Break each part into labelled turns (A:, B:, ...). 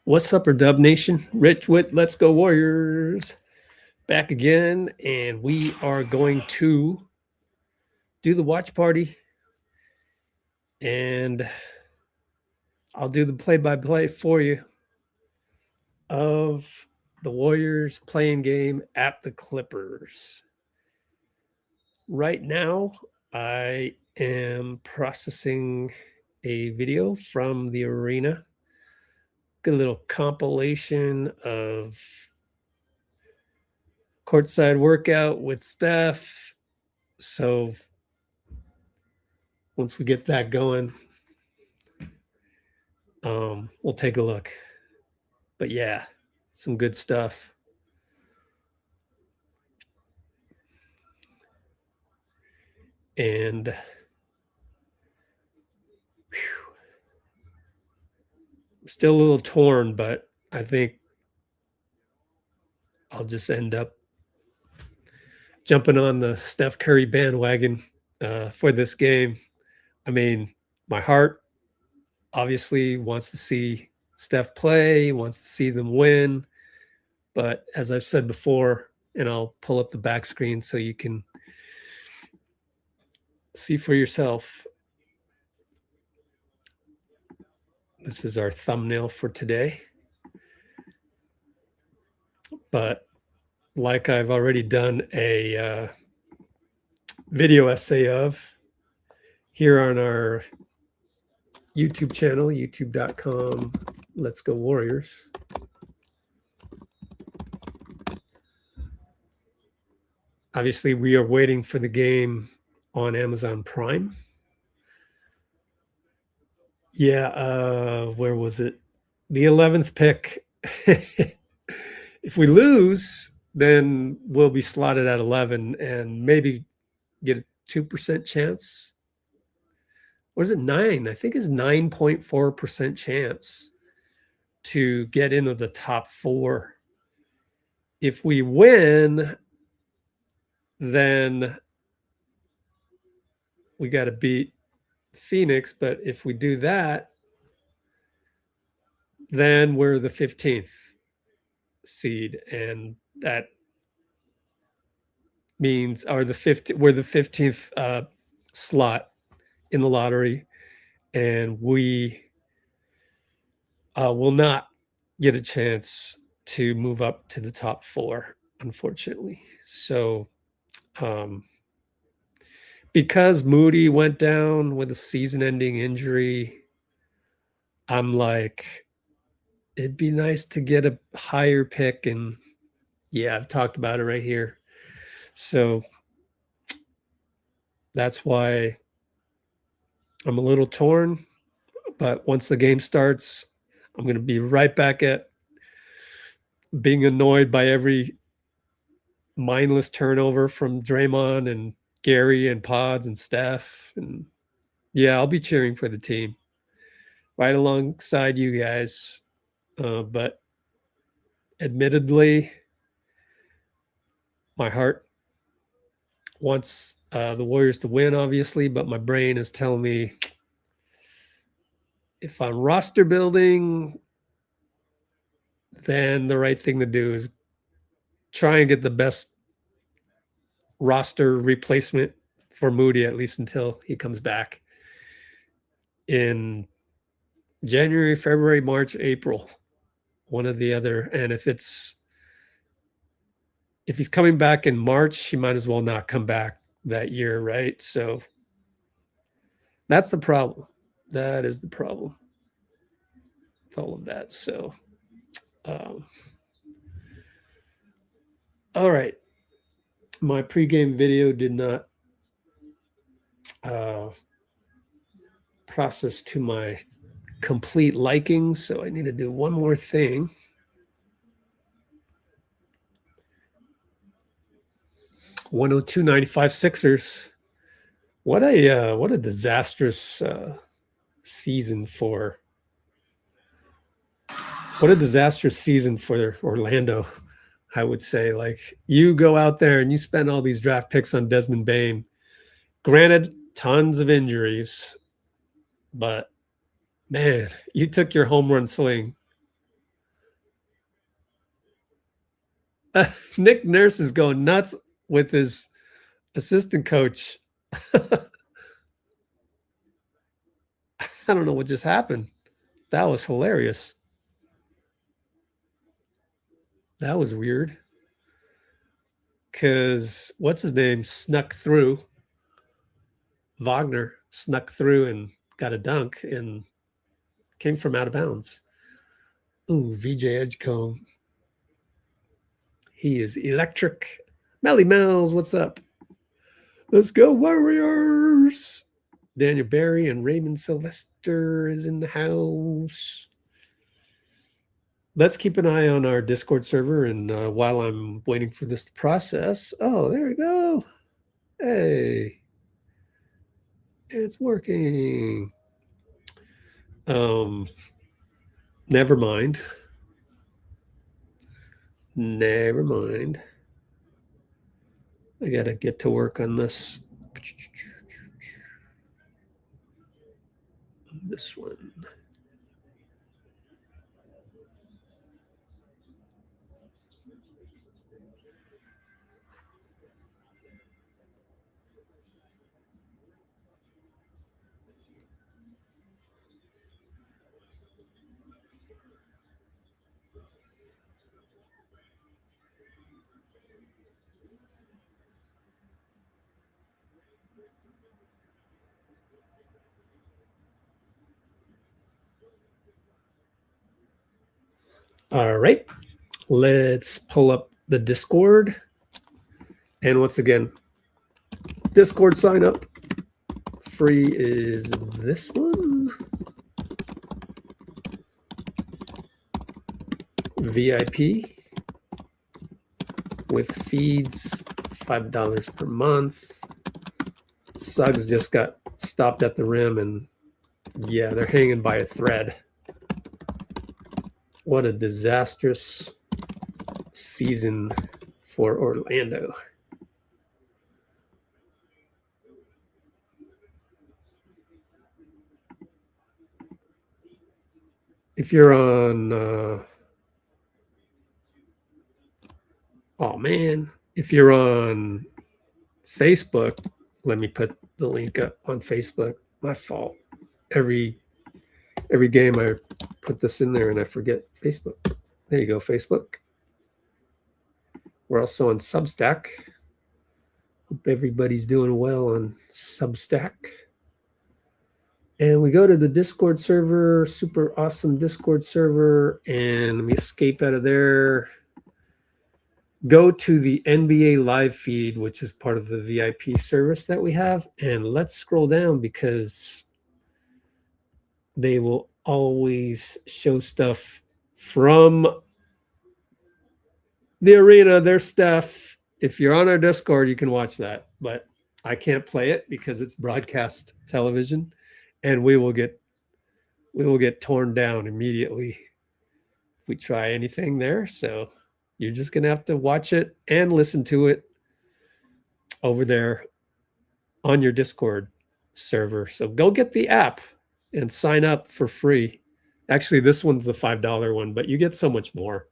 A: What's up, DubNation? Rich with Let's Go Warriors back again, and we are going to do the watch party, and I'll do the play-by-play for you of the Warriors playing game at the Clippers. Right now, I am processing a video from the arena. Good little compilation of courtside workout with Steph. So once we get that going, we'll take a look. But yeah, some good stuff. And I'm still a little torn, but I think I'll just end up jumping on the Steph Curry bandwagon for this game. I mean, my heart obviously wants to see Steph play, wants to see them win. But as I've said before, and I'll pull up the back screen so you can see for yourself. This is our thumbnail for today. But like I've already done a video essay of here on our YouTube channel, youtube.com, Let's Go Warriors. Obviously, we are waiting for the game on Amazon Prime. Yeah, where was it? The 11th pick. If we lose, then we'll be slotted at 11 and maybe get a 2% chance. Or is it 9? I think it's 9.4% chance to get into the top 4. If we win, then we got to beat Phoenix. But if we do that, then we're the 15th seed, and that means we're the 15th slot in the lottery, and we will not get a chance to move up to the top 4, unfortunately. So because Moody went down with a season-ending injury, I'm like, it'd be nice to get a higher pick. And yeah, I've talked about it right here. So that's why I'm a little torn. But once the game starts, I'm going to be right back at being annoyed by every mindless turnover from Draymond and Gary and Podz and Steph. And yeah, I'll be cheering for the team right alongside you guys. But admittedly, my heart wants the Warriors to win, obviously, but my brain is telling me if I'm roster building, then the right thing to do is try and get the best roster replacement for Moody, at least until he comes back in January, February, March, April, one or the other. And if he's coming back in March, he might as well not come back that year, right? So that's the problem. That is the problem with all of that. So, all right. My pregame video did not process to my complete liking, so I need to do one more thing. $102.95 Sixers. What a disastrous season for Orlando, I would say. Like, you go out there and you spend all these draft picks on Desmond Bane. Granted, tons of injuries, but man, you took your home run swing Nick Nurse is going nuts with his assistant coach. I don't know what just happened. That was hilarious. That was weird. Because what's his name snuck through. Wagner snuck through and got a dunk and came from out of bounds. Ooh, VJ Edgecombe. He is electric. Melly Mells, what's up? Let's go, Warriors. Daniel Barry and Raymond Sylvester is in the house. Let's keep an eye on our Discord server. And while I'm waiting for this to process, oh, there we go. Hey, it's working. Never mind. Never mind. I gotta get to work on this. This one. All right, let's pull up the Discord. And once again, Discord sign up. Free is this one. VIP with feeds, $5 per month. Suggs just got stopped at the rim, and yeah, they're hanging by a thread. What a disastrous season for Orlando. If you're on, oh man, if you're on Facebook, let me put the link up on Facebook. My fault. Every game I put this in there and I forget Facebook. There you go, Facebook. We're also on Substack. Hope everybody's doing well on Substack. And we go to the Discord server, super awesome Discord server, and let me escape out of there. Go to the NBA live feed, which is part of the VIP service that we have, and let's scroll down because they will always show stuff from the arena. There's Steph. If you're on our Discord, you can watch that, but I can't play it because it's broadcast television, and we will get torn down immediately if we try anything there. So you're just going to have to watch it and listen to it over there on your Discord server. So go get the app and sign up for free. Actually, this one's the $5 one, but you get so much more.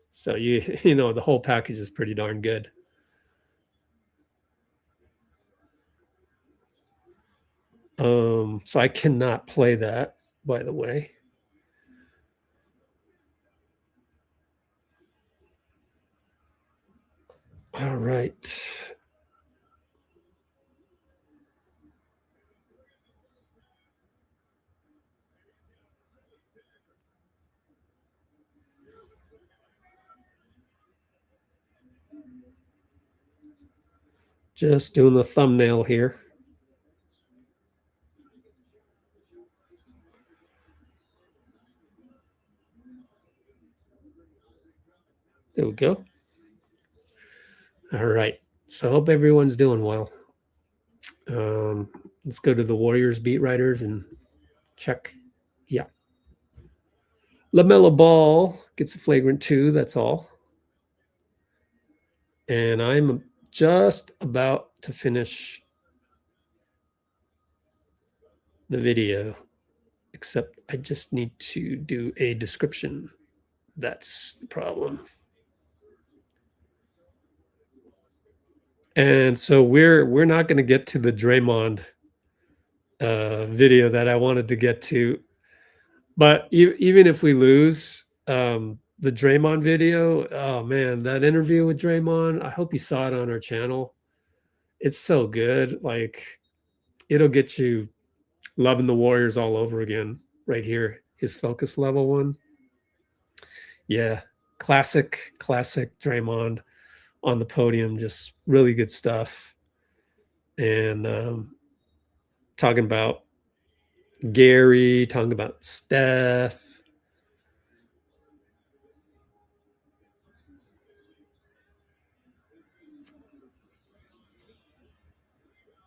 A: So you know, the whole package is pretty darn good. So I cannot play that, by the way. All right. Just doing the thumbnail here. There we go. All right. So I hope everyone's doing well. Let's go to the Warriors beat writers and check. Yeah. LaMelo Ball gets a flagrant 2. That's all. And I'm just about to finish the video, except I just need to do a description. That's the problem. And so we're not going to get to the Draymond video that I wanted to get to, but even if we lose the Draymond video, oh man, that interview with Draymond, I hope you saw it on our channel. It's so good. Like, it'll get you loving the Warriors all over again. Right here, his focus level one. Yeah, classic Draymond on the podium, just really good stuff. And talking about Gary, talking about Steph.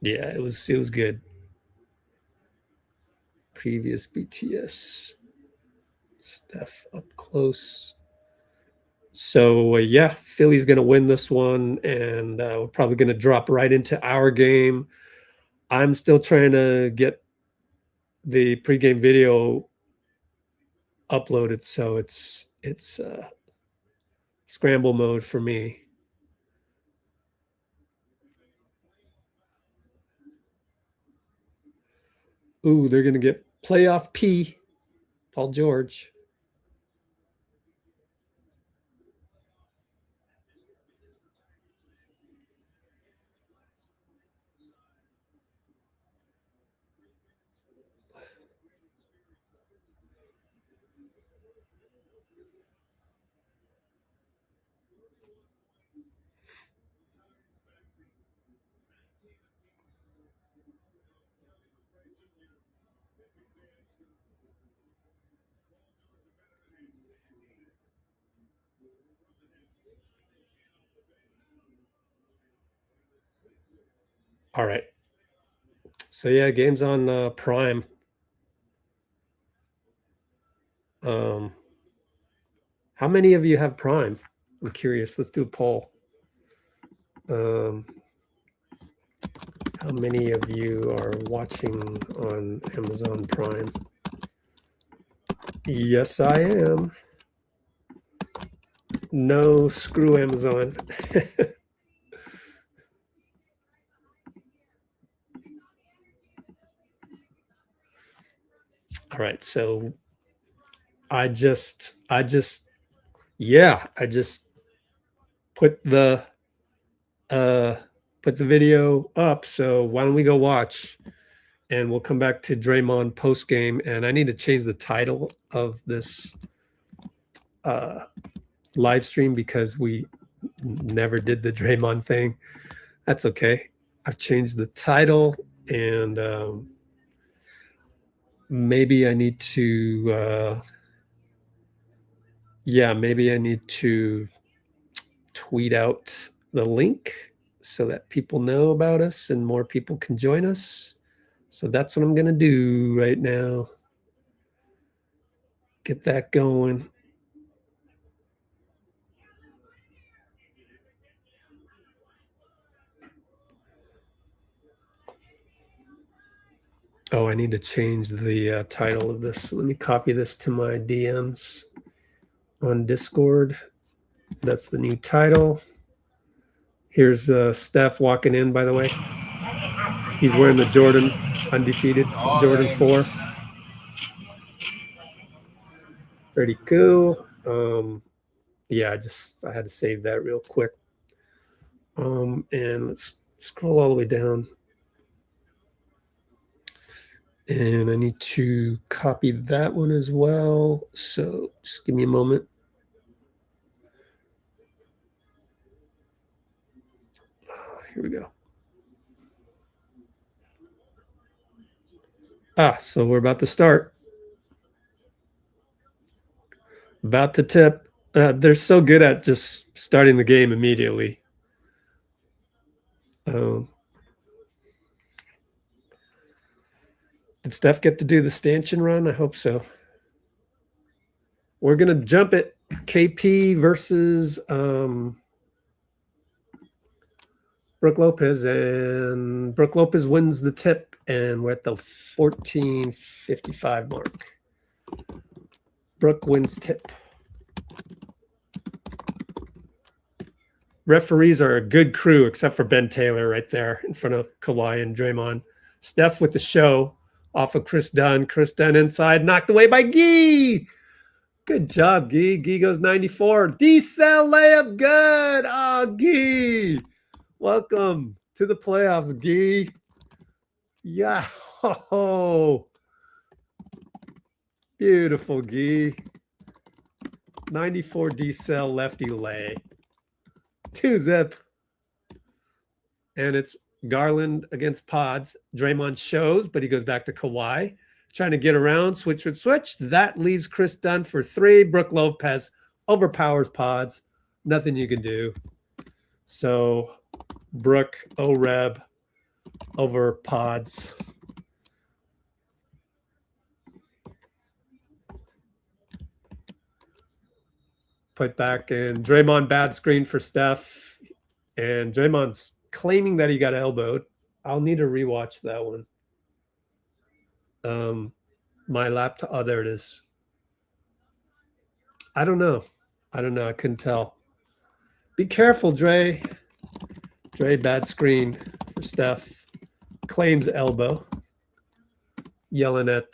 A: Yeah, it was good. Previous BTS. Steph up close. So yeah, Philly's going to win this one, and we're probably going to drop right into our game. I'm still trying to get the pregame video uploaded, so it's scramble mode for me. Ooh, they're going to get playoff P, Paul George. All right. So yeah, game's on Prime. How many of you have Prime? I'm curious. Let's do a poll. How many of you are watching on Amazon Prime? Yes, I am. No, screw Amazon. All right, so I just put the video up. So why don't we go watch, and we'll come back to Draymond post game. And I need to change the title of this live stream because we never did the Draymond thing. That's okay. I've changed the title, and maybe I need to maybe I need to tweet out the link so that people know about us and more people can join us. So that's what I'm going to do right now. Get that going. Oh, I need to change the title of this. Let me copy this to my DMs on Discord. That's the new title. Here's Steph walking in, by the way. He's wearing the Jordan undefeated Jordan 4. Pretty cool. Yeah, I had to save that real quick. And let's scroll all the way down. And I need to copy that one as well. So just give me a moment. Here we go. So we're about to start. About to tip. They're so good at just starting the game immediately. Did Steph get to do the stanchion run? I hope so. We're going to jump it. KP versus Brooke Lopez, and Brooke Lopez wins the tip, and we're at the 14:55 mark. Brooke wins tip. Referees are a good crew, except for Ben Taylor right there in front of Kawhi and Draymond. Steph with the show off of Chris Dunn. Chris Dunn inside, knocked away by Gee. Good job, Gee. Gee goes 94. D-cell layup, good. Oh, Gee. Welcome to the playoffs, Gee. Yeah. Oh, beautiful, Gee. 94 D-cell lefty lay. 2-zip. And it's Garland against Podz. Draymond shows, but he goes back to Kawhi. Trying to get around, switch. That leaves Chris Dunn for 3. Brook Lopez overpowers Podz. Nothing you can do. So Brook, O-Reb over Podz. Put back in. Draymond bad screen for Steph. And Draymond's claiming that he got elbowed. I'll need to rewatch that one. My laptop. Oh, there it is. I don't know. I couldn't tell. Be careful, Dray. Dray, bad screen for Steph. Claims elbow. Yelling at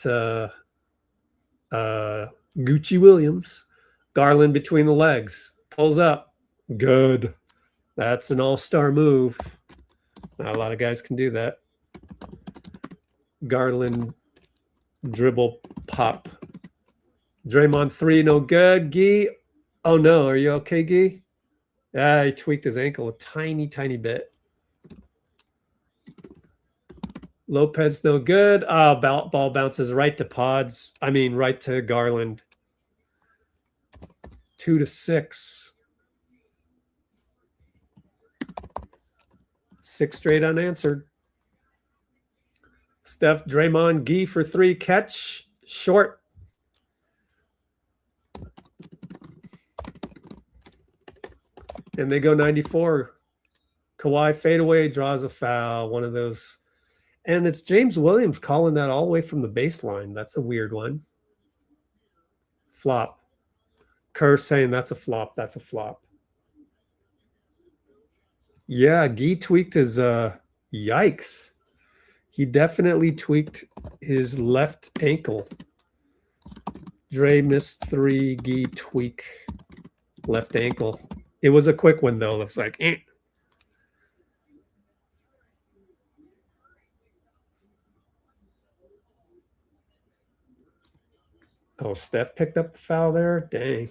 A: Gucci Williams. Garland between the legs. Pulls up. Good. That's an all-star move. Not a lot of guys can do that. Garland dribble pop. Draymond 3, no good. Gee. Oh, no. Are you okay, Gee? Yeah, he tweaked his ankle a tiny, tiny bit. Lopez, no good. Oh, ball bounces right to Podz. I mean, right to Garland. 2-6. 6 straight unanswered. Steph, Draymond, Gee for 3, catch, short. And they go 94. Kawhi fadeaway, draws a foul, one of those. And it's James Williams calling that all the way from the baseline. That's a weird one. Flop. Kerr saying that's a flop, that's a flop. Yeah, Gee tweaked his, yikes. He definitely tweaked his left ankle. Dray missed 3, Gee tweak left ankle. It was a quick one, though. It was like, eh. Oh, Steph picked up the foul there? Dang.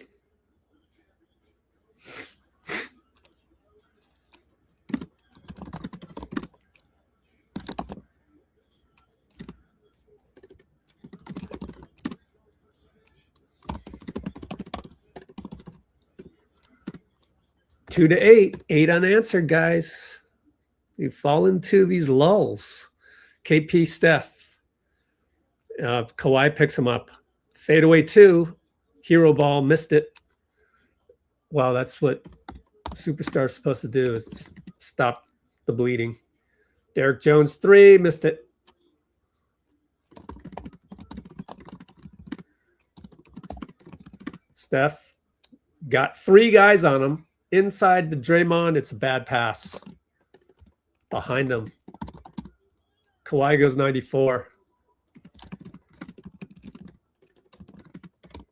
A: Two to eight unanswered, guys. You fall into these lulls. KP Steph. Kawhi picks him up. Fadeaway 2. Hero ball, missed it. Wow, that's what superstar's supposed to do, is stop the bleeding. Derek Jones 3, missed it. Steph got 3 guys on him. Inside the Draymond, it's a bad pass. Behind him. Kawhi goes 94.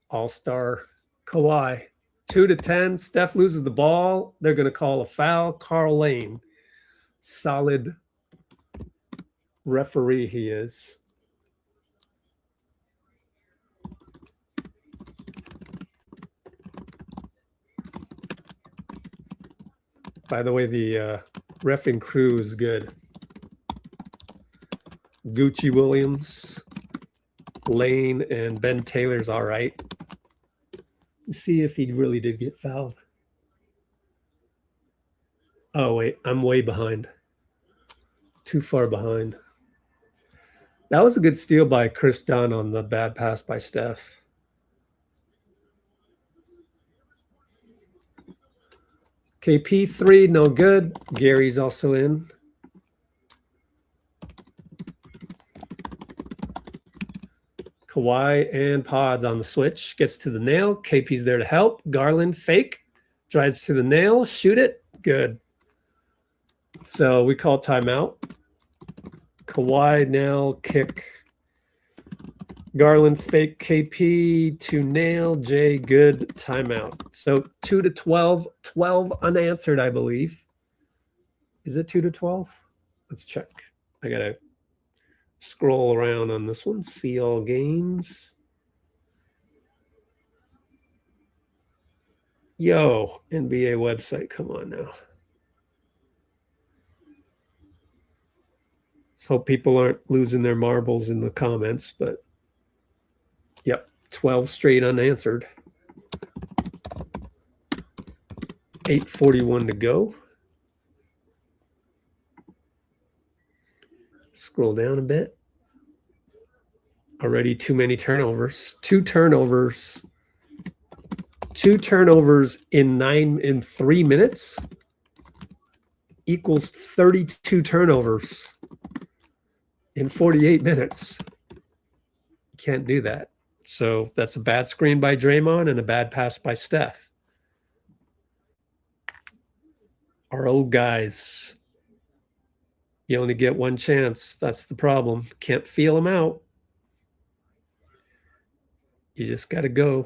A: All-star Kawhi. 2-10. Steph loses the ball. They're going to call a foul. Carl Lane. Solid referee he is. By the way, the reffing crew is good. Gucci Williams, Lane, and Ben Taylor's all right. Let's see if he really did get fouled. Oh, wait, I'm way behind. Too far behind. That was a good steal by Chris Dunn on the bad pass by Steph. KP 3, no good. Gary's also in. Kawhi and Podz on the switch. Gets to the nail. KP's there to help. Garland fake. Drives to the nail. Shoot it. Good. So we call timeout. Kawhi nail kick. Garland fake KP to nail. Jay good timeout. So 2 to 12. 12 unanswered, I believe. Is it 2 to 12? Let's check. I gotta scroll around on this one. See all games. Yo, NBA website. Come on now. Hope people aren't losing their marbles in the comments, but yep, 12 straight unanswered. 8:41 to go. Scroll down a bit. Already too many turnovers. 2 turnovers. 2 turnovers in 3 minutes equals 32 turnovers in 48 minutes. You can't do that. So that's a bad screen by Draymond and a bad pass by Steph. Our old guys. You only get one chance. That's the problem. Can't feel them out. You just got to go.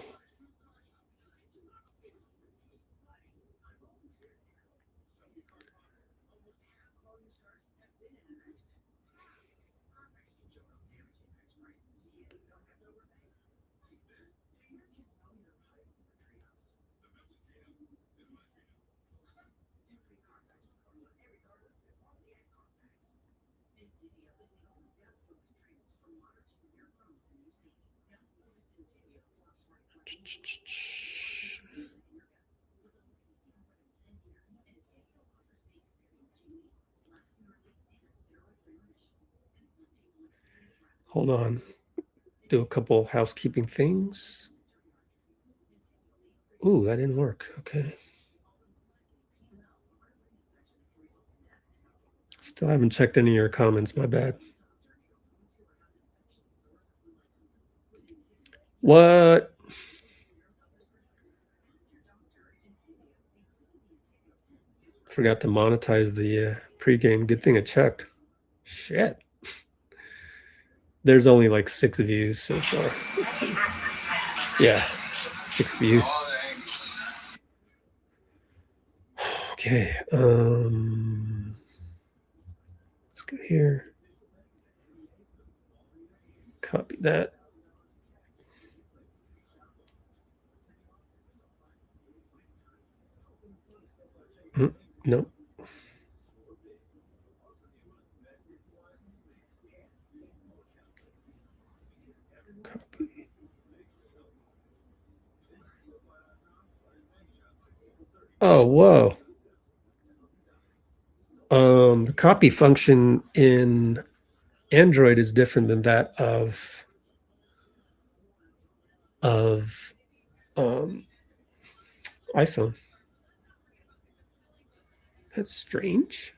A: Hold on. Do a couple housekeeping things. Ooh, that didn't work. Okay. Still haven't checked any of your comments. My bad. What? Forgot to monetize the pregame. Good thing I checked. Shit. There's only like 6 views so far. Let's see. Yeah, 6 views. Okay. Let's go here. Copy that. No. Copy. Oh, whoa. The copy function in Android is different than that of iPhone. That's strange.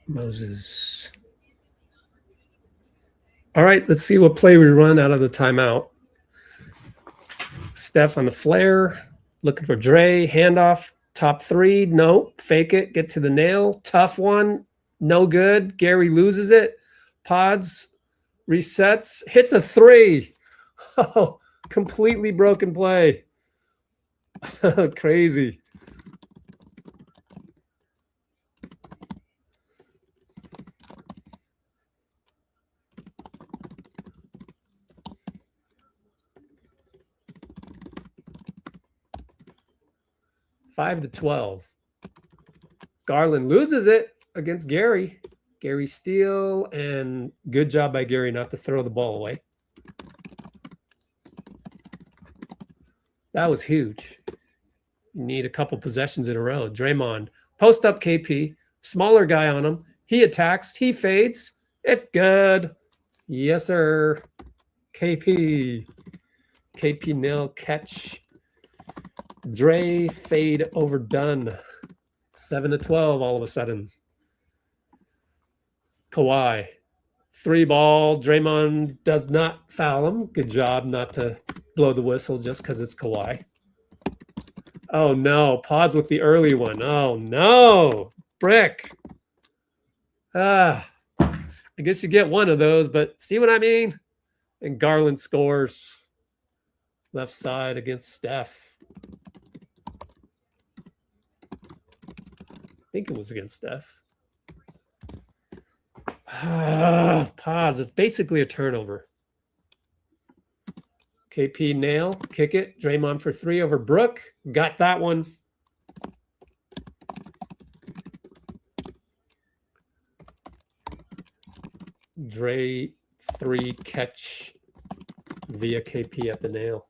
A: Moses. All right, let's see what play we run out of the timeout. Steph on the flare, looking for Dray, handoff, top 3, no, fake it, get to the nail, tough one, no good. Gary loses it. Podz resets, hits a 3. Oh, completely broken play. Crazy. Five to 12. Garland loses it against Gary. Gary steal, and good job by Gary not to throw the ball away. That was huge. You need a couple possessions in a row. Draymond, post up KP, smaller guy on him. He attacks, he fades. It's good. Yes, sir. KP. KP nail catch. Dray fade overdone. 7-12 all of a sudden. Kawhi. 3-ball. Draymond does not foul him. Good job not to blow the whistle just because it's Kawhi. Oh no. Podz with the early one. Oh no. Brick. I guess you get one of those, but see what I mean? And Garland scores. Left side against Steph. I think it was against Steph. Podz, it's basically a turnover. KP nail, kick it. Draymond for 3 over Brook. Got that one. Dray 3 catch via KP at the nail.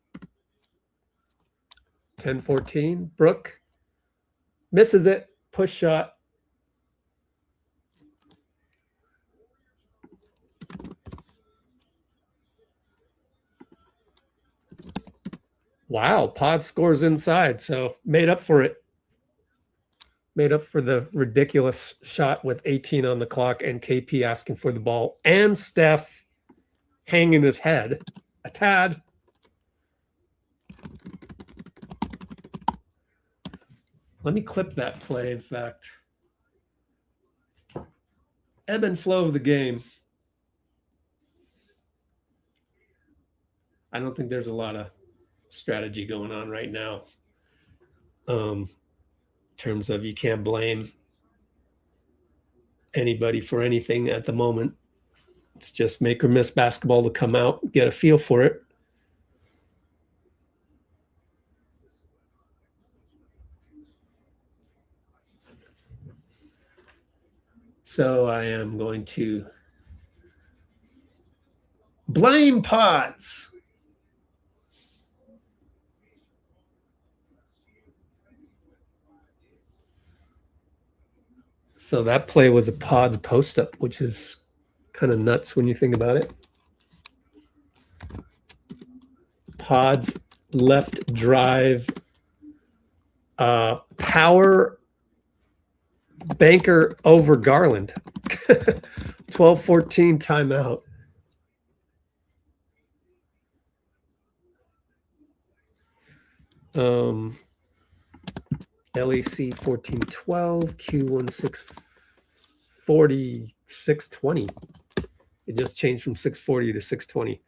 A: 10-14. Brook misses it. Push shot. Wow, Podz scores inside, so made up for it. Made up for the ridiculous shot with 18 on the clock and KP asking for the ball and Steph hanging his head a tad. Let me clip that play, in fact. Ebb and flow of the game. I don't think there's a lot of strategy going on right now. In terms of you can't blame anybody for anything at the moment. It's just make or miss basketball to come out, get a feel for it. So I am going to blame Podz. So that play was a Podz post-up, which is kind of nuts when you think about it. Podz left drive, power banker over Garland. 12-14 timeout. LEC 14-12, Q1640, 620. It just changed from 640 to 620.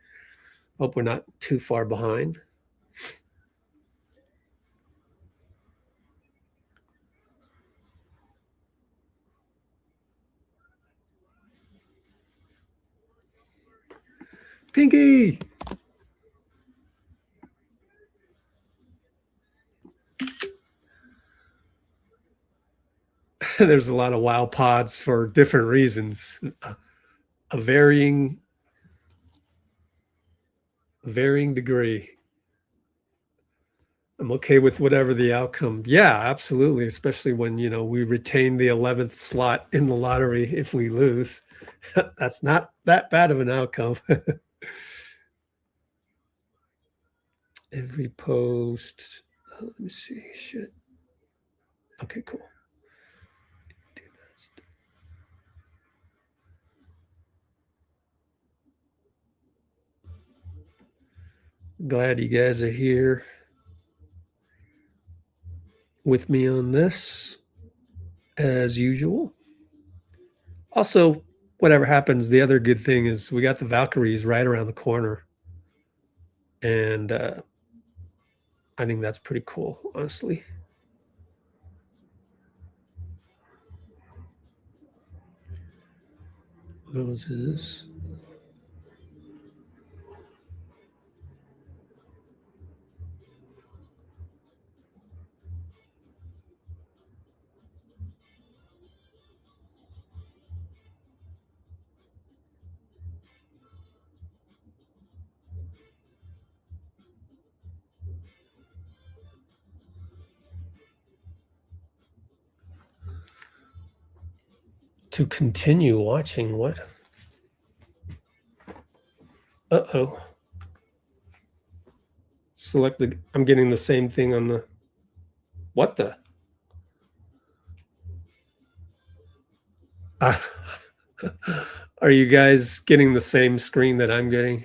A: Hope we're not too far behind. Pinky! There's a lot of wild Podz for different reasons. A varying degree. I'm okay with whatever the outcome. Yeah, absolutely. Especially when, you know, we retain the 11th slot in the lottery if we lose. That's not that bad of an outcome. Every post. Oh, let me see. Shit. Okay, cool. Do this. Glad you guys are here with me on this, as usual. Also, whatever happens, the other good thing is we got the Valkyries right around the corner. And I think that's pretty cool, honestly. Moses. To continue watching what? Uh-oh. Select the, I'm getting the same thing on the What the? Are you guys getting the same screen that I'm getting?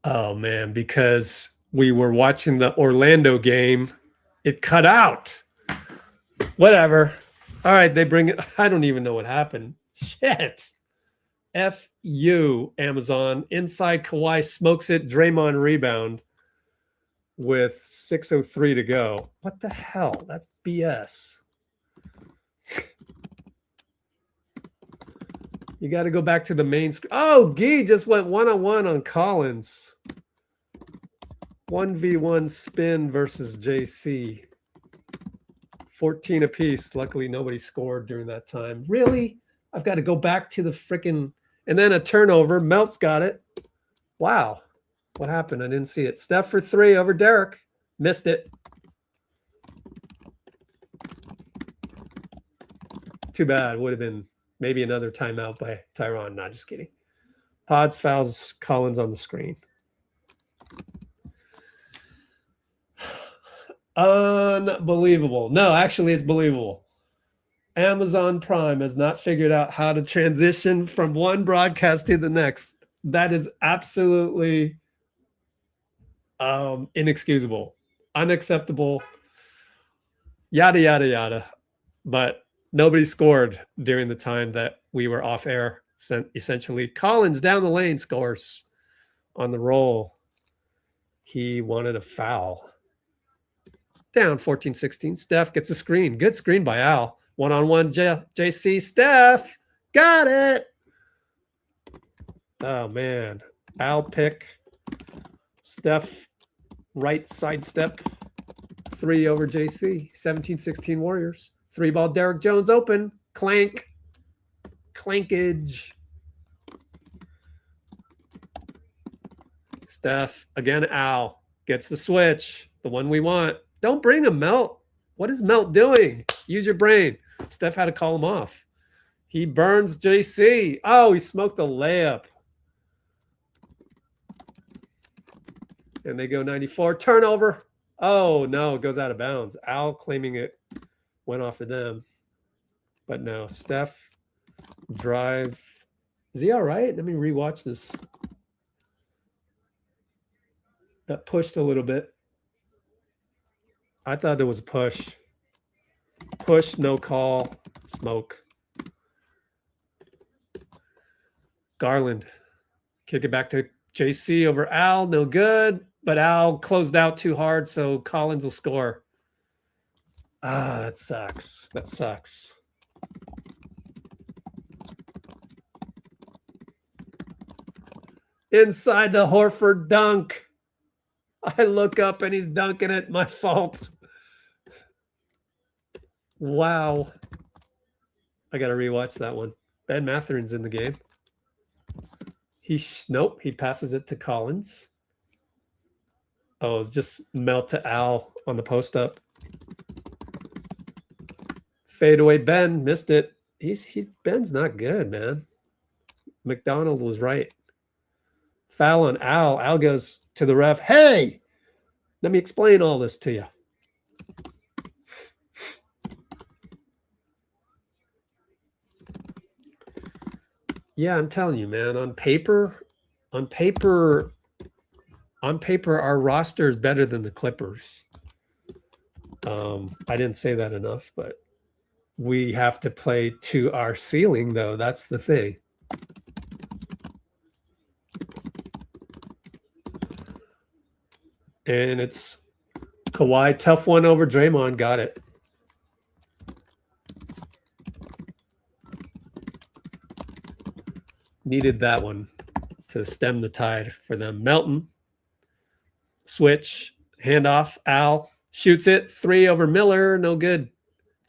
A: Oh man, because we were watching the Orlando game, it cut out. Whatever. All right, they bring it. I don't even know what happened. Shit. F you, Amazon. Inside Kawhi smokes it. Draymond rebound with 6:03 to go. What the hell? That's BS. You got to go back to the main screen. Oh, Gee just went one-on-one on Collins. 1v1 spin versus JC. 14 apiece. Luckily, nobody scored during that time. Really? I've got to go back to the freaking... And then a turnover. Melt's got it. Wow. What happened? I didn't see it. Steph for 3 over Derek. Missed it. Too bad. Would have been maybe another timeout by Tyron. Not just kidding. Podz fouls Collins on the screen. Unbelievable. No, actually, it's believable. Amazon Prime has not figured out how to transition from one broadcast to the next. That is absolutely inexcusable, unacceptable, yada, yada, yada. But nobody scored during the time that we were off air, essentially. Collins down the lane scores on the roll. He wanted a foul. Down 14-16. Steph gets a screen. Good screen by Al. One-on-one JC. Steph got it. Oh, man. Al pick. Steph right side step. 3 over JC. 17-16 Warriors. 3-ball Derek Jones open. Clank. Clankage. Steph. Again, Al. Gets the switch. The one we want. Don't bring him, Melt. What is Melt doing? Use your brain. Steph had to call him off. He burns JC. Oh, he smoked the layup. And they go 94. Turnover. Oh, no, it goes out of bounds. Al claiming it went off of them. But no, Steph drive. Is he all right? Let me rewatch this. Got pushed a little bit. I thought there was a push. Push, no call, smoke. Garland. Kick it back to JC over Al. No good. But Al closed out too hard, so Collins will score. Ah, that sucks. That sucks. Inside the Horford dunk. I look up and he's dunking it. My fault. Wow. I got to rewatch that one. Ben Matherin's in the game. Nope, he passes it to Collins. Oh, it's just Melt to Al on the post up. Fadeaway Ben missed it. Ben's not good, man. McDonald was right. Foul on Al. Al goes to the ref. Hey, let me explain all this to you. Yeah, I'm telling you, man. On paper, our roster is better than the Clippers. I didn't say that enough, but we have to play to our ceiling, though. That's the thing. And it's Kawhi, tough one over Draymond. Got it. Needed that one to stem the tide for them. Melton. Switch. Handoff. Al shoots it. 3 over Miller. No good.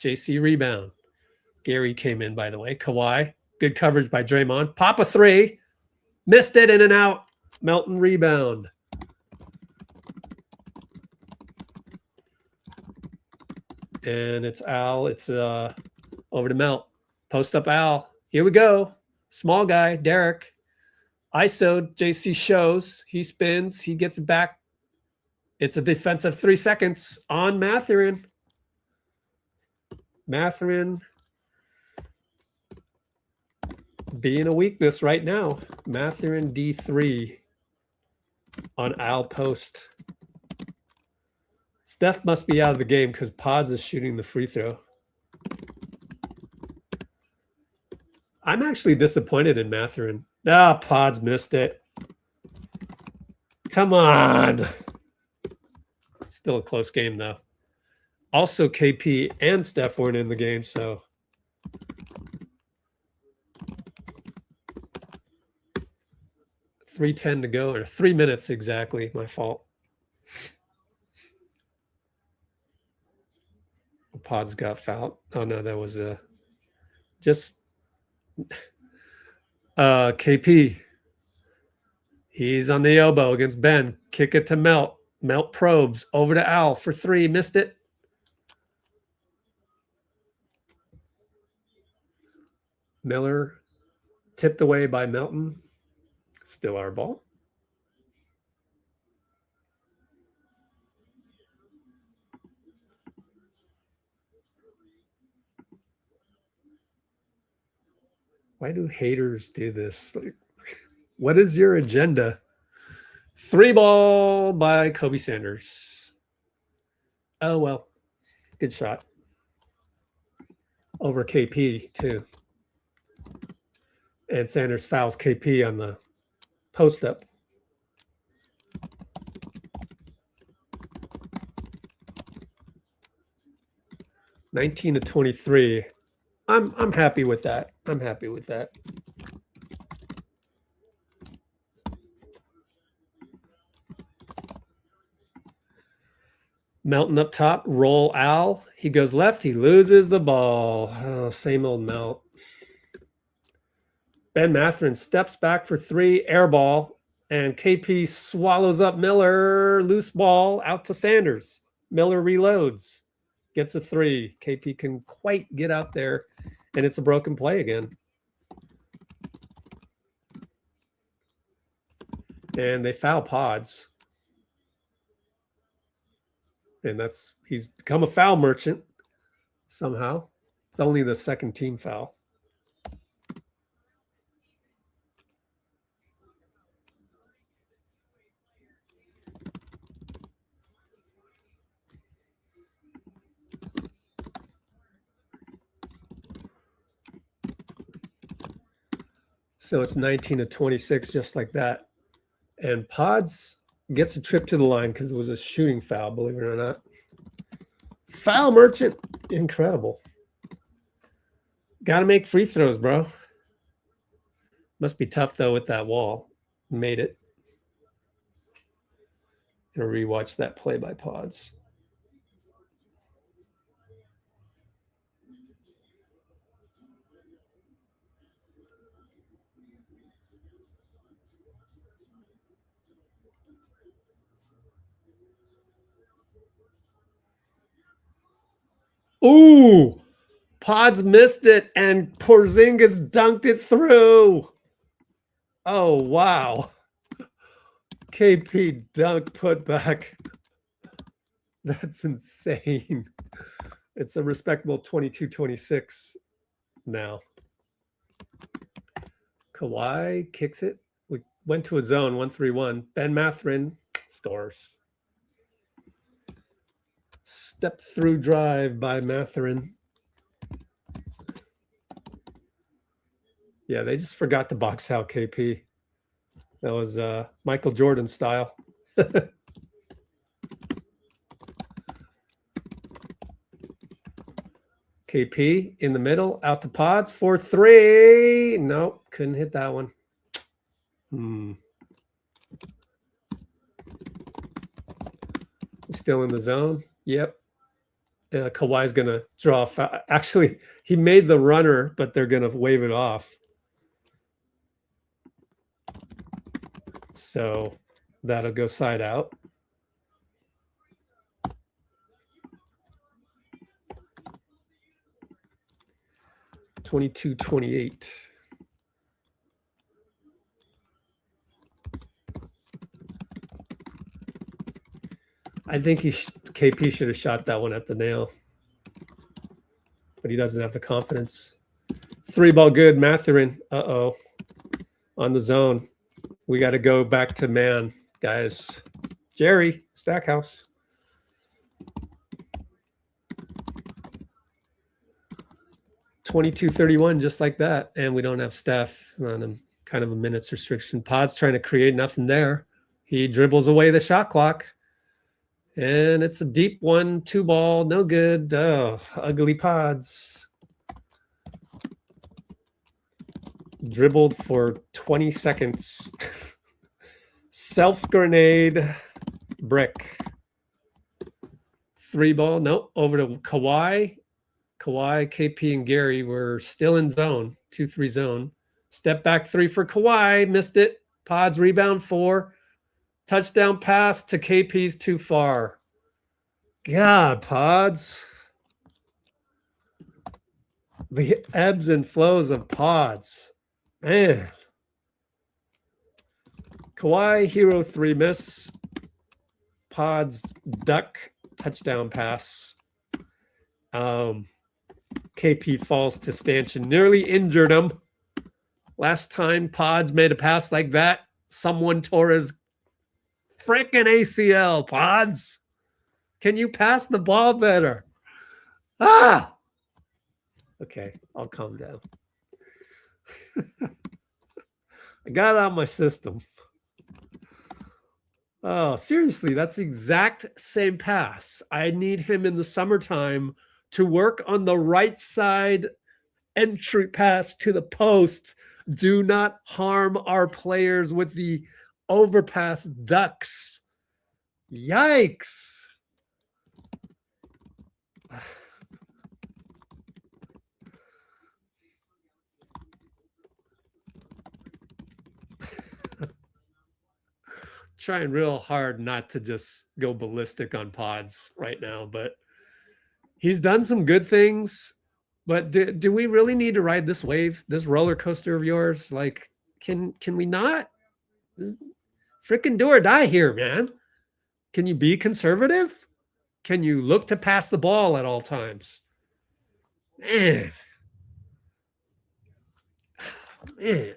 A: JC rebound. Gary came in, by the way. Kawhi. Good coverage by Draymond. Pop a 3. Missed it. In and out. Melton rebound. And it's Al. It's over to Melt. Post up Al. Here we go. Small guy, Derek. ISO, JC shows. He spins. He gets it back It's a defensive 3 seconds on Mathurin. Mathurin being a weakness right now. Mathurin D3 on Al Post. Steph must be out of the game because Podz is shooting the free throw. I'm actually disappointed in Mathurin. Ah, Podz missed it. Come on. Still a close game, though. Also, KP and Steph weren't in the game, so. .310 to go, or 3 minutes exactly. My fault. Podz got fouled. Oh, no, that was just KP. He's on the elbow against Ben. Kick it to Melt. Melt probes over to Al for 3. Missed it. Miller tipped away by Melton. Still our ball. Why do haters do this? Like, what is your agenda? 3 ball by Kobe Sanders. Oh, well. Good shot. Over KP, too. And Sanders fouls KP on the post-up. $19 to 23. I'm happy with that. I'm happy with that. Melton up top, roll Al. He goes left, he loses the ball. Oh, same old Melt. Ben Mathurin steps back for 3, air ball, and KP swallows up Miller. Loose ball out to Sanders. Miller reloads, gets a 3. KP can quite get out there, and it's a broken play again. And they foul Podz. And he's become a foul merchant somehow. It's only the second team foul. So it's 19 to 26, just like that. And Podz gets a trip to the line because it was a shooting foul, believe it or not. Foul merchant. Incredible. Got to make free throws, bro. Must be tough, though, with that wall. Made it. Gonna rewatch that play by Podz. Ooh, Podz missed it, and Porzingis dunked it through. Oh, wow. KP dunk put back. That's insane. It's a respectable 22-26 now. Kawhi kicks it. We went to a zone, 1-3-1. Ben Mathurin scores. Step through drive by Mathurin. Yeah, they just forgot to box out KP. That was Michael Jordan style. KP in the middle, out to Podz for 3. Nope, couldn't hit that one. Still in the zone. Yep. Kawhi's going to draw. Actually, he made the runner, but they're going to wave it off. So that'll go side out. $22-28. I think KP should have shot that one at the nail, but he doesn't have the confidence. 3-ball good, Mathurin. Uh-oh. On the zone. We got to go back to man, guys. Jerry, Stackhouse. $22.31, just like that. And we don't have Steph on him. Kind of a minutes restriction. Podz trying to create nothing there. He dribbles away the shot clock. And it's a deep one, 2-ball, no good. Oh, ugly Podz. Dribbled for 20 seconds. Self-grenade, brick. 3-ball, nope, over to Kawhi. Kawhi, KP, and Gary were still in zone, 2-3 zone. Step back 3 for Kawhi, missed it. Podz rebound 4. Touchdown pass to KP's too far. God, Podz. The ebbs and flows of Podz. Man. Kawhi, hero 3 miss. Podz duck touchdown pass. KP falls to stanchion. Nearly injured him. Last time Podz made a pass like that, someone tore his freaking ACL. Podz, can you pass the ball better? Ah! Okay, I'll calm down. I got it out of my system. Oh, seriously, that's the exact same pass. I need him in the summertime to work on the right side entry pass to the post. Do not harm our players with the overpass ducks. Yikes. Trying real hard not to just go ballistic on Podz right now, but he's done some good things. But do we really need to ride this wave, this roller coaster of yours? Like, can we not? Freaking do or die here, man. Can you be conservative? Can you look to pass the ball at all times? Man. Man.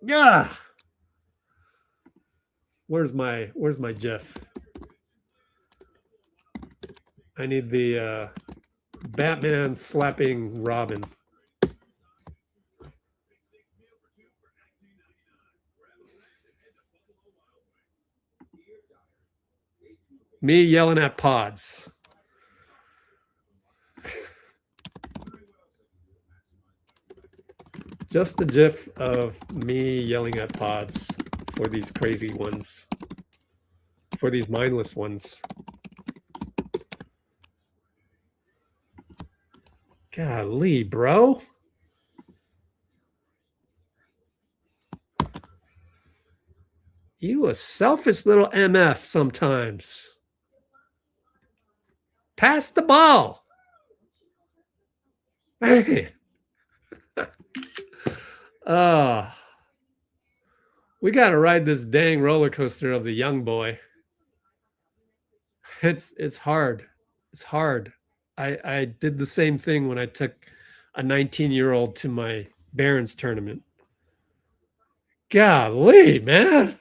A: Yeah. Where's my GIF? I need the Batman slapping Robin. Me yelling at Podz. Just the GIF of me yelling at Podz for these crazy ones, for these mindless ones. Golly, bro. You a selfish little MF sometimes. Pass the ball. Man. We got to ride this dang roller coaster of the young boy. It's hard. It's hard. I did the same thing when I took a 19-year-old to my Barron's tournament. Golly, man.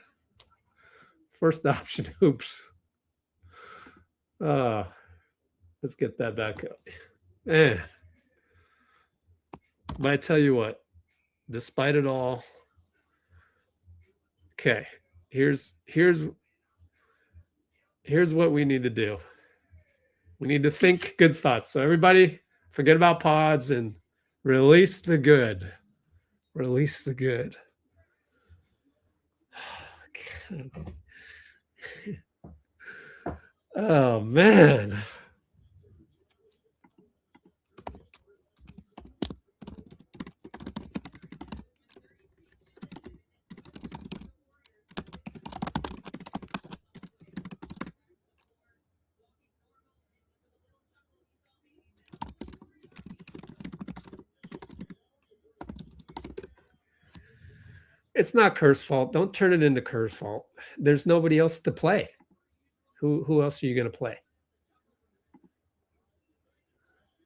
A: First option hoops. Let's get that back up. Man. But I tell you what, despite it all, okay, here's what we need to do. We need to think good thoughts. So everybody, forget about Podz and release the good. Release the good. Oh, man. It's not Kerr's fault. Don't turn it into Kerr's fault. There's nobody else to play. Who else are you going to play?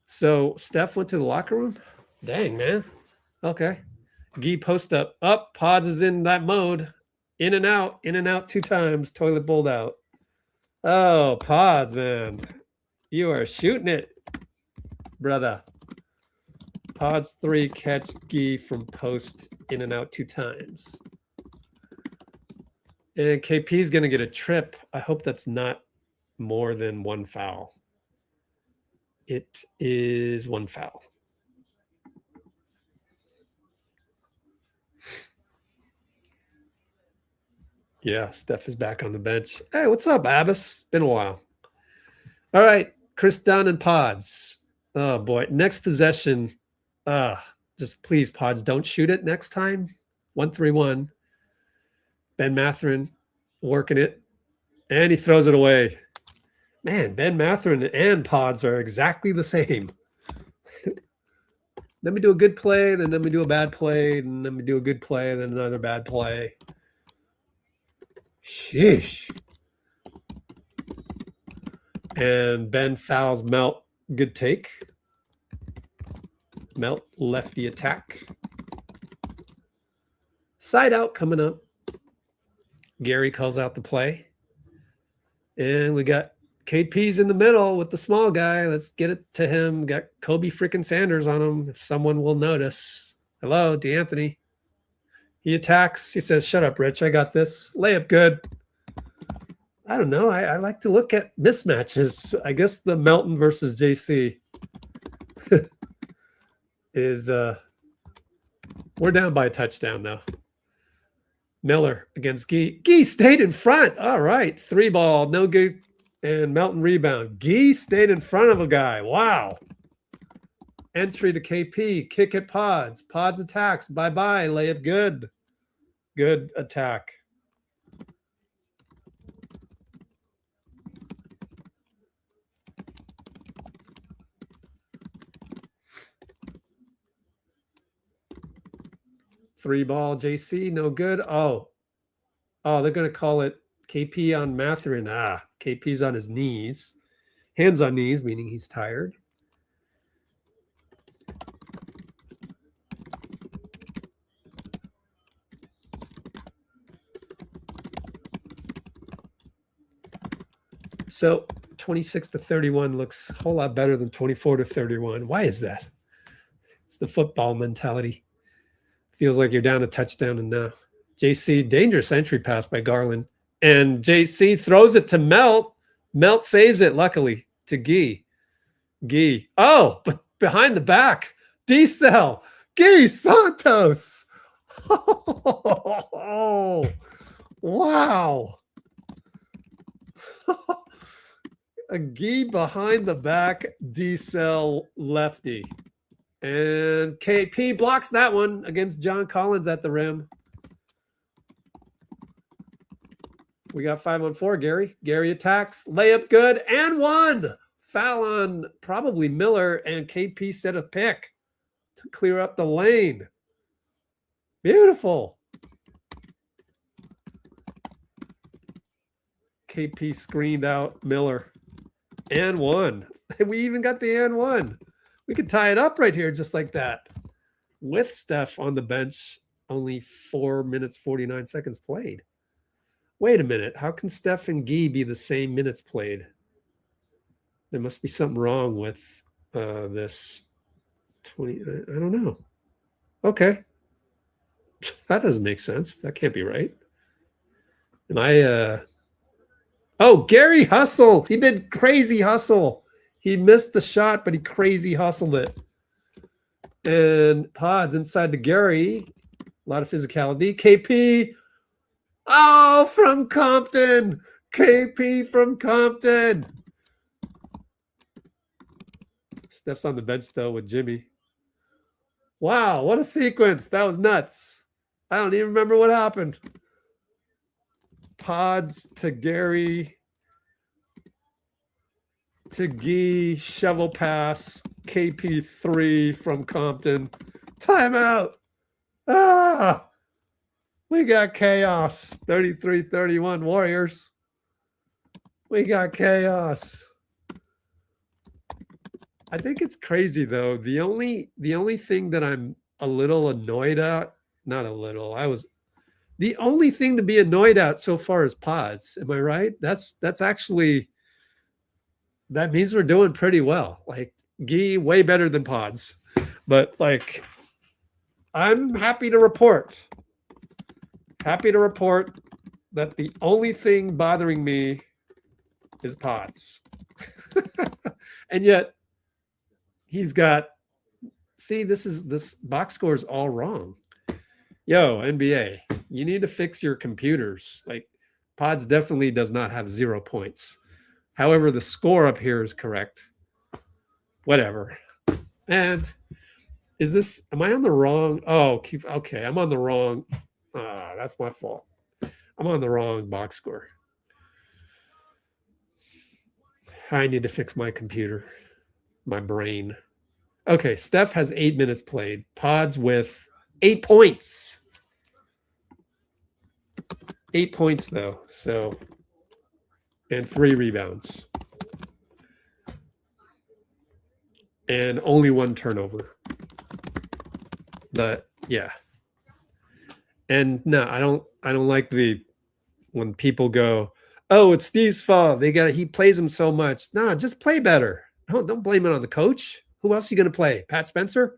A: So Steph went to the locker room? Dang, man. Okay. Gee post up. Up. Podz is in that mode. In and out 2 times. Toilet bowled out. Oh, Podz, man. You are shooting it, brother. Podz 3, catch Gee from post, in and out 2 times. And KP is going to get a trip. I hope that's not more than 1 foul. It is 1 foul. Yeah, Steph is back on the bench. Hey, what's up, Abbas? Been a while. All right, Chris Dunn and Podz. Oh, boy. Next possession. Just please, Podz, don't shoot it next time. 1-3-1. Ben Mathurin working it. And he throws it away. Man, Ben Mathurin and Podz are exactly the same. Let me do a good play, then let me do a bad play, and let me do a good play, then another bad play. Sheesh. And Ben fouls Melt. Good take. Melt lefty attack. Side out coming up. Gary calls out the play. And we got KP's in the middle with the small guy. Let's get it to him. Got Kobe freaking Sanders on him. If someone will notice. Hello, DeAnthony. He attacks. He says, shut up, Rich. I got this. Layup good. I don't know. I like to look at mismatches. I guess the Melton versus JC is we're down by a touchdown now. Miller against Gee. Gee stayed in front. All right. 3 ball. No good. And Melton rebound. Gee stayed in front of a guy. Wow. Entry to KP. Kick at Podz. Podz attacks. Bye-bye. Layup good. Good attack. Three ball JC, no good. Oh, they're going to call it KP on Mathurin. KP's on his knees. Hands on knees, meaning he's tired. So 26-31 looks a whole lot better than 24-31. Why is that? It's the football mentality. Feels like you're down a touchdown and now. JC, dangerous entry pass by Garland. And JC throws it to Melt. Melt saves it, luckily, to Gee. Gee. Oh, but behind the back. D-cell. Gee Santos. Oh, wow. A Gee behind the back, D-cell lefty. And KP blocks that one against John Collins at the rim. We got 5-on-4, Gary. Gary attacks. Layup good. And 1. Foul on probably Miller. And KP set a pick to clear up the lane. Beautiful. KP screened out Miller. And 1. We even got the and 1. We could tie it up right here just like that. With Steph on the bench, only 4 minutes, 49 seconds played. Wait a minute. How can Steph and Gee be the same minutes played? There must be something wrong with this 20. I don't know. Okay. That doesn't make sense. That can't be right. Am I Oh, Gary hustle. He did crazy hustle. He missed the shot, but he crazy hustled it. And Podz inside to Gary. A lot of physicality. KP. Oh, from Compton. KP from Compton. Steph's on the bench, though, with Jimmy. Wow, what a sequence. That was nuts. I don't even remember what happened. Podz to Gary. To Gee, shovel pass, KP 3 from Compton. Timeout. We got chaos. 33-31 Warriors. We got chaos. I think it's crazy though. The only thing that I'm a little annoyed at, not a little, the only thing to be annoyed at so far is Podz. Am I right? That's actually, that means we're doing pretty well. Like Gee, way better than Podz. But like, I'm happy to report that the only thing bothering me is Podz. And yet he's got, see, this box score is all wrong. Yo, NBA, you need to fix your computers. Like Podz definitely does not have 0 points. However, the score up here is correct. Whatever. And am I on the wrong? Oh, okay. I'm on the wrong. That's my fault. I'm on the wrong box score. I need to fix my computer, my brain. Okay, Steph has 8 minutes played. Podz with 8 points. 8 points though. So, and 3 rebounds. And only 1 turnover. But yeah. And no, I don't like when people go, oh, it's Steve's fault. He plays him so much. Nah, just play better. Don't blame it on the coach. Who else are you going to play? Pat Spencer?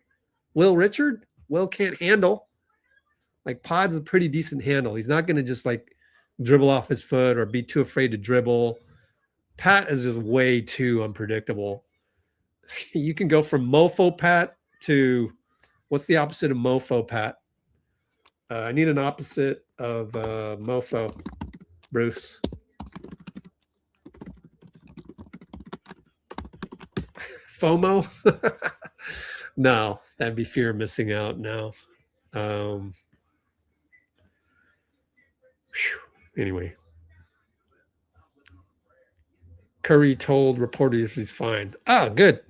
A: Will Richard? Will can't handle. Like Podz is a pretty decent handle. He's not going to just like dribble off his foot or be too afraid to dribble. Pat is just way too unpredictable. You can go from mofo Pat to, what's the opposite of mofo Pat? I need an opposite of mofo, Bruce. FOMO? No, that'd be fear of missing out now. Anyway. Curry told reporters he's fine. Ah, good.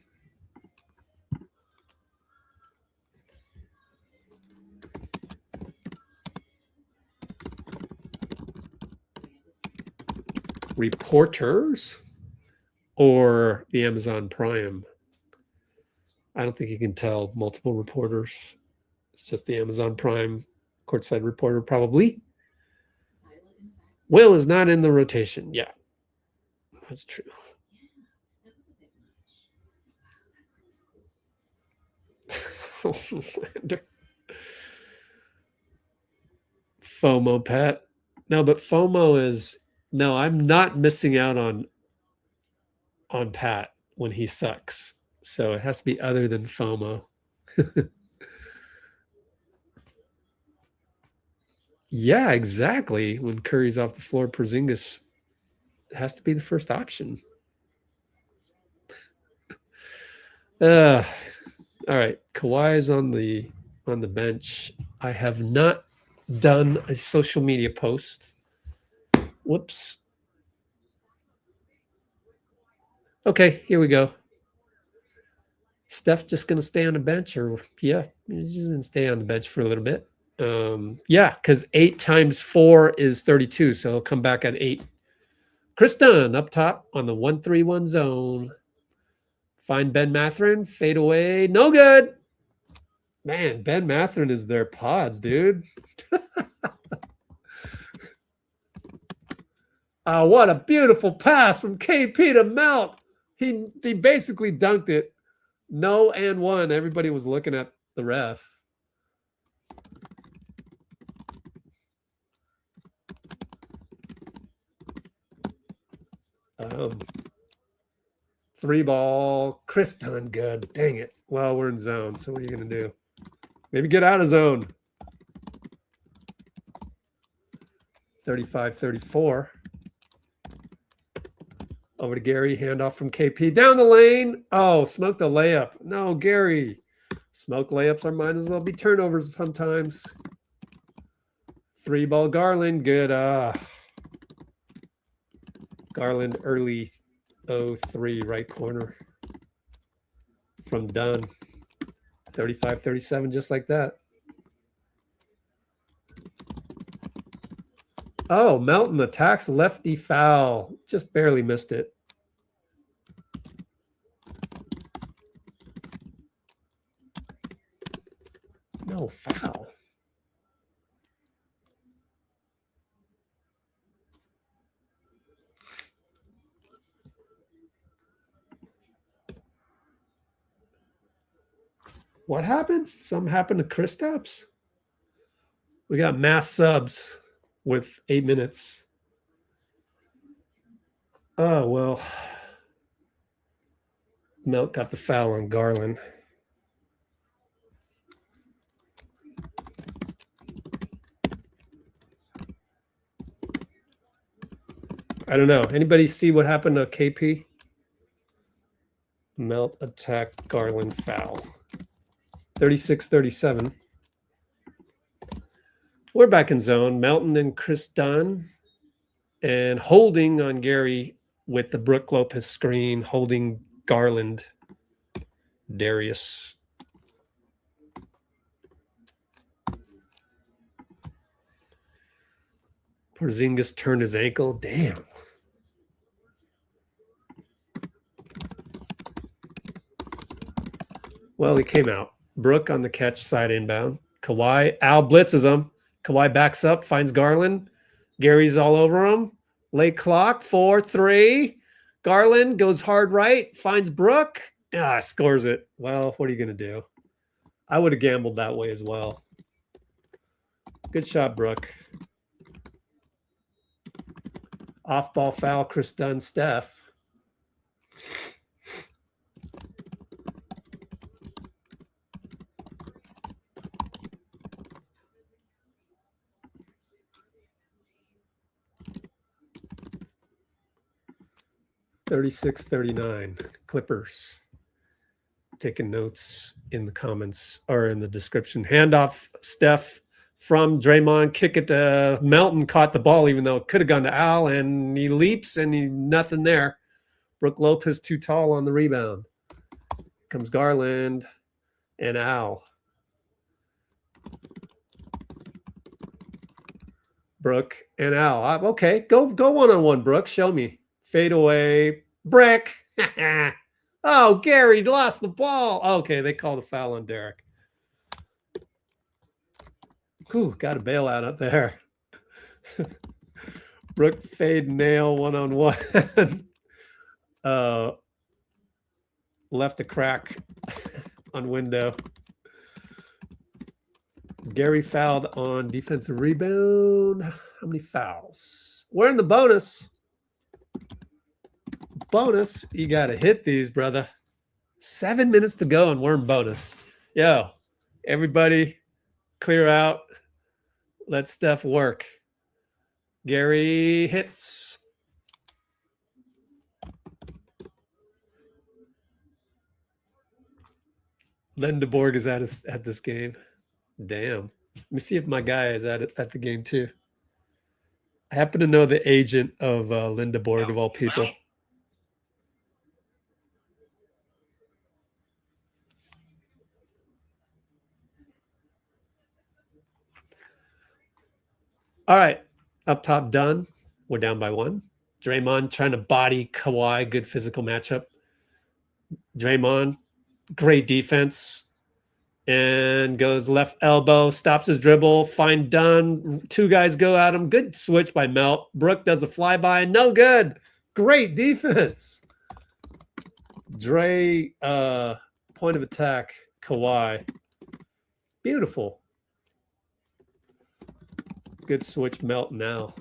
A: Reporters or the Amazon Prime? I don't think you can tell multiple reporters. It's just the Amazon Prime courtside reporter, probably. Will is not in the rotation. Yeah, that's true. FOMO, Pat. No, but FOMO is, no, I'm not missing out on Pat when he sucks. So it has to be other than FOMO. Yeah, exactly. When Curry's off the floor, Porzingis has to be the first option. All right, Kawhi is on the bench. I have not done a social media post. Whoops. Okay, here we go. Steph just going to stay on the bench, or yeah, he's just going to stay on the bench for a little bit. Yeah, because 8 times 4 is 32, so he'll come back at 8. Chris Dunn up top on the 1-3-1 zone. Find Ben Mathurin, fade away, no good. Man, Ben Mathurin is their Podz, dude. What a beautiful pass from KP to Melt. He basically dunked it. No and one. Everybody was looking at the ref. Three ball. Chris Dunn, good. Dang it. Well, we're in zone, so what are you going to do? Maybe get out of zone. 35-34. Over to Gary. Handoff from KP. Down the lane. Oh, smoked the layup. No, Gary. Smoke layups are might as well be turnovers sometimes. 3-ball Garland. Good. Garland early 0-3 right corner from Dunn. 35-37, just like that. Oh, Melton attacks lefty foul. Just barely missed it. No foul. What happened? Something happened to Kristaps? We got mass subs with 8 minutes. Oh, well. Melt got the foul on Garland. I don't know. Anybody see what happened to KP? Melt attack Garland foul. 36-37. We're back in zone. Melton and Chris Dunn. And holding on Gary with the Brook Lopez screen, holding Garland. Darius. Porzingis turned his ankle. Damn. Well, he came out. Brook on the catch, side inbound. Kawhi, Al blitzes him. Kawhi backs up, finds Garland. Gary's all over him. Late clock, 4-3. Garland goes hard right, finds Brook. Scores it. Well, what are you going to do? I would have gambled that way as well. Good shot, Brook. Off-ball foul, Chris Dunn, Steph. $36-39. Clippers. Taking notes in the comments or in the description. Handoff, Steph from Draymond. Kick it to Melton. Caught the ball, even though it could have gone to Al, and he leaps, and nothing there. Brook Lopez too tall on the rebound. Comes Garland and Al. Brook and Al. Okay, go one-on-one, Brook. Show me. Fade away. Brick. Oh, Gary lost the ball. Okay, they called a foul on Derek. Whew, got a bailout up there. Brook fade nail one-on-one. Left a crack on window. Gary fouled on defensive rebound. How many fouls? We're in the bonus. Bonus. You got to hit these, brother. 7 minutes to go and we're in bonus. Yo, everybody clear out. Let Steph work. Gary hits. Lindeborg is at this game. Damn. Let me see if my guy is at the game too. I happen to know the agent of Lindeborg of all people. All right. Up top done. We're down by 1. Draymond trying to body Kawhi. Good physical matchup. Draymond, great defense. And goes left elbow, stops his dribble, find Dunn. 2 guys go at him. Good switch by Melt. Brook does a flyby. No good. Great defense. Dray, point of attack, Kawhi. Beautiful. Good switch, Melt now.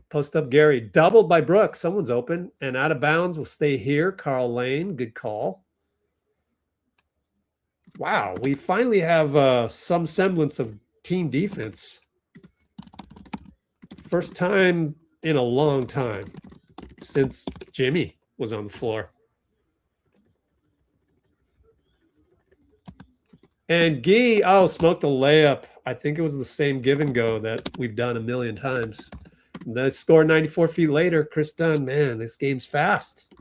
A: Post up Gary. Doubled by Brook. Someone's open. And out of bounds will stay here. Carl Lane. Good call. Wow, we finally have some semblance of team defense. First time in a long time since Jimmy was on the floor. And Gee, smoked a layup. I think it was the same give and go that we've done a million times. They scored 94 feet later. Chris Dunn, man, this game's fast.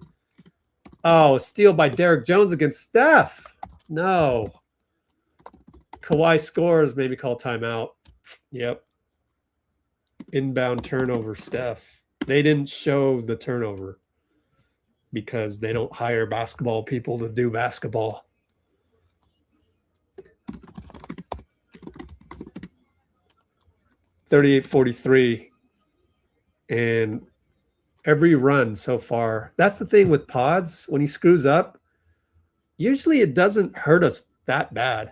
A: Oh, a steal by Derek Jones against Steph. No. Kawhi scores, maybe call timeout. Yep. Inbound turnover, Steph. They didn't show the turnover because they don't hire basketball people to do basketball. $38-43. And every run so far, that's the thing with Podz. When he screws up, usually it doesn't hurt us that bad.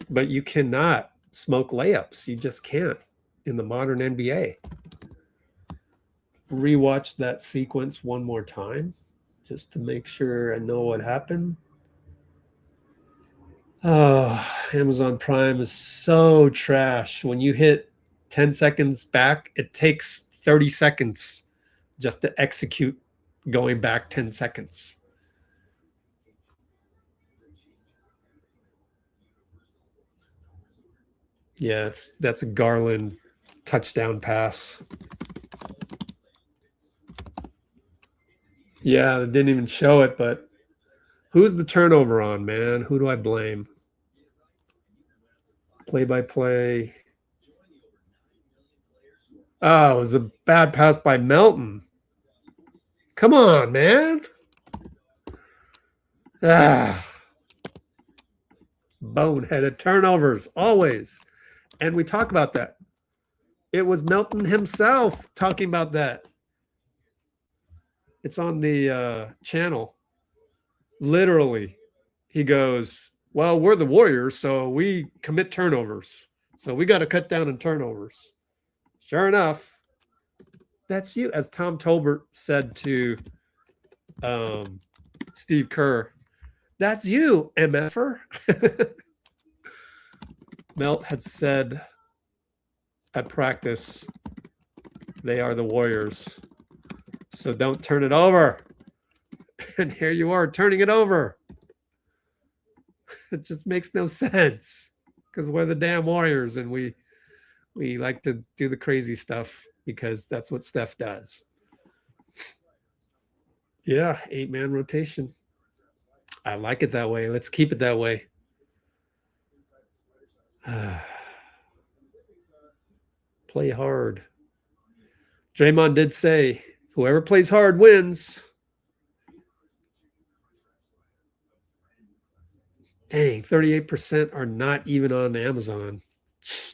A: But you cannot smoke layups. You just can't in the modern NBA. Rewatch that sequence one more time just to make sure I know what happened. Oh, Amazon Prime is so trash. When you hit 10 seconds back, it takes 30 seconds just to execute going back 10 seconds. Yes, that's a Garland touchdown pass. Yeah, they didn't even show it, but who's the turnover on, man? Who do I blame? Play-by-play. Oh, it was a bad pass by Melton. Come on, man. Boneheaded turnovers, always. And we talk about that. It was Melton himself talking about that. It's on the channel. Literally, he goes, well, we're the Warriors, so we commit turnovers. So we got to cut down on turnovers. Sure enough, that's you. As Tom Tolbert said to Steve Kerr, that's you, MFer. Melt had said at practice, they are the Warriors. So don't turn it over. And here you are turning it over. It just makes no sense because we're the damn Warriors and we like to do the crazy stuff because that's what Steph does. Yeah, 8-man rotation. I like it that way. Let's keep it that way. Play hard. Draymond did say, whoever plays hard wins. Dang, 38% are not even on Amazon.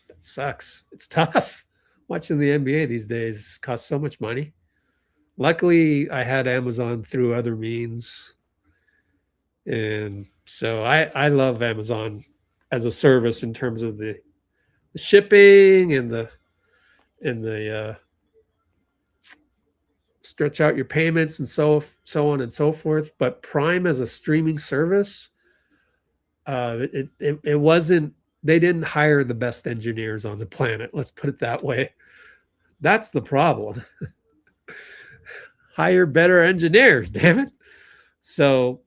A: That sucks. It's tough. Watching the NBA these days costs so much money. Luckily, I had Amazon through other means. And so I love Amazon as a service in terms of the shipping and the stretch out your payments and so on and so forth. But Prime as a streaming service, it wasn't. They didn't hire the best engineers on the planet. Let's put it that way. That's the problem. Hire better engineers, damn it. So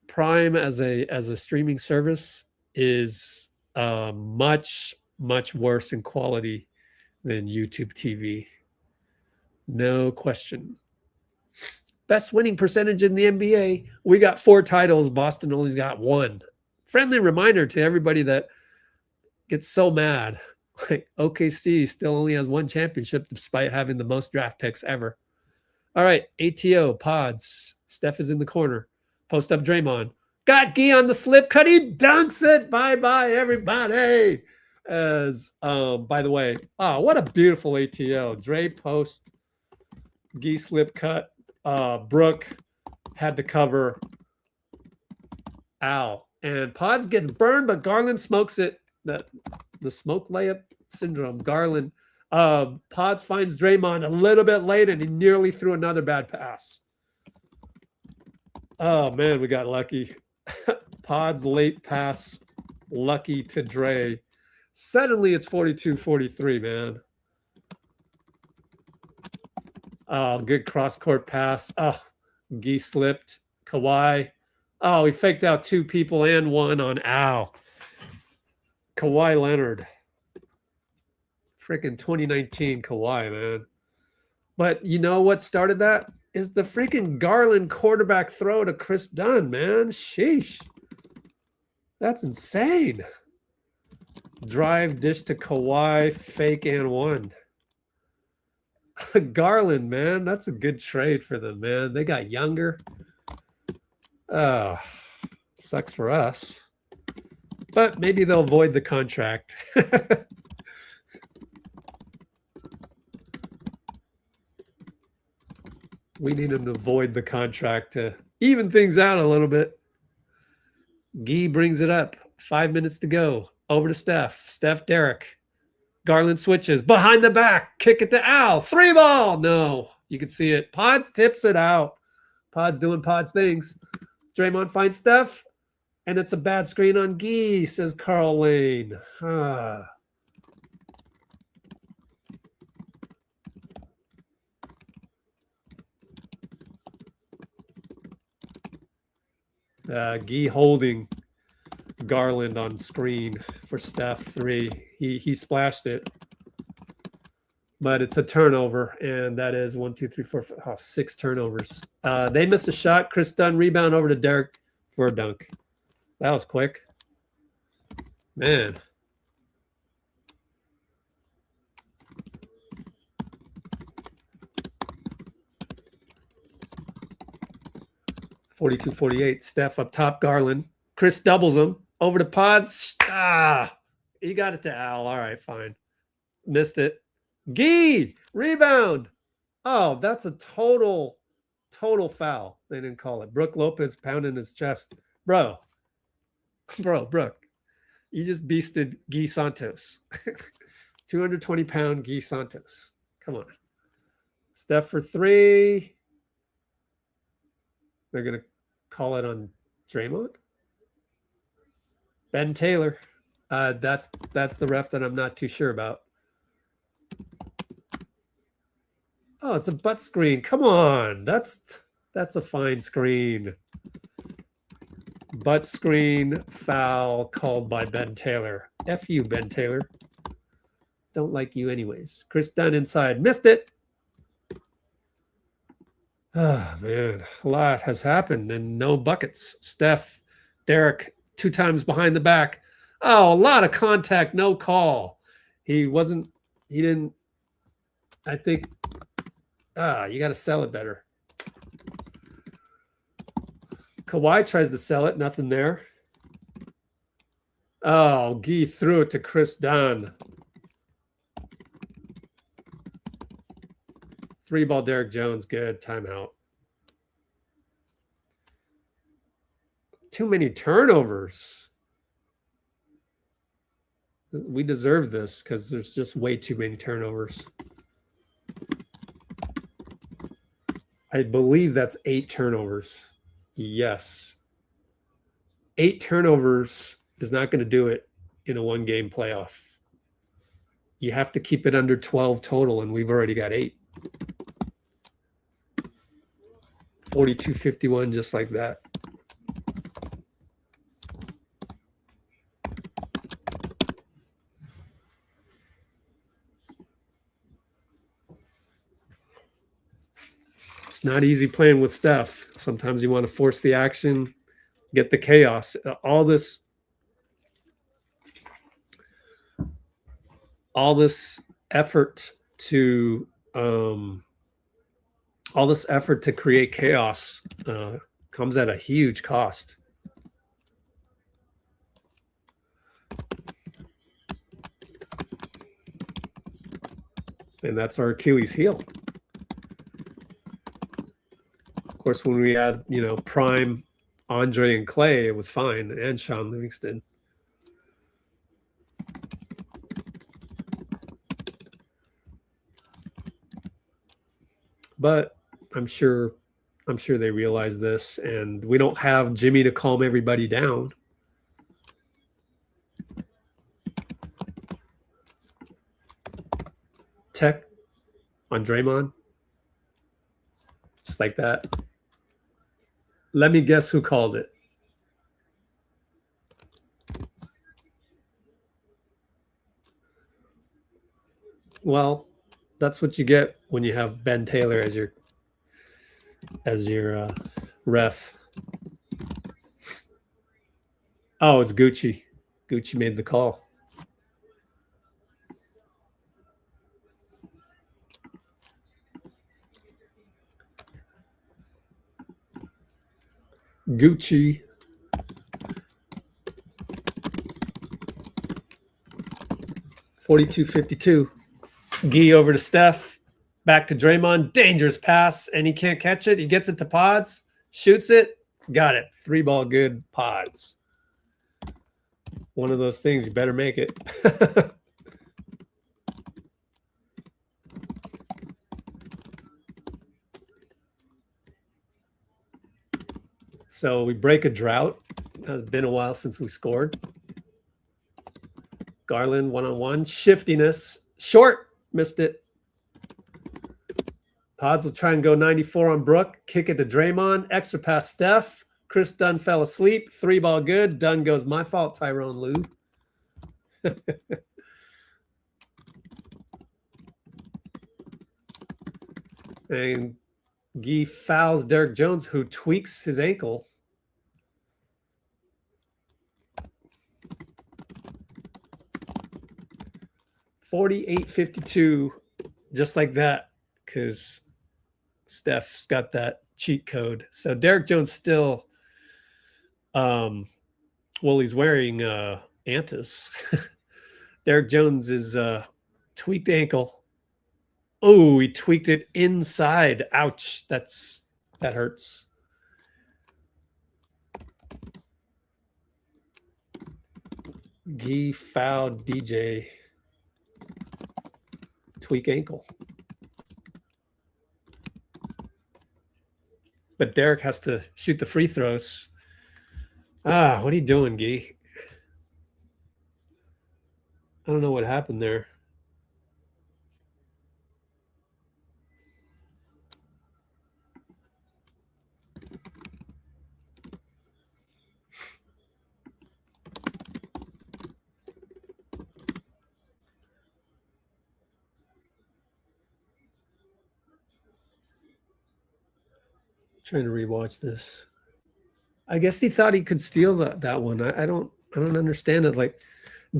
A: Prime as a streaming service is much worse in quality than YouTube TV. No question. Best winning percentage in the NBA. We got 4 titles. Boston only's got 1. Friendly reminder to everybody that gets so mad. Like OKC still only has 1 championship despite having the most draft picks ever. All right, ATO, Podz. Steph is in the corner. Post up Draymond. Got Gee on the slip cut. He dunks it. Bye-bye, everybody. As by the way, what a beautiful ATO. Dray post, Gee slip cut. Brooke had to cover. Ow. And Podz gets burned, but Garland smokes it. The smoke layup syndrome. Garland. Podz finds Draymond a little bit late, and he nearly threw another bad pass. Oh, man, we got lucky. Podz late pass, lucky to Dray. Suddenly, it's 42-43, man. Oh, good cross-court pass. Oh, Gee slipped. Kawhi. Oh, he faked out 2 people and 1 on Kawhi Leonard. Freaking 2019 Kawhi, man. But you know what started that? Is the freaking Garland quarterback throw to Chris Dunn, man. Sheesh. That's insane. Drive, dish to Kawhi, fake and one. Garland, man, that's a good trade for them, man. They got younger. Oh, sucks for us. But maybe they'll void the contract. We need them to void the contract to even things out a little bit. Gee brings it up. 5 minutes to go. Over to Steph. Steph, Derek. Garland switches. Behind the back. Kick it to Al. 3-ball. No. You can see it. Podz tips it out. Podz doing Podz things. Draymond finds Steph. And it's a bad screen on Gee, says Carl Lane. Gee holding Garland on screen for Steph 3. He splashed it, but it's a turnover, and that is 1, 2, 3, 4, 5, 6 turnovers. They missed a shot. Chris Dunn rebound over to Derek for a dunk. That was quick, man. (42-48). Steph up top. Garland. Chris doubles him. Over to Podz. He got it to Al. All right, fine. Missed it. Gee, rebound. Oh, that's a total foul. They didn't call it. Brooke Lopez pounding his chest. Bro, Brooke, you just beasted Gee Santos. 220-pound Gee Santos. Come on. Steph for 3. They're going to call it on Draymond. Ben Taylor. That's the ref that I'm not too sure about. Oh, it's a butt screen. Come on. That's a fine screen. Butt screen foul called by Ben Taylor. F you, Ben Taylor. Don't like you anyways. Chris Dunn inside. Missed it. Oh, man. A lot has happened and no buckets. Steph, Derek, 2 times behind the back. Oh, a lot of contact, no call. He didn't, I think, you got to sell it better. Kawhi tries to sell it, nothing there. Oh, Gee threw it to Chris Dunn. 3-ball Derek Jones, good, timeout. Too many turnovers. We deserve this because there's just way too many turnovers. I believe that's 8 turnovers. Yes. 8 turnovers is not going to do it in a 1-game playoff. You have to keep it under 12 total, and we've already got 8. 42-51, just like that. It's not easy playing with Steph. Sometimes you want to force the action, get the chaos. All this effort to create chaos comes at a huge cost. And that's our Achilles heel. Of course, when we had, prime Andre and Clay, it was fine, and Sean Livingston. But I'm sure they realize this, and we don't have Jimmy to calm everybody down. Tech on Draymond. Just like that. Let me guess who called it. Well, that's what you get when you have Ben Taylor as your ref. Oh, it's Gucci. Gucci made the call. Gucci. $42.52. Gee over to Steph. Back to Draymond. Dangerous pass, and he can't catch it. He gets it to Podz. Shoots it. Got it. 3-ball good Podz. One of those things. You better make it. So we break a drought. It's been a while since we scored. Garland one-on-one. Shiftiness. Short. Missed it. Podz will try and go 94 on Brook. Kick it to Draymond. Extra pass Steph. Chris Dunn fell asleep. 3-ball good. Dunn goes, my fault, Tyrone Lue. And Gee fouls Derek Jones, who tweaks his ankle. $48.52, just like that, because Steph's got that cheat code. So Derek Jones still, well, he's wearing Antis. Derek Jones is tweaked ankle. Oh, he tweaked it inside. Ouch. That hurts. Gee fouled DJ. Tweak ankle. But Derek has to shoot the free throws. What are you doing, Gee? I don't know what happened there. Trying to rewatch this. I guess he thought he could steal that one. I don't understand it. Like,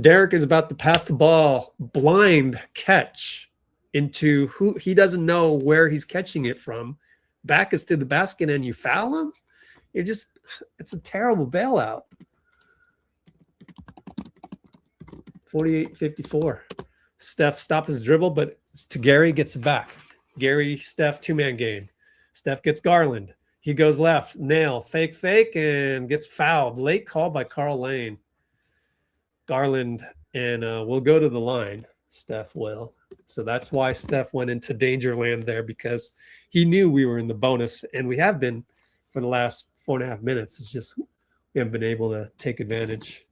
A: Derek is about to pass the ball, blind catch into who he doesn't know where he's catching it from. Back is to the basket and you foul him. It's a terrible bailout. 48-54. Steph stops his dribble, but it's to Gary, gets it back. Gary, Steph, 2-man game. Steph gets Garland. He goes left, nail, fake, and gets fouled. Late call by Carl Lane. Garland, and we'll go to the line. Steph will. So that's why Steph went into danger land there, because he knew we were in the bonus, and we have been for the last 4.5 minutes. It's just we haven't been able to take advantage.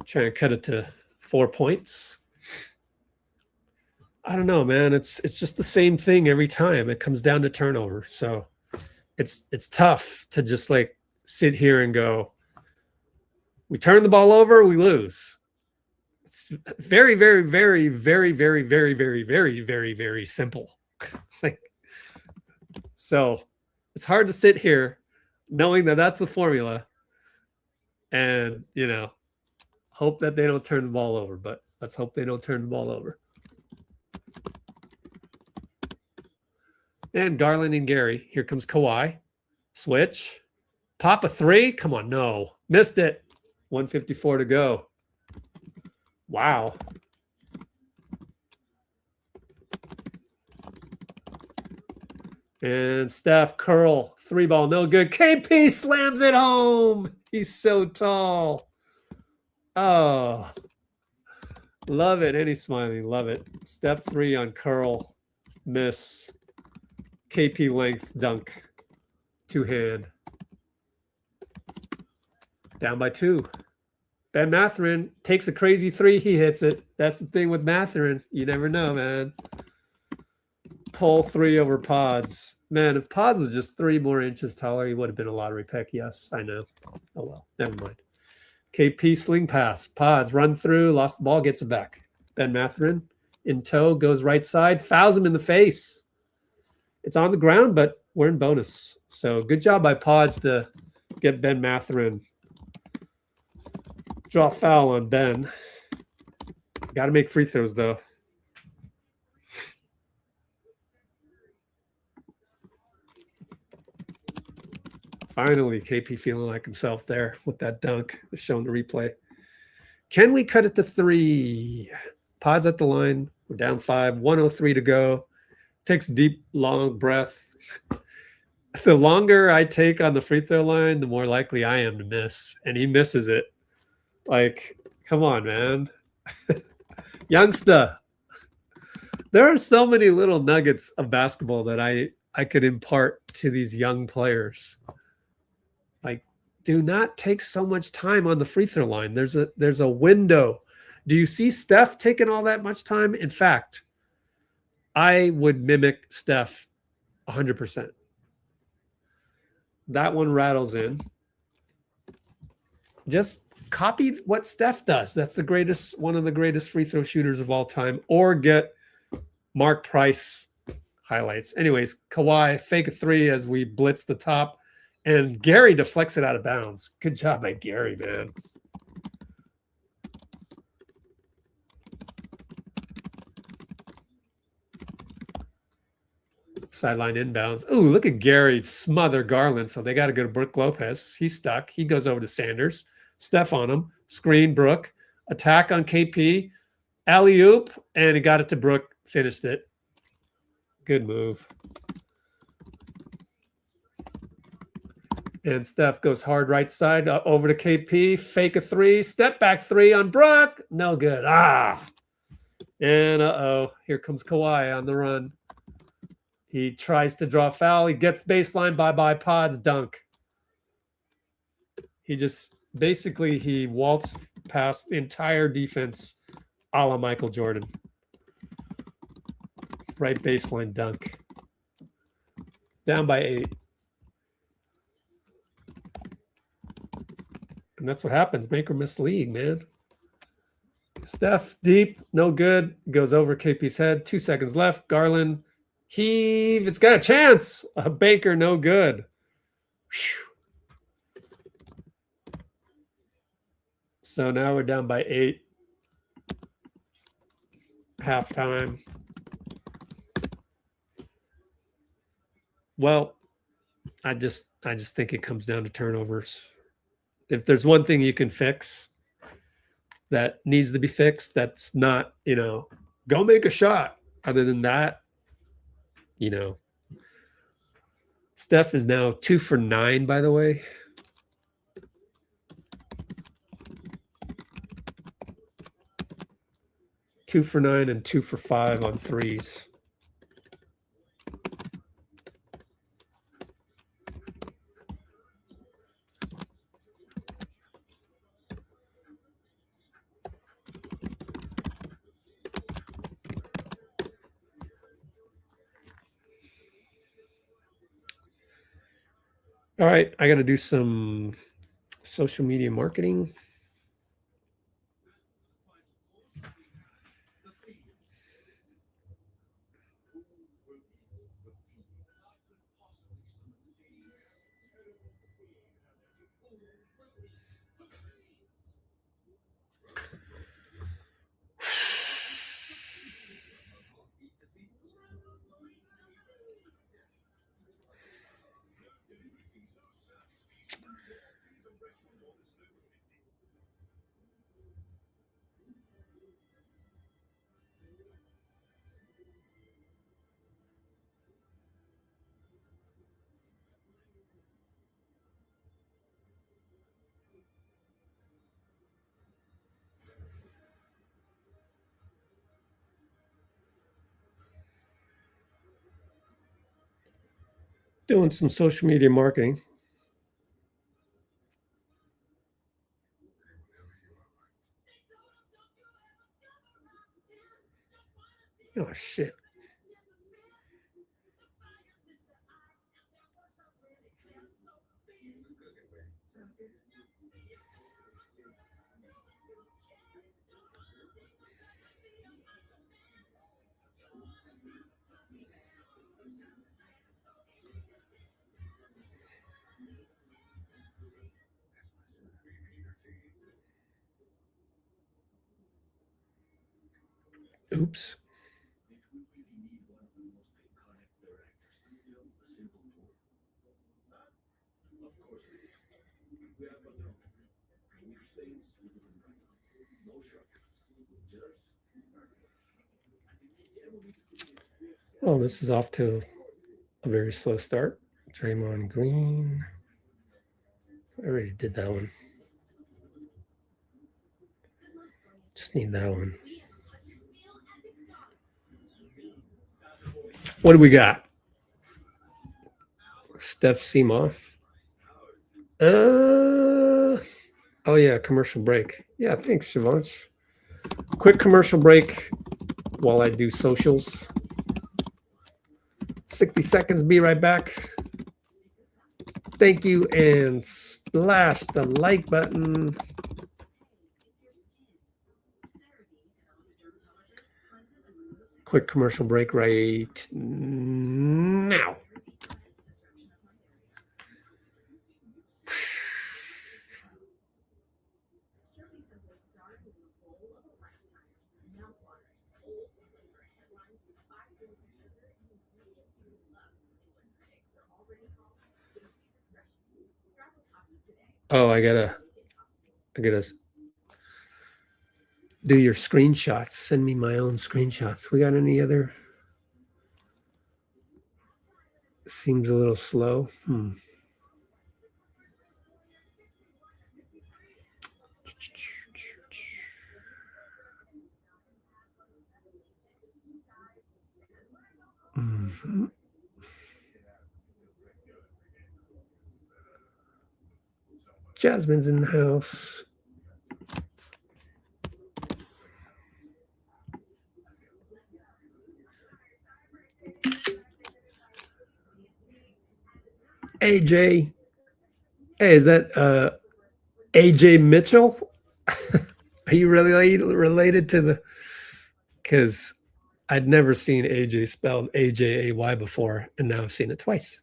A: Trying to cut it to 4 points. I don't know, man. It's just the same thing every time. It comes down to turnover. So it's tough to just like sit here and go, we turn the ball over, we lose. It's very, very, very, very, very, very, very, very, very, very simple. Like, so it's hard to sit here knowing that that's the formula and, hope that they don't turn the ball over, but let's hope they don't turn the ball over. And Garland and Gary. Here comes Kawhi. Switch. Pop a 3. Come on, no. Missed it. 1:54 to go. Wow. And Steph, curl. 3-ball, no good. KP slams it home. He's so tall. Oh, love it. And he's smiling. Love it. Step 3 on curl. Miss. KP length dunk. 2-hand. Down by 2. Ben Mathurin takes a crazy 3. He hits it. That's the thing with Mathurin. You never know, man. Pull 3 over Podz. Man, if Podz was just 3 more inches taller, he would have been a lottery pick. Yes, I know. Oh, well. Never mind. KP sling pass. Podz run through, lost the ball, gets it back. Ben Mathurin in tow, goes right side, fouls him in the face. It's on the ground, but we're in bonus. So good job by Podz to get Ben Mathurin. Draw foul on Ben. Got to make free throws, though. Finally, KP feeling like himself there with that dunk. Showing the replay. Can we cut it to 3? Podz at the line. We're down 5. 1:03 to go. Takes a deep, long breath. The longer I take on the free throw line, the more likely I am to miss. And he misses it. Like, come on, man. Youngster. There are so many little nuggets of basketball that I could impart to these young players. Like, do not take so much time on the free throw line. There's a window. Do you see Steph taking all that much time? In fact, I would mimic Steph 100%. That one rattles in. Just copy what Steph does. That's the greatest, one of the greatest free throw shooters of all time. Or get Mark Price highlights. Anyways, Kawhi fake a 3 as we blitz the top, and Gary deflects it out of bounds. Good job by Gary, man. Sideline inbounds. Ooh, look at Gary smother Garland. So they got to go to Brook Lopez. He's stuck. He goes over to Sanders. Steph on him. Screen Brook. Attack on KP. Alley-oop. And he got it to Brook. Finished it. Good move. And Steph goes hard right side over to KP. Fake a 3. Step back 3 on Brook. No good. And uh-oh. Here comes Kawhi on the run. He tries to draw a foul. He gets baseline. Bye-bye, Podz. Dunk. He just basically he waltzed past the entire defense a la Michael Jordan. Right baseline dunk. Down by 8. And that's what happens. Make or miss league, man. Steph, deep, no good. Goes over KP's head. 2 seconds left. Garland, heave. It's got a chance. A Baker, no good. Whew. So now we're down by 8. Halftime. Well, I just think it comes down to turnovers. If there's one thing you can fix that needs to be fixed, that's not, go make a shot. Other than that, Steph is now 2 for 9, by the way. Two for 9 and 2 for 5 on threes. All right, I got to do some social media marketing. Doing some social media marketing. Oh, shit. Oops. Oh, this is off to a very slow start. Draymond Green. I already did that one. Just need that one. What do we got? Steph Jimmy. Oh yeah, commercial break. Yeah, thanks, Siobhan. Quick commercial break while I do socials. 60 seconds, be right back. Thank you, and splash the like button. Quick commercial break right now. Oh, I gotta do your screenshots. Send me my own screenshots. We got any other? Seems a little slow. Mm-hmm. Jasmine's in the house. AJ. Hey, is that AJ Mitchell? Are you really related to the? Because I'd never seen AJ spelled AJAY before, and now I've seen it twice.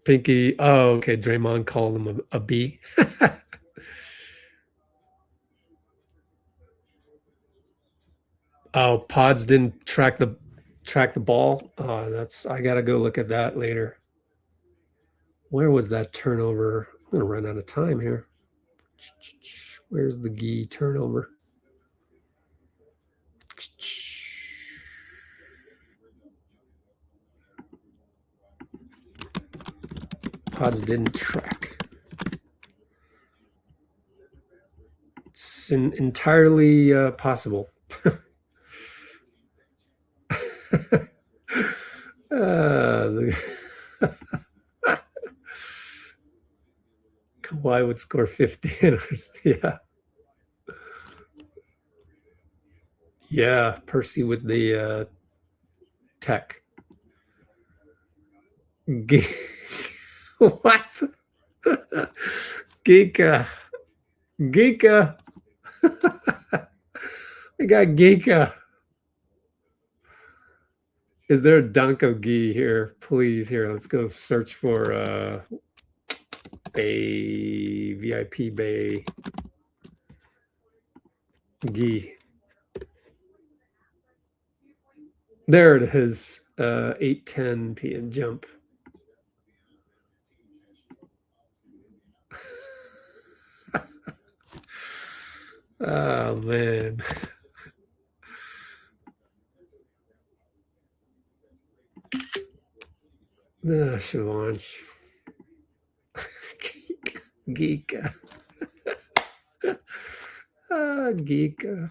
A: Pinky. Oh, okay. Draymond called him a B. Oh, Podz didn't track the ball. I gotta go look at that later. Where was that turnover? I'm gonna run out of time here. Where's the Gee turnover? Podz didn't track. It's entirely possible. Kawhi would score 50. Yeah. Yeah, Percy with the tech. What? Geeka. Geeka. We got Geeka. Is there a dunk of Gee here? Please, here. Let's go search for Bay, VIP Bay. Gee. There it is. 8:10 p.m. jump. Oh man. Siobhan. Geeka. Geeka.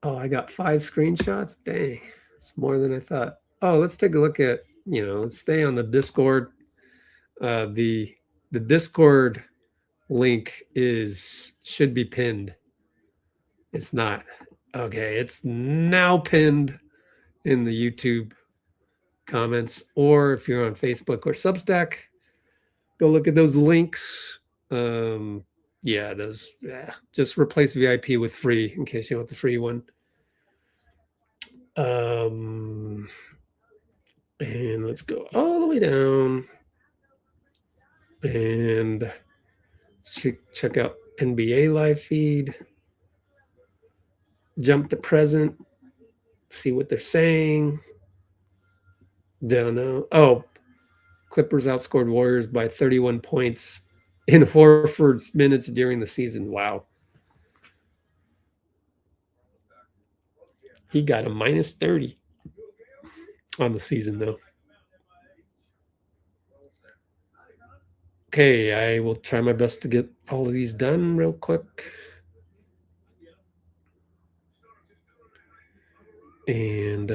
A: Oh, I got 5 screenshots. Dang, it's more than I thought. Oh, let's take a look at, let's stay on the Discord. The Discord link should be pinned. It's not. Okay, it's now pinned in the YouTube comments, or if you're on Facebook or Substack, go look at those links. Yeah, just replace VIP with free in case you want the free one. And let's go all the way down. And check out NBA live feed. Jump to present. See what they're saying. Don't know. Oh, Clippers outscored Warriors by 31 points in Horford's minutes during the season. Wow. He got a minus 30 on the season, though. Okay, I will try my best to get all of these done real quick. And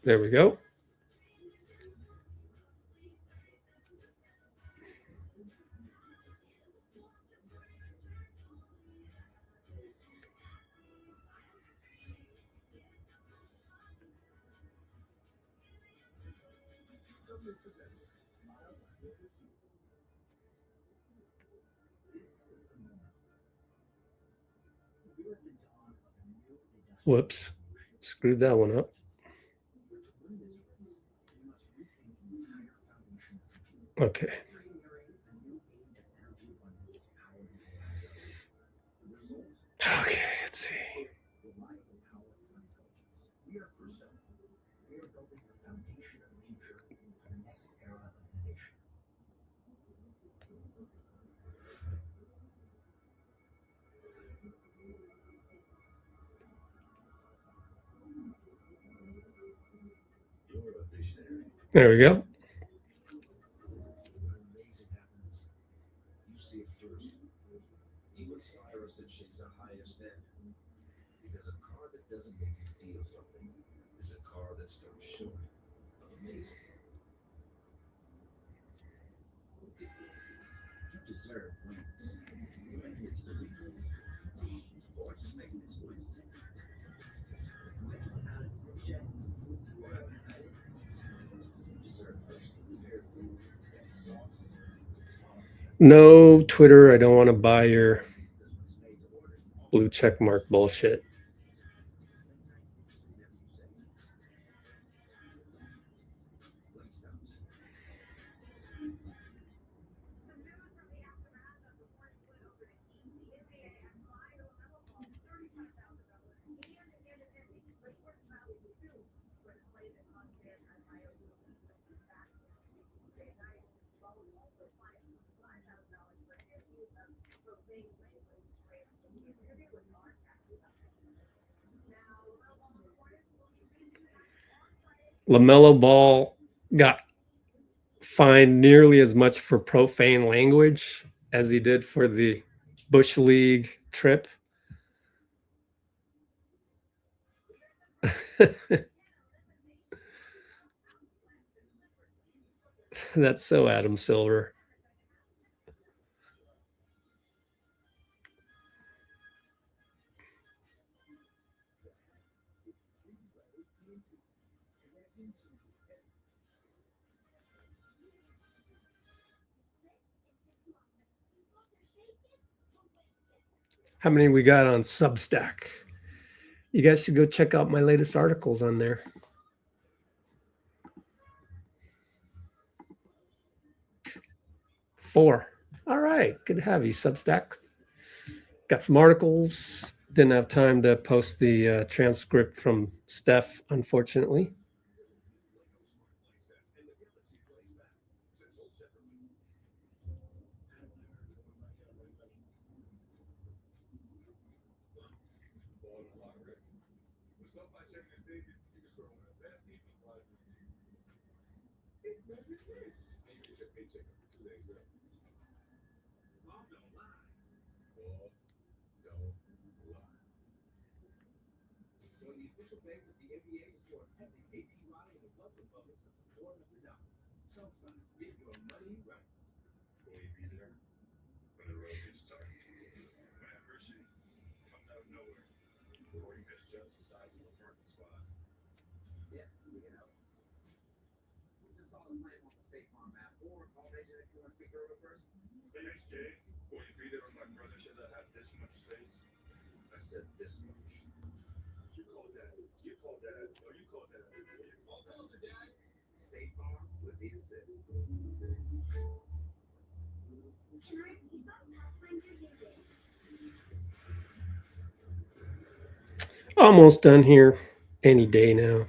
A: there we go. Whoops. Screwed that one up. Okay. Okay, let's see. There we go. No, Twitter, I don't want to buy your blue check mark bullshit. LaMelo Ball got fined nearly as much for profane language as he did for the Bush League trip. That's so Adam Silver. How many we got on Substack? You guys should go check out my latest articles on there. 4. All right. Good to have you, Substack. Got some articles. Didn't have time to post the transcript from Steph, unfortunately. Almost done here. Any day now.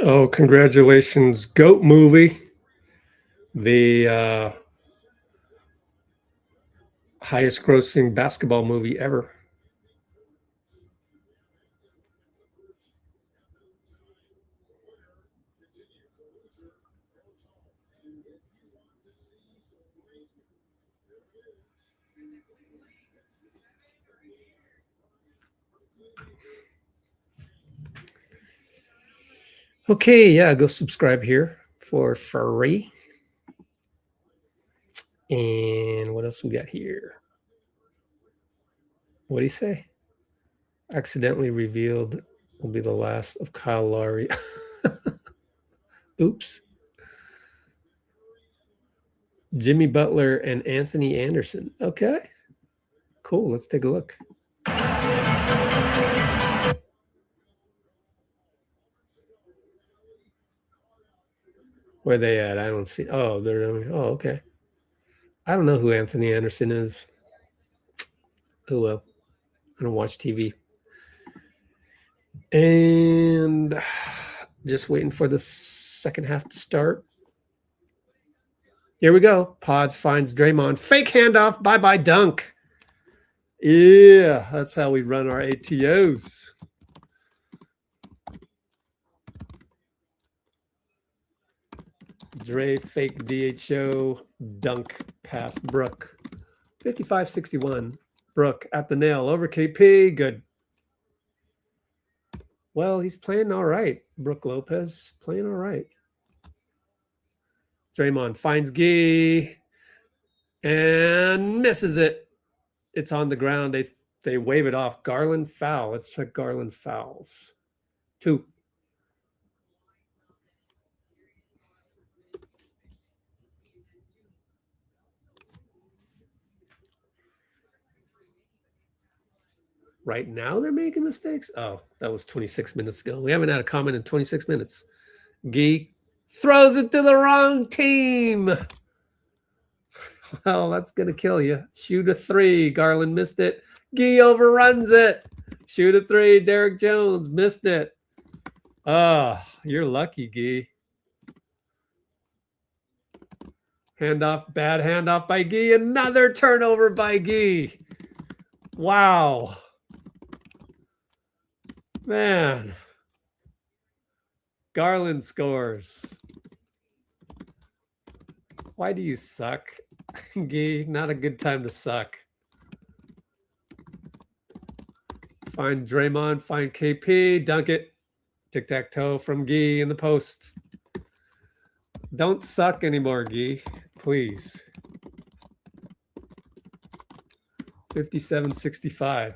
A: Oh, congratulations, GOAT movie. The highest grossing basketball movie ever. Okay, yeah, go subscribe here for free. And what else we got here? What do you say? Accidentally revealed will be the last of Kyle Lowry. Oops. Jimmy Butler and Anthony Anderson. Okay. Cool. Let's take a look. Where they at? I don't see. Oh, they're. Oh, okay. I don't know who Anthony Anderson is. Oh well. I don't watch TV. And just waiting for the second half to start. Here we go. Podz finds Draymond. Fake handoff. Bye-bye dunk. Yeah, that's how we run our ATOs. Dray fake DHO dunk past Brook. 55-61. Brook at the nail over KP. Good. Well, he's playing all right. Brook Lopez playing all right. Draymond finds Gee and misses it. It's on the ground. They wave it off. Garland foul. Let's check Garland's fouls. 2. Right now they're making mistakes. Oh, that was 26 minutes ago. We haven't had a comment in 26 minutes. Gee throws it to the wrong team. Well, that's going to kill you. Shoot a 3. Garland missed it. Gee overruns it. Shoot a 3. Derek Jones missed it. Oh, you're lucky, Gee. Handoff, bad handoff by Gee. Another turnover by Gee. Wow. Man. Garland scores. Why do you suck? Gee, not a good time to suck. Find Draymond, find KP, dunk it. Tic-tac-toe from Gee in the post. Don't suck anymore, Gee. Please. 57-65.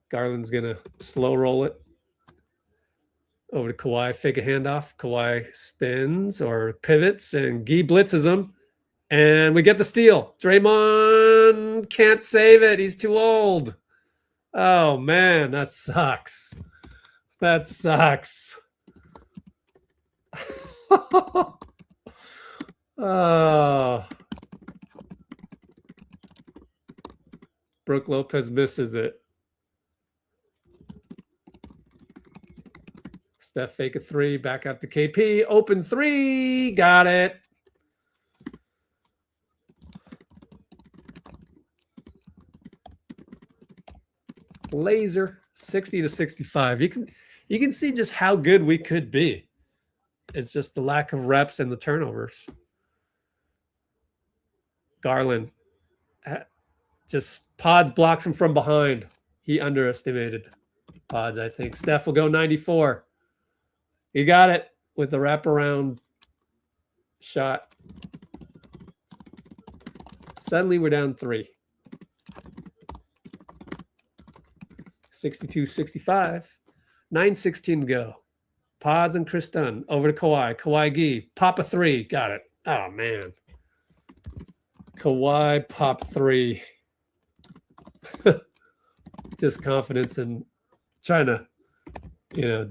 A: Garland's going to slow roll it. Over to Kawhi, fake a handoff. Kawhi spins or pivots, and Gee blitzes him. And we get the steal. Draymond can't save it. He's too old. Oh, man, that sucks. That sucks. Oh. Brooke Lopez misses it. Steph fake a three, back out to KP. Open three. Got it. Laser 60-65. You can see just how good we could be. It's just the lack of reps and the turnovers. Garland just Podz blocks him from behind. He underestimated Podz, I think. Steph will go 94. He got it with the wraparound shot. Suddenly we're down 3. 62-65. 9:16 to go. Podz and Chris Dunn over to Kawhi. Kawhi Gee. Pop a 3. Got it. Oh, man. Kawhi pop 3. Just confidence and trying to,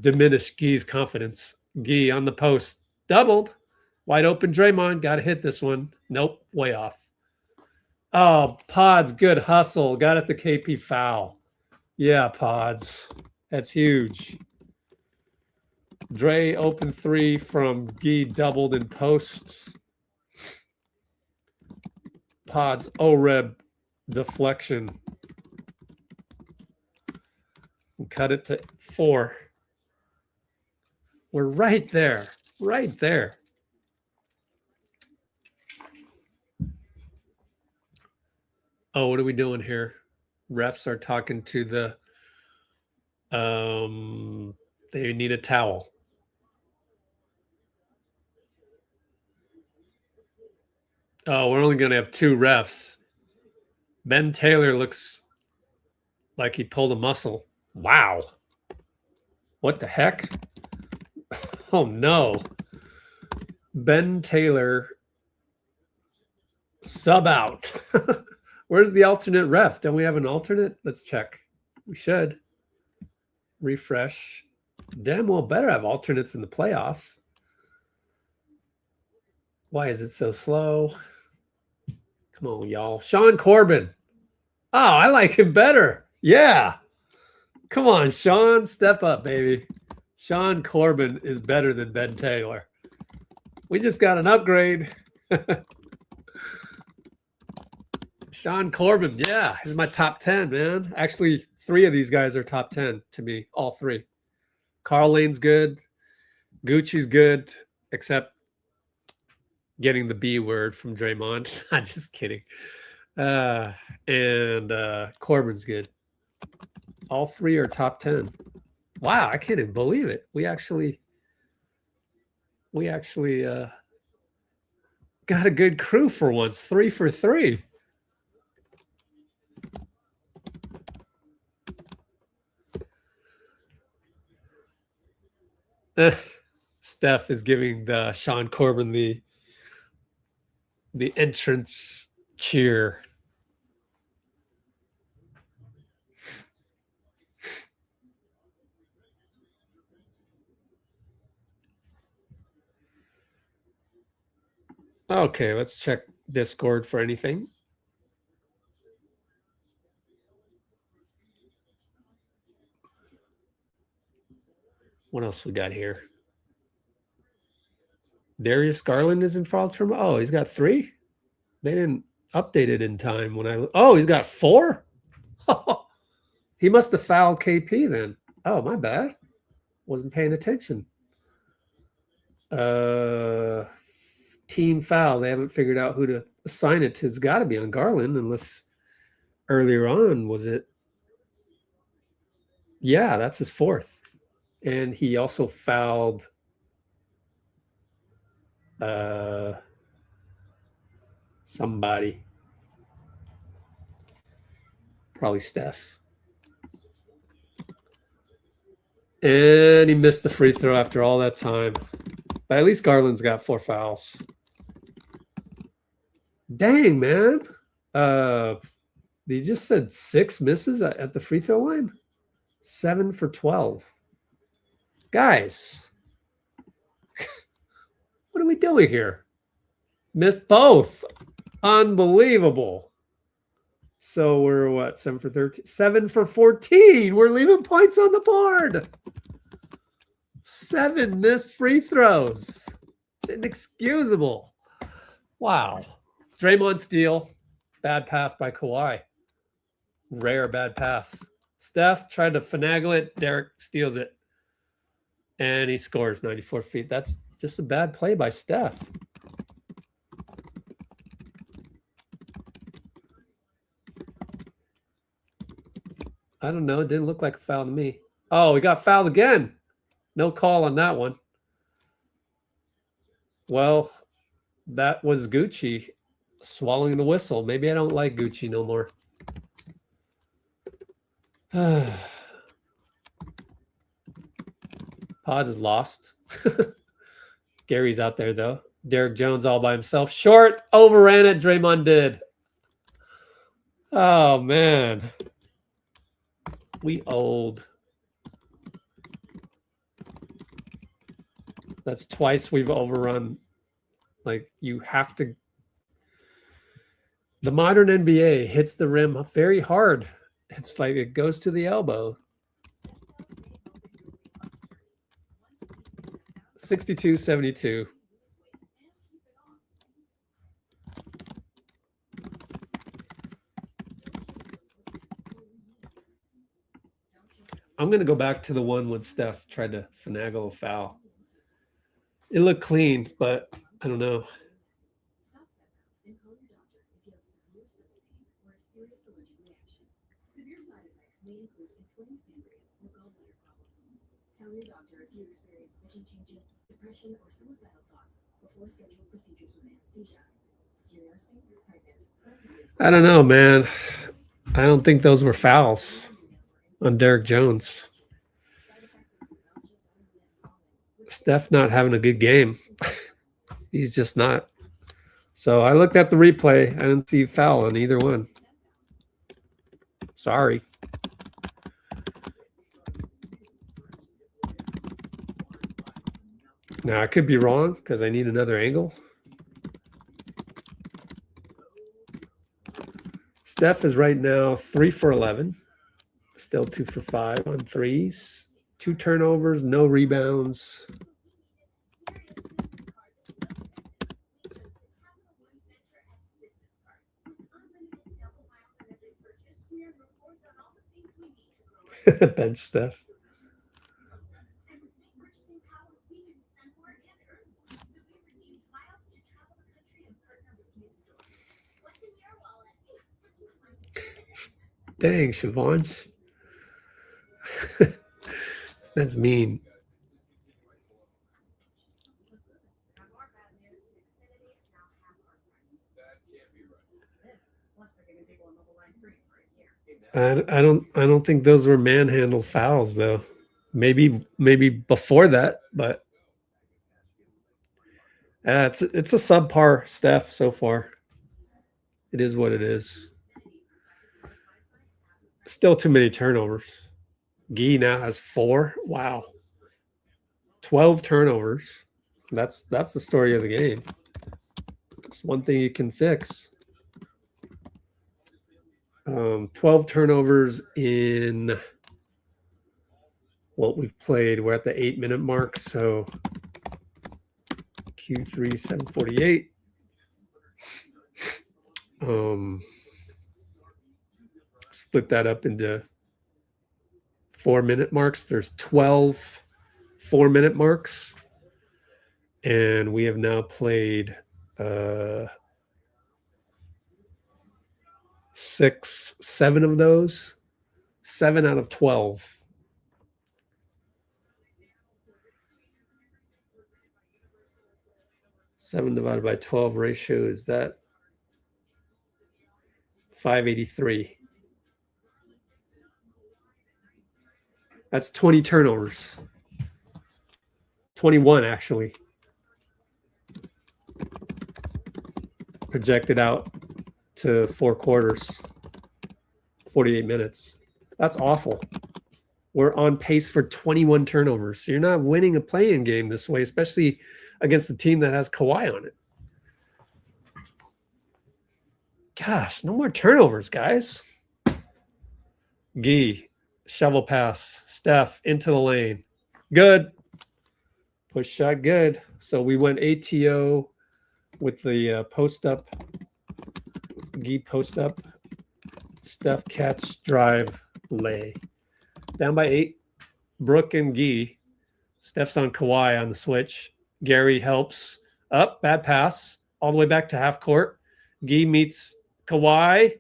A: diminish Gee's confidence. Gee on the post. Doubled. Wide open Draymond. Got to hit this one. Nope. Way off. Oh, Podz. Good hustle. Got it the KP foul. Yeah, Podz. That's huge. Dray open 3 from Gee doubled in posts. Podz OREB deflection. And cut it to 4. We're right there. Right there. Oh, what are we doing here? Refs are talking to the they need a towel. Oh, we're only going to have 2 refs. Ben Taylor looks like he pulled a muscle. Wow. What the heck? Oh, no. Ben Taylor sub out. Where's the alternate ref? Don't we have an alternate? Let's check. We should. Refresh. Damn well better have alternates in the playoffs. Why is it so slow? Come on, y'all. Sean Corbin. Oh, I like him better. Yeah. Come on, Sean. Step up, baby. Sean Corbin is better than Ben Taylor. We just got an upgrade. Sean Corbin. Yeah, he's my top 10, man. Actually, 3 of these guys are top 10 to me. All 3. Carl Lane's good. Gucci's good, except getting the B word from Draymond. I'm just kidding. And Corbin's good. All 3 are top 10. Wow, I can't even believe it. We actually got a good crew for once. 3 for 3. Steph is giving the Sean Corbin the entrance cheer. Okay, let's check Discord for anything. What else we got here? Darius Garland is in foul trouble. Oh, he's got 3. They didn't update it in time when I. Oh, he's got 4. He must have fouled KP then. Oh, my bad. Wasn't paying attention. Team foul. They haven't figured out who to assign it to. It's got to be on Garland, unless earlier on was it? Yeah, that's his fourth, and he also fouled. Somebody, probably Steph, and he missed the free throw after all that time. But at least Garland's got 4 fouls. Dang, man. They just said 6 misses at the free throw line. 7 for 12. Guys, what are we doing here? Missed both. Unbelievable. So we're what? 7 for 13? 7 for 14. We're leaving points on the board. 7 missed free throws. It's inexcusable. Wow. Draymond steal. Bad pass by Kawhi. Rare bad pass. Steph tried to finagle it. Derek steals it. And he scores 94 feet. That's just a bad play by Steph. I don't know. It didn't look like a foul to me. Oh, we got fouled again. No call on that one. Well, that was Gucci swallowing the whistle. Maybe I don't like Gucci no more. Podz is lost. Gary's out there, though. Derek Jones all by himself. Short, overran it. Draymond did. Oh, man. We old. That's twice we've overrun. Like, you have to. The modern NBA hits the rim very hard. It's like it goes to the elbow. 62-72. I'm going to go back to the one when Steph tried to finagle a foul. It looked clean, but I don't know.
B: Tell your doctor if you experience vision changes, depression, or suicidal thoughts before scheduled procedures with anesthesia. If you're nursing, pregnant,
A: I don't know, man. I don't think those were fouls on Derek Jones. Steph not having a good game. He's just not. So I looked at the replay. I didn't see foul on either one. Sorry. Now, I could be wrong because I need another angle. Steph is right now 3 for 11. Still 2 for 5 on threes. 2 turnovers, no rebounds. Bench Steph. Dang, Siobhan. That's mean. I don't think those were manhandle fouls though. Maybe before that, but it's a subpar Steph so far. It is what it is. Still too many turnovers. Gee now has 4. Wow. 12 turnovers. That's the story of the game. It's one thing you can fix. 12 turnovers in what we've played. We're at the 8-minute mark, so Q3 7:48. Split that up into 4-minute marks. There's 12 4-minute marks, And we have now played 6, 7 of those. 7 out of 12. Seven divided by 12 ratio is that 583. That's 20 turnovers. 21 actually. Projected out to 4 quarters. 48 minutes. That's awful. We're on pace for 21 turnovers. So you're not winning a play-in game this way, especially against a team that has Kawhi on it. Gosh, no more turnovers, guys. Gee, shovel pass. Steph into the lane. Good. Push shot, good. So we went ATO with the post up. Gee, post up. Steph catch, drive, lay. Down by 8. Brook and Gee. Steph's on Kawhi on the switch. Gary helps. Up, bad pass. All the way back to half court. Gee meets Kawhi.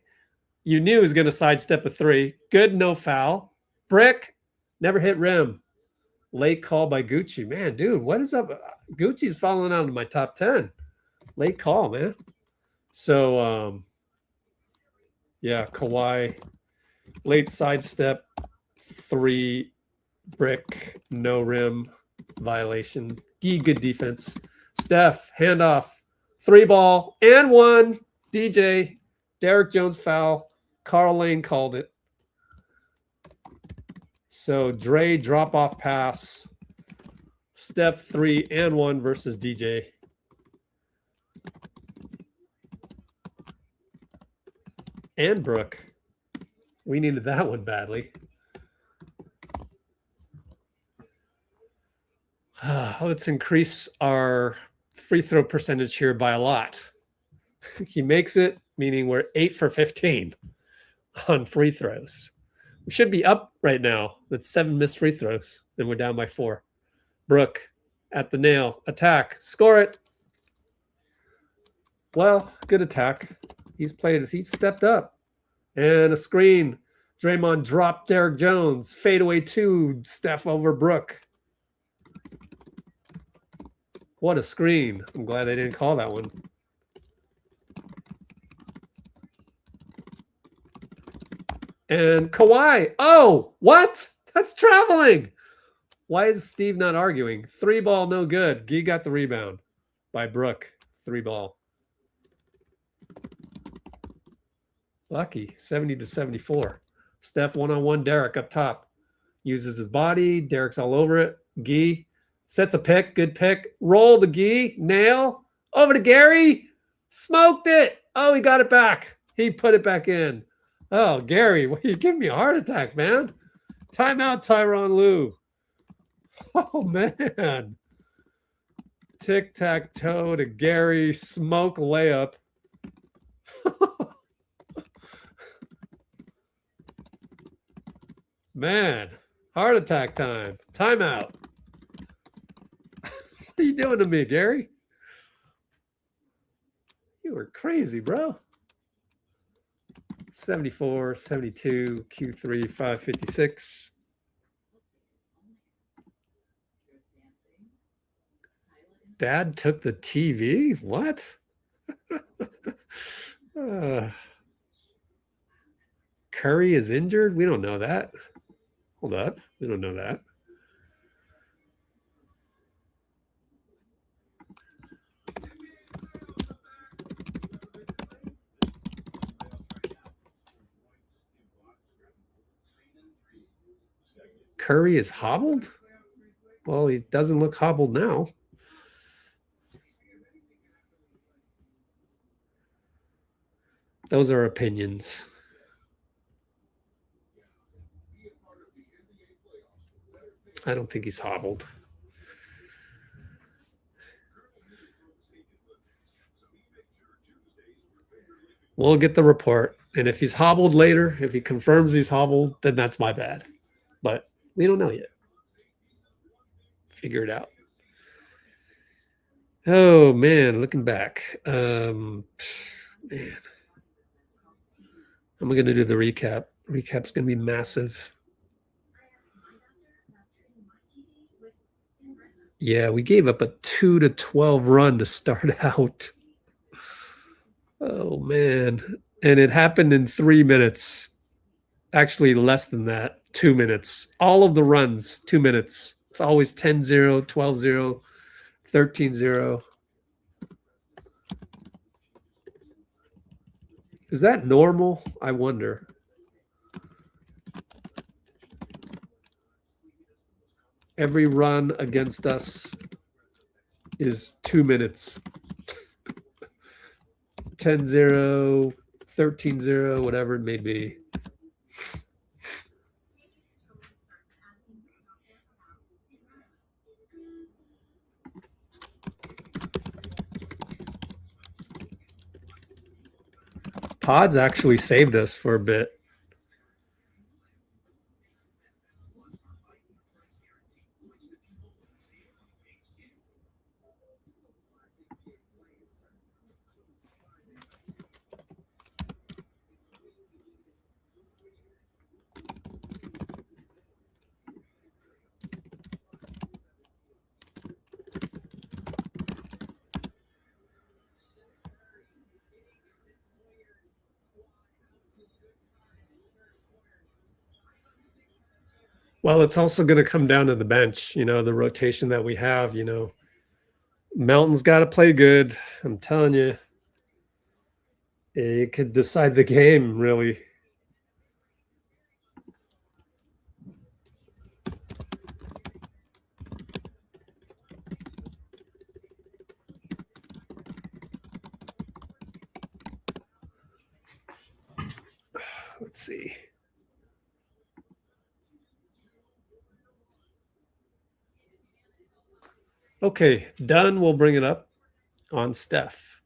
A: You knew he was going to sidestep a 3. Good, no foul. Brick, never hit rim. Late call by Gucci. Man, dude, what is up? Gucci's falling out of my top 10. Late call, man. So, yeah, Kawhi. Late sidestep. 3. Brick, no rim. Violation. Gee, good defense. Steph, handoff. 3 ball and 1. DJ. Derek Jones foul. Carl Lane called it. So Dray drop off pass. Steph 3 and 1 versus DJ. And Brook. We needed that one badly. Let's increase our free throw percentage here by a lot. He makes it, meaning we're 8 for 15 on free throws. We should be up right now. That's 7 missed free throws, and we're down by 4. Brook at the nail. Attack. Score it. Well, good attack. He's stepped up. And a screen. Draymond dropped Derek Jones. Fadeaway 2. Steph over Brook. What a screen. I'm glad they didn't call that one. And Kawhi. Oh, what? That's traveling. Why is Steve not arguing? 3 ball, no good. Gee got the rebound by Brook. 3 ball. Lucky. 70-74. Steph 1-on-1. Derek up top. Uses his body. Derek's all over it. Gee sets a pick. Good pick. Roll the Gee. Nail. Over to Gary. Smoked it. Oh, he got it back. He put it back in. Oh, Gary, you giving me a heart attack, man. Timeout, Tyronn Lue. Oh, man. Tic-tac-toe to Gary. Smoke layup. Man, heart attack time. Timeout. What are you doing to me, Gary? You were crazy, bro. 74, 72, Q3, 556. Dad took the TV? What? Curry is injured? We don't know that. Hold up. We don't know that. Curry is hobbled? Well, he doesn't look hobbled now. Those are opinions. I don't think he's hobbled. We'll get the report. And if he's hobbled later, if he confirms he's hobbled, then that's my bad. But we don't know yet. Figure it out. Oh man, looking back. Man. I'm gonna do the recap. Recap's gonna be massive. Yeah, we gave up a 2-12 run to start out. Oh man. And it happened in 3 minutes. Actually, less than that. 2 minutes. All of the runs, 2 minutes. It's always 10-0, 12-0, 13-0. Is that normal? I wonder. Every run against us is 2 minutes. 10-0, 13-0, whatever it may be. Podz actually saved us for a bit. Well, it's also going to come down to the bench, the rotation that we have, Melton's got to play good. I'm telling you, it could decide the game, really. Let's see. Okay, done. We'll bring it up on Steph.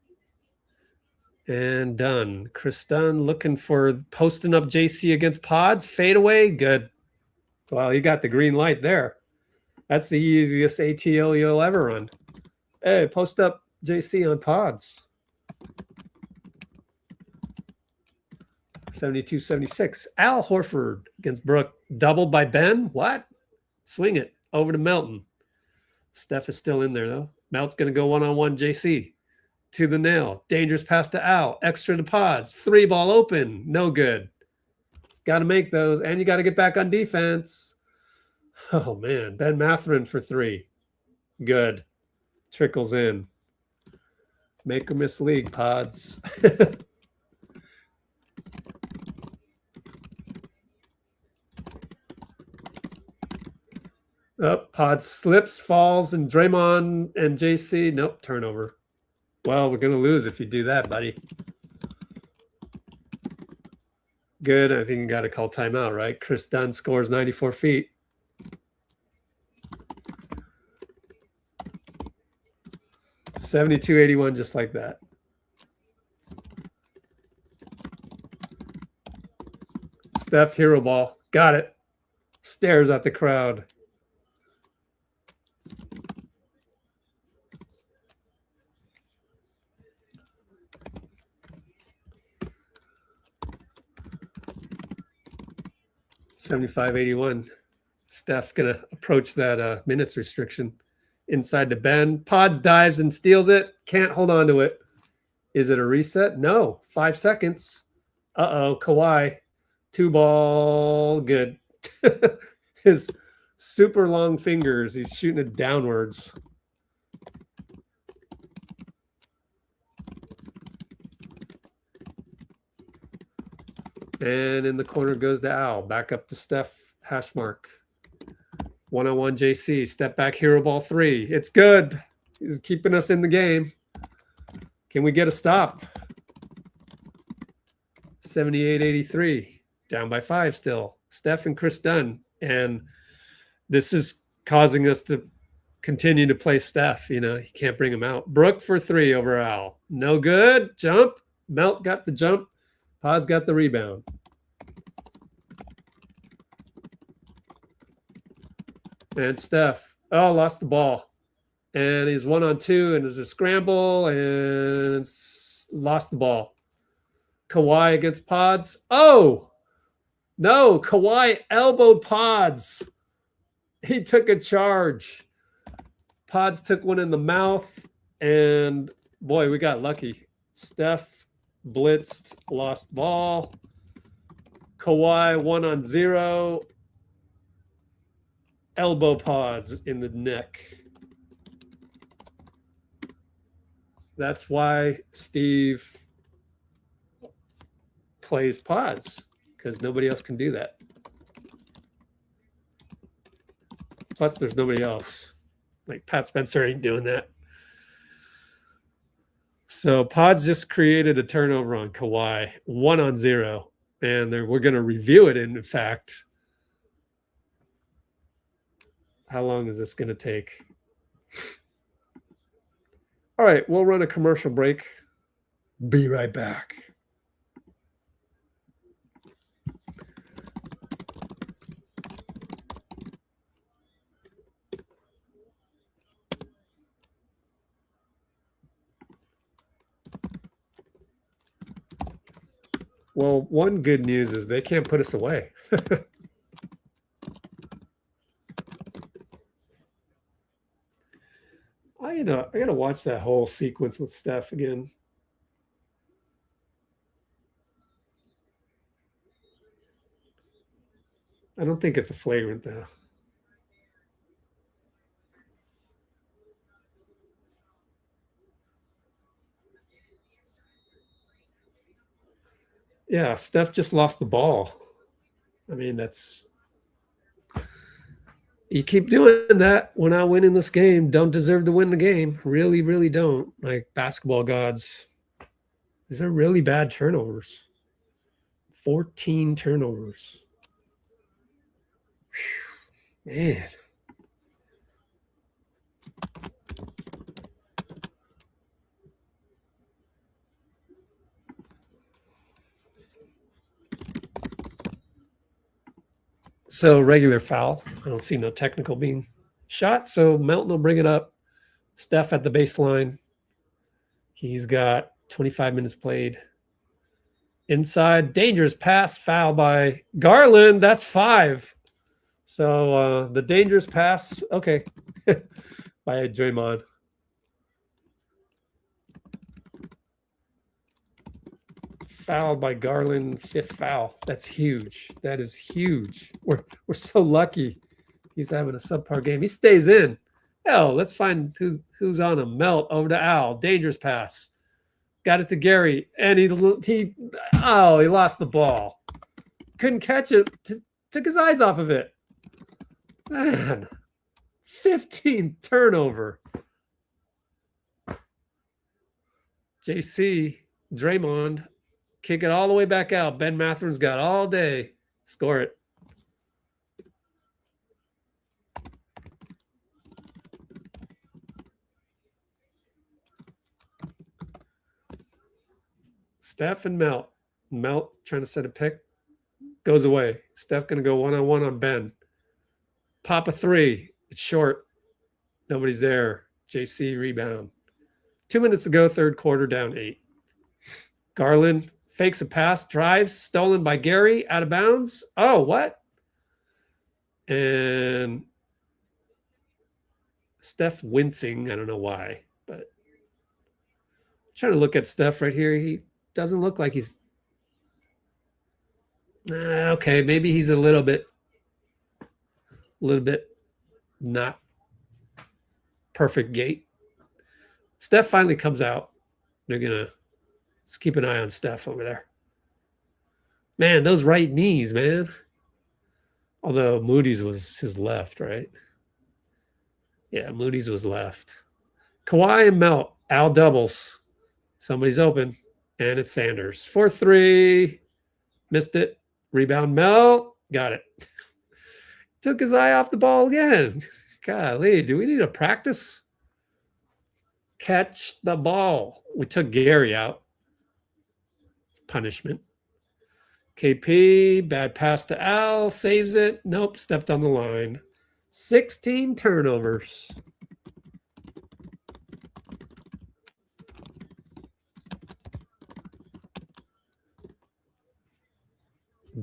A: And done. Chris Dunn looking for posting up JC against Podz. Fade away. Good. Well, you got the green light there. That's the easiest ATL you'll ever run. Hey, post up JC on Podz. 72-76. Al Horford against Brook. Doubled by Ben. What? Swing it over to Melton. Steph is still in there, though. Melt's going to go one-on-one JC. To the nail. Dangerous pass to Al. Extra to Podz. 3-ball open. No good. Got to make those. And you got to get back on defense. Oh, man. Ben Matherin for 3. Good. Trickles in. Make or miss league, Podz. Podz slips, falls, and Draymond and JC. Nope, turnover. Well, we're going to lose if you do that, buddy. Good. I think you got to call timeout, right? Chris Dunn scores 94 feet. $72-81, just like that. Steph, hero ball. Got it. Stares at the crowd. $75-81. Steph gonna approach that minutes restriction. Inside to Ben. Podz dives and steals it. Can't hold on to it. Is it a reset? No. 5 seconds. Uh-oh. Kawhi. 2-ball. Good. His super long fingers. He's shooting it downwards. And in the corner goes to Al. Back up to Steph. Hash mark. One-on-one JC. Step back hero ball 3. It's good. He's keeping us in the game. Can we get a stop? 78-83. Down by 5 still. Steph and Chris Dunn. And this is causing us to continue to play Steph. You can't bring him out. Brook for 3 over Al. No good. Jump. Melt got the jump. Podz got the rebound. And Steph. Oh, lost the ball. And he's 1-on-2, and there's a scramble, and lost the ball. Kawhi against Podz. Oh, no, Kawhi elbowed Podz. He took a charge. Podz took one in the mouth, and boy, we got lucky. Steph blitzed, lost ball. Kawhi 1-on-0. Elbow Podz in the neck. That's why Steve plays Podz, because nobody else can do that. Plus, there's nobody else. Like Pat Spencer ain't doing that. So Podz just created a turnover on Kawhi, 1-on-0. And we're going to review it. In fact, how long is this going to take? All right, we'll run a commercial break. Be right back. Well, one good news is they can't put us away. I gotta watch that whole sequence with Steph again. I don't think it's a flagrant though. Yeah, Steph just lost the ball. I mean, you keep doing that. We're not winning this game. Don't deserve to win the game. Really, really don't. Like basketball gods. These are really bad turnovers. 14 turnovers. Whew, man. So regular foul. I don't see no technical being shot. So Melton will bring it up. Steph at the baseline. He's got 25 minutes played. Inside, dangerous pass, foul by Garland. That's 5. So the dangerous pass, okay, by Draymond. Fouled by Garland, 5th foul. That's huge. That is huge. We're so lucky he's having a subpar game. He stays in. Hell, let's find who's on him. Melt over to Al. Dangerous pass. Got it to Gary, and he lost the ball. Couldn't catch it. Took his eyes off of it. Man, 15 turnover. JC, Draymond, kick it all the way back out. Ben Matherin's got all day. Score it. Steph and Melt. Melt trying to set a pick. Goes away. Steph going to go one-on-one on Ben. Pop a 3. It's short. Nobody's there. JC rebound. 2 minutes to go, third quarter, down 8. Garland fakes a pass, drives, stolen by Gary, out of bounds. Oh, what? And Steph wincing. I don't know why, but I'm trying to look at Steph right here. He doesn't look like he's okay. Maybe he's a little bit not perfect gait. Steph finally comes out. Let's keep an eye on Steph over there. Man, those right knees, man. Although Moody's was his left, right? Yeah, Moody's was left. Kawhi and Melt. Al doubles. Somebody's open. And it's Sanders. 4-3. Missed it. Rebound Melt. Got it. Took his eye off the ball again. Golly, do we need to practice? Catch the ball. We took Gary out. It's punishment. KP, bad pass to Al, saves it. Nope, stepped on the line. 16 turnovers.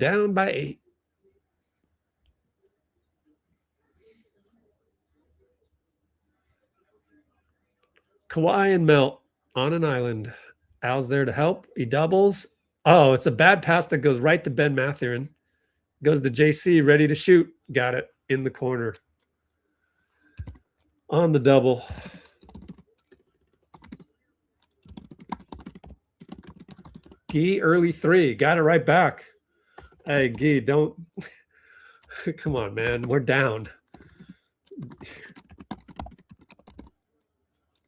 A: Down by 8. Kawhi and Melt on an island. Al's there to help. He doubles. Oh, it's a bad pass that goes right to Ben Mathurin. Goes to JC, ready to shoot. Got it in the corner. On the double. Gee, early 3. Got it right back. Hey, Gee, don't. Come on, man. We're down.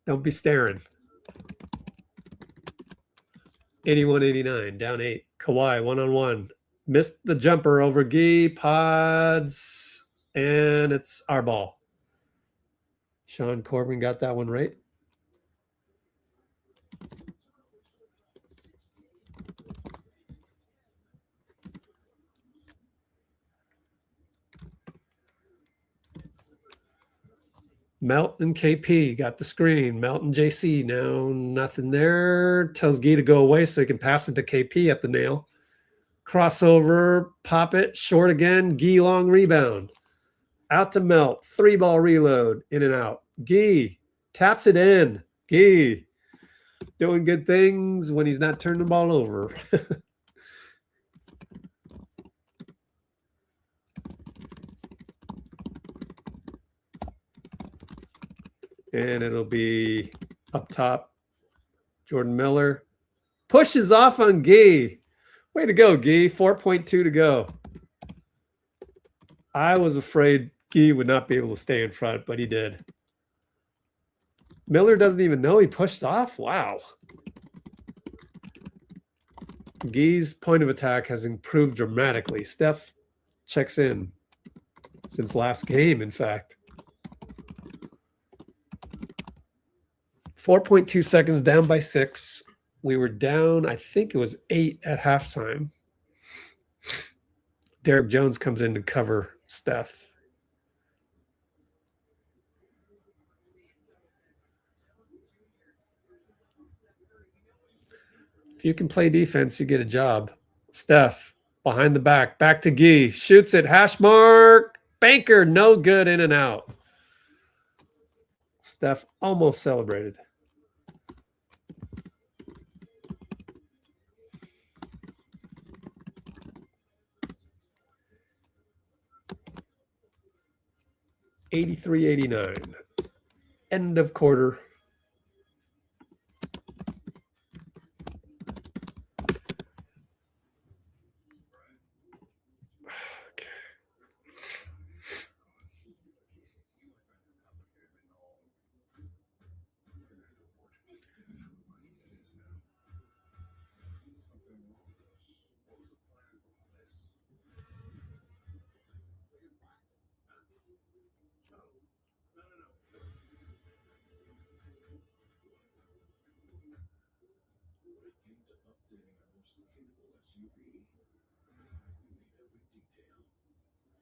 A: Don't be staring. 81-89, down 8. Kawhi, one-on-one. Missed the jumper over Gee, Podz, and it's our ball. Sean Corbin got that one right. Melton KP got the screen. Melton JC, now nothing there. Tells Gee to go away so he can pass it to KP at the nail. Crossover, pop it, short again. Gee, long rebound. Out to Melt. 3-ball reload, in and out. Gee taps it in. Gee doing good things when he's not turning the ball over. And it'll be up top. Jordan Miller pushes off on Gee. Way to go, Gee. 4.2 to go. I was afraid Gee would not be able to stay in front, but he did. Miller doesn't even know he pushed off. Wow. Gee's point of attack has improved dramatically. Steph checks in since last game, in fact. 4.2 seconds, down by 6. We were down, I think it was 8 at halftime. Derek Jones comes in to cover Steph. If you can play defense, you get a job. Steph, behind the back, back to Gee. Shoots it, hash mark. Banker, no good, in and out. Steph almost celebrated. $83-89. End of quarter.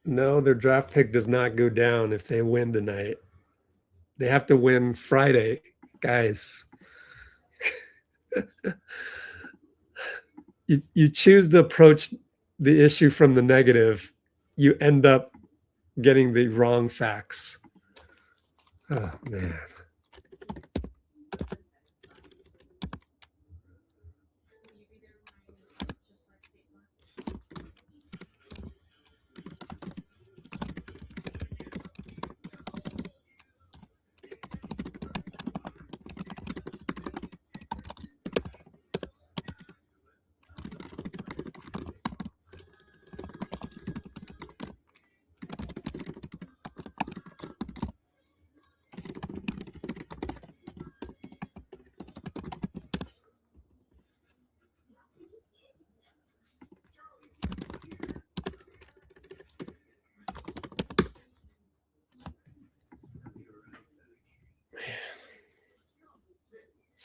A: No, their draft pick does not go down if they win tonight. They have to win Friday, guys. you choose to approach the issue from the negative, you end up getting the wrong facts. Oh, man.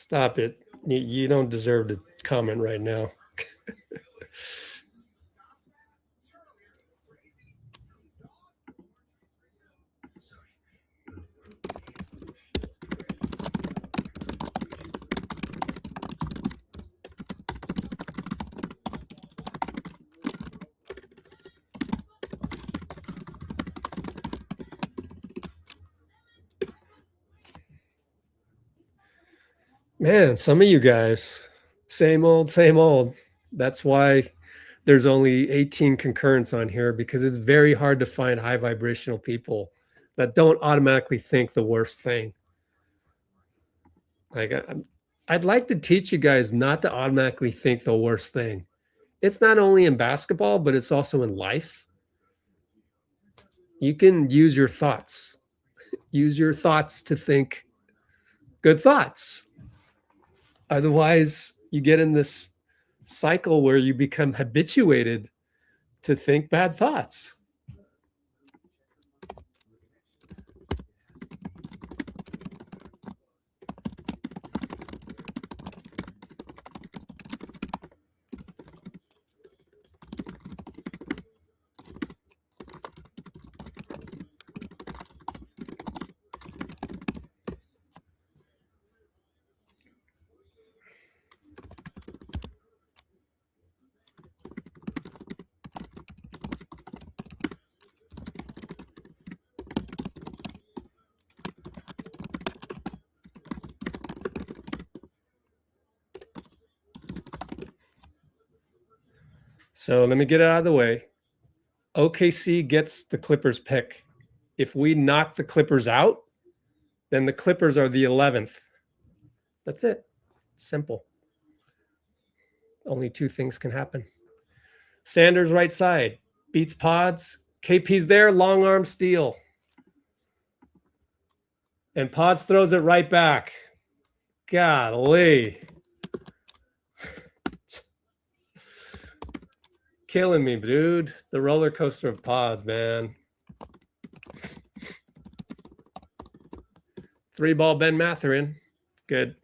A: Stop it. You don't deserve to comment right now. Man, some of you guys, same old, same old. That's why there's only 18 concurrents on here, because it's very hard to find high vibrational people that don't automatically think the worst thing. Like, I'd like to teach you guys not to automatically think the worst thing. It's not only in basketball, but it's also in life. You can use your thoughts. Use your thoughts to think good thoughts. Otherwise, you get in this cycle where you become habituated to think bad thoughts. So let me get it out of the way. OKC gets the Clippers pick. If we knock the Clippers out, then the Clippers are the 11th. That's it. Simple. Only two things can happen. Sanders right side beats Podz. KP's there, long arm steal. And Podz throws it right back. Golly. Killing me, dude. The roller coaster of Podz, man. 3-ball Ben Mathurin. Good.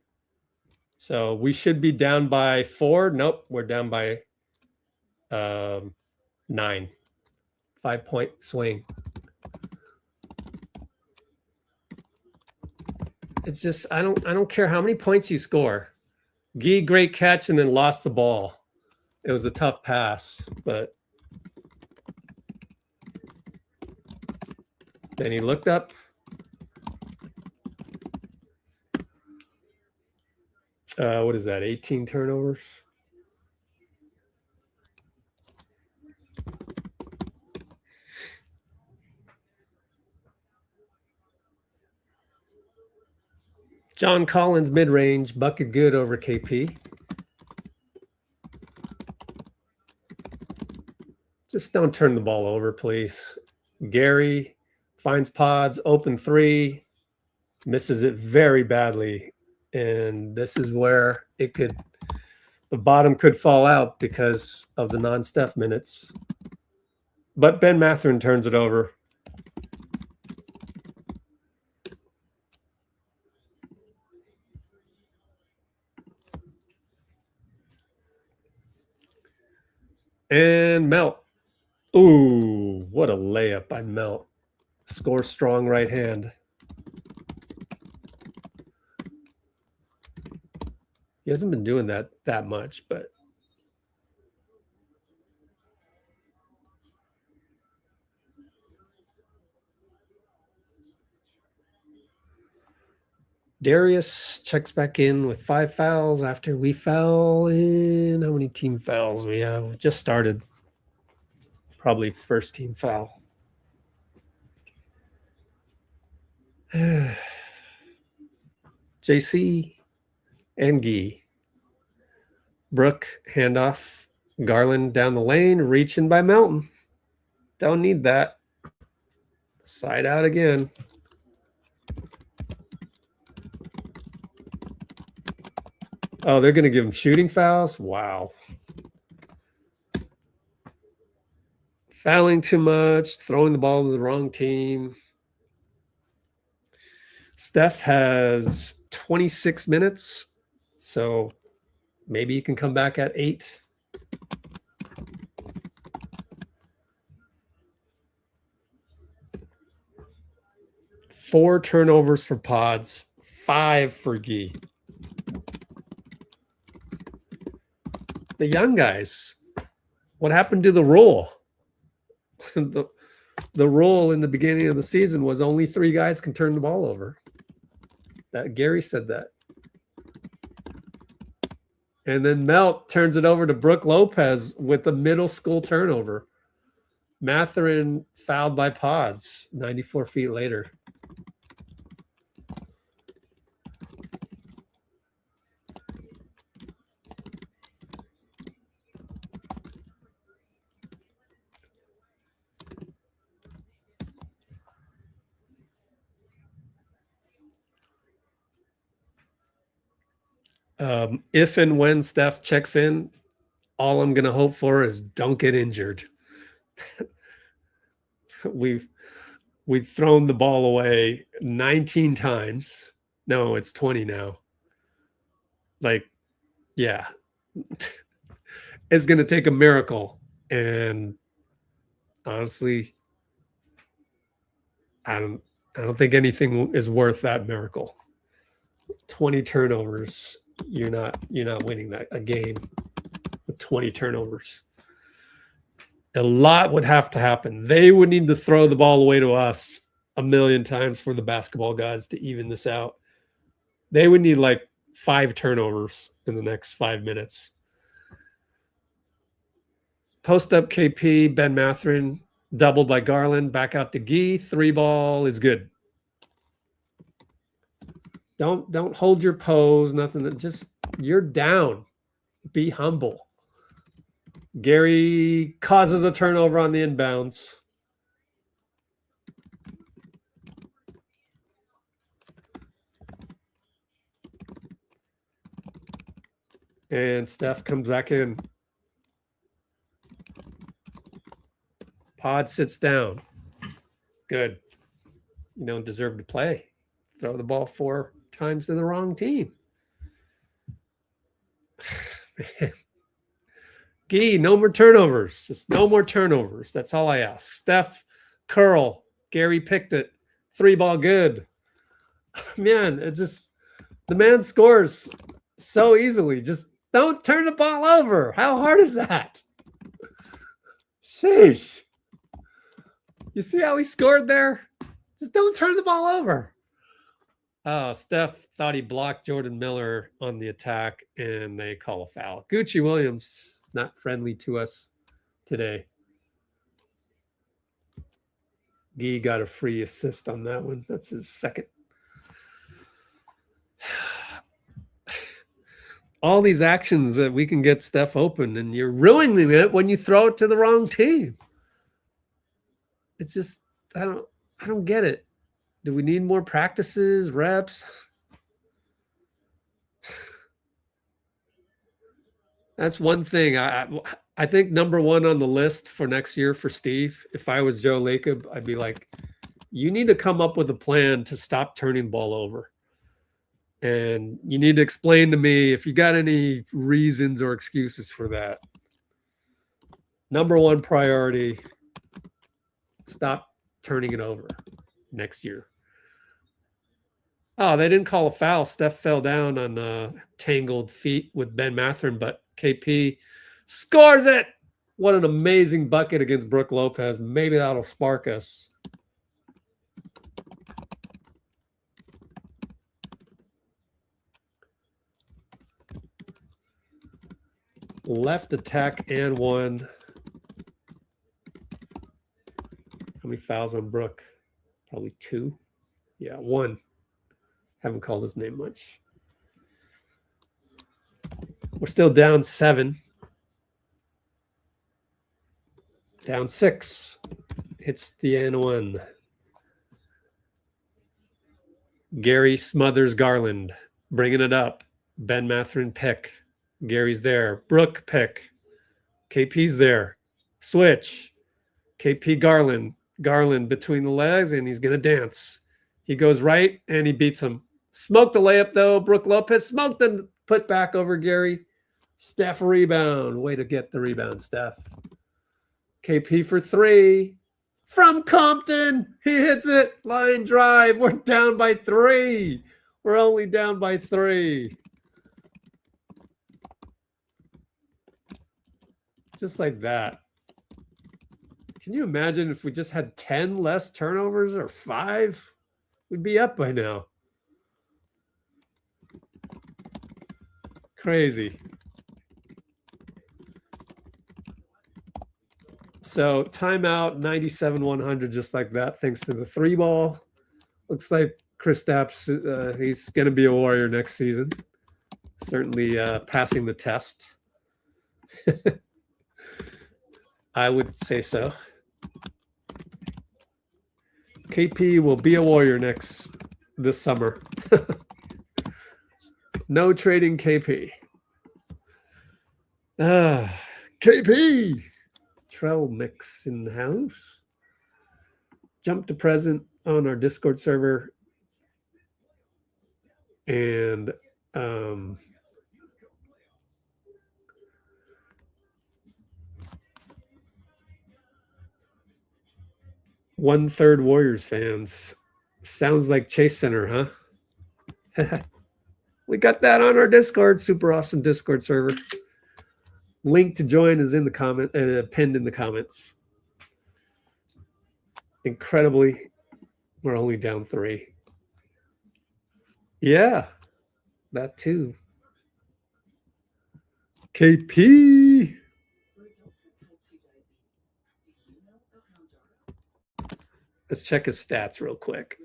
A: So we should be down by 4. Nope, we're down by 9. 5-point swing. It's just I don't care how many points you score. Gee, great catch, and then lost the ball. It was a tough pass, but then he looked up. What is that? 18 turnovers. John Collins mid-range, bucket good over KP. Just don't turn the ball over, please. Gary finds Podz, open 3, misses it very badly. And this is where the bottom could fall out because of the non-Steph minutes. But Ben Mathurin turns it over. And Melt. Ooh, what a layup by Melt. Score strong right hand. He hasn't been doing that much, but Darius checks back in with 5 fouls after we foul in. How many team fouls we have? We just started. Probably first team foul. JC and Gee. Brooke, handoff. Garland down the lane, reaching by Melton. Don't need that. Side out again. Oh, they're going to give him shooting fouls? Wow. Fouling too much, throwing the ball to the wrong team. Steph has 26 minutes, so maybe he can come back at 8. Four turnovers for Podz, 5 for Gee. The young guys, what happened to the rule? the rule in the beginning of the season was only 3 guys can turn the ball over. That Gary said that. And then Melt turns it over to Brooke Lopez with the middle school turnover. Mathurin fouled by Podz 94 feet later. If and when Steph checks in, all I'm going to hope for is don't get injured. We've thrown the ball away 19 times. No, it's 20 now. Like, yeah, it's going to take a miracle. And honestly, I don't think anything is worth that miracle. 20 turnovers. You're not winning a game with 20 turnovers. A lot would have to happen. They would need to throw the ball away to us a million times for the basketball gods to even this out. They would need like 5 turnovers in the next 5 minutes. Post up KP, Ben Mathurin, doubled by Garland, back out to Gee. 3-ball is good. Don't hold your pose, nothing. Just you're down. Be humble. Gary causes a turnover on the inbounds. And Steph comes back in. Pod sits down. Good. You don't deserve to play. Throw the ball 4 times to the wrong team. Man. Gee, no more turnovers. Just no more turnovers. That's all I ask. Steph, curl. Gary picked it. 3-ball good. Man, it just the man scores so easily. Just don't turn the ball over. How hard is that? Sheesh. You see how he scored there? Just don't turn the ball over. Oh, Steph thought he blocked Jordan Miller on the attack, and they call a foul. Gucci Williams, not friendly to us today. Gee got a free assist on that one. That's his second. All these actions that we can get Steph open, and you're ruining it when you throw it to the wrong team. It's just I don't get it. Do we need more practices, reps? That's one thing. I think number 1 on the list for next year for Steve, if I was Joe Lacob, I'd be like, you need to come up with a plan to stop turning the ball over. And you need to explain to me if you got any reasons or excuses for that. Number 1 priority, stop turning it over next year. Oh, they didn't call a foul. Steph fell down on tangled feet with Ben Mathurin, but KP scores it. What an amazing bucket against Brooke Lopez. Maybe that'll spark us. Left attack and 1. How many fouls on Brooke? Probably 2. Yeah, 1. Haven't called his name much. We're still down 7. Down 6. Hits the N1. Gary smothers Garland. Bringing it up. Ben Mathurin pick. Gary's there. Brooke pick. KP's there. Switch. KP Garland. Garland between the legs, and he's going to dance. He goes right, and he beats him. Smoked the layup, though. Brooke Lopez smoked the put back over Gary. Steph rebound. Way to get the rebound, Steph. KP for 3. From Compton. He hits it. Line drive. We're down by 3. We're only down by 3. Just like that. Can you imagine if we just had 10 less turnovers or 5? We'd be up by now. Crazy. So timeout, 97-100, just like that, thanks to the 3-ball. Looks like Kristaps, he's going to be a Warrior next season. Certainly passing the test. I would say so. KP will be a Warrior this summer. No trading KP. KP. Trell mix in the house. Jump to present on our Discord server. And 1/3 Warriors fans. Sounds like Chase Center, huh? We got that on our Discord. Super awesome Discord server. Link to join is in the comment, pinned in the comments. Incredibly, we're only down 3. Yeah, that too. KP. Let's check his stats real quick.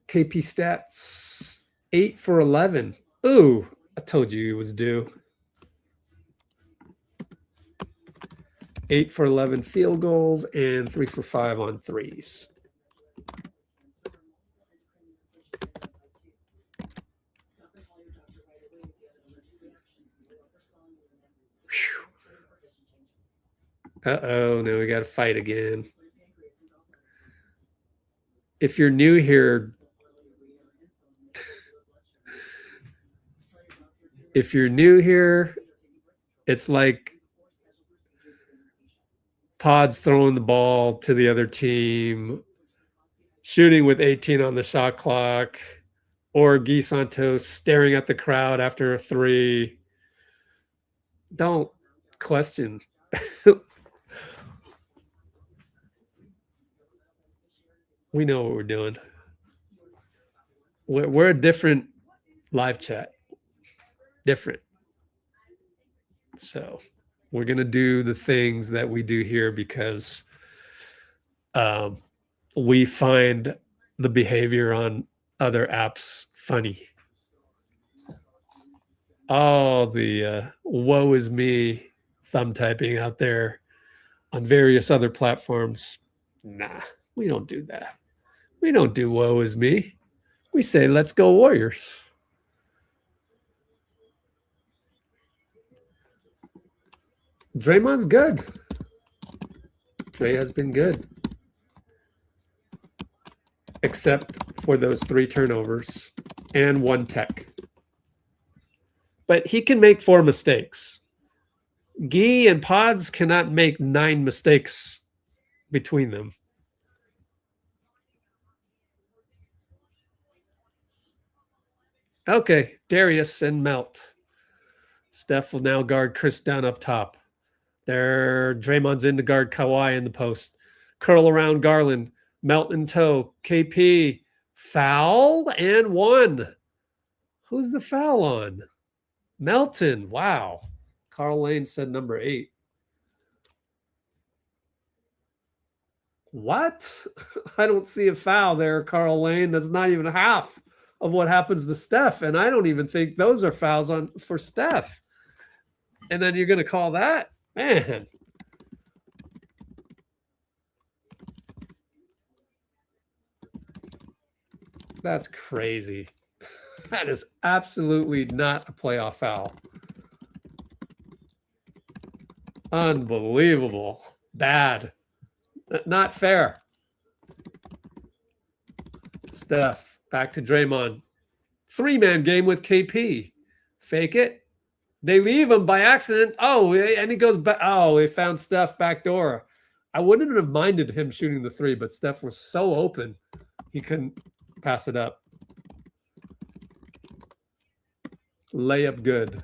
A: KP stats, 8 for 11. Ooh, I told you he was due. 8 for 11 field goals and 3 for 5 on threes. Uh-oh, now we got to fight again. If you're new here, it's like Podz throwing the ball to the other team, shooting with 18 on the shot clock, or Guy Santos staring at the crowd after a 3. Don't question. We know what we're doing. We're a different live chat. Different. So we're going to do the things that we do here because we find the behavior on other apps funny. Oh, the woe is me thumb typing out there on various other platforms. Nah, we don't do that. We don't do woe is me. We say, let's go Warriors. Draymond's good. Dray has been good. Except for those 3 turnovers and 1 tech. But he can make 4 mistakes. Guy and Podz cannot make 9 mistakes between them. Okay, Darius and Melt. Steph will now guard Chris down up top. There, Draymond's in to guard Kawhi in the post. Curl around Garland. Melton toe. KP. Foul and 1. Who's the foul on? Melton. Wow. Carl Lane said number 8. What? I don't see a foul there, Carl Lane. That's not even half of what happens to Steph. And I don't even think those are fouls for Steph. And then you're going to call that? Man. That's crazy. That is absolutely not a playoff foul. Unbelievable. Bad. Not fair. Steph, back to Draymond. 3-man game with KP. Fake it. They leave him by accident. Oh, and he goes back. Oh, they found Steph backdoor. I wouldn't have minded him shooting the 3, but Steph was so open, he couldn't pass it up. Layup good.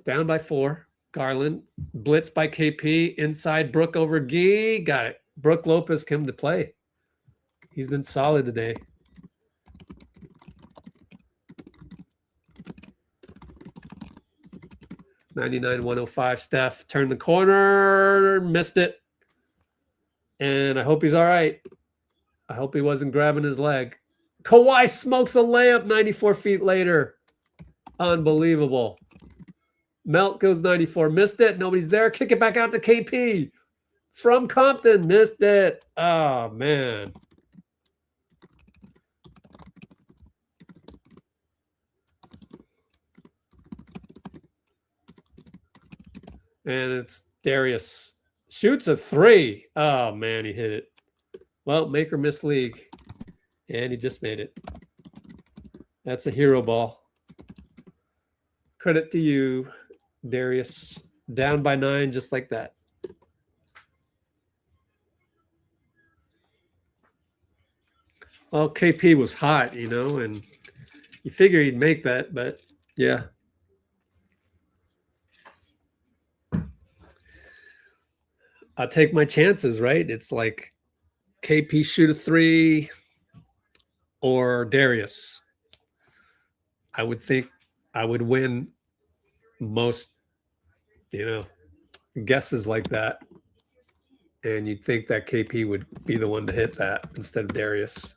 A: Down by 4. Garland. Blitz by KP. Inside Brook over Guy. Got it. Brook Lopez came to play. He's been solid today. 99, 105. Steph turned the corner, missed it. And I hope he's all right. I hope he wasn't grabbing his leg. Kawhi smokes a layup 94 feet later. Unbelievable. Melt goes 94. Missed it. Nobody's there. Kick it back out to KP. From Compton. Missed it. Oh, man. And it's Darius. Shoots a three. Oh, man, he hit it. Well, make or miss league. And he just made it. That's a hero ball. Credit to you, Darius. Down by 9, just like that. Well, KP was hot, you know, and you figure he'd make that, but yeah. I'll take my chances, right? It's like KP shoot a three or Darius. I would think I would win most, you know, guesses like that. And you'd think that KP would be the one to hit that instead of Darius.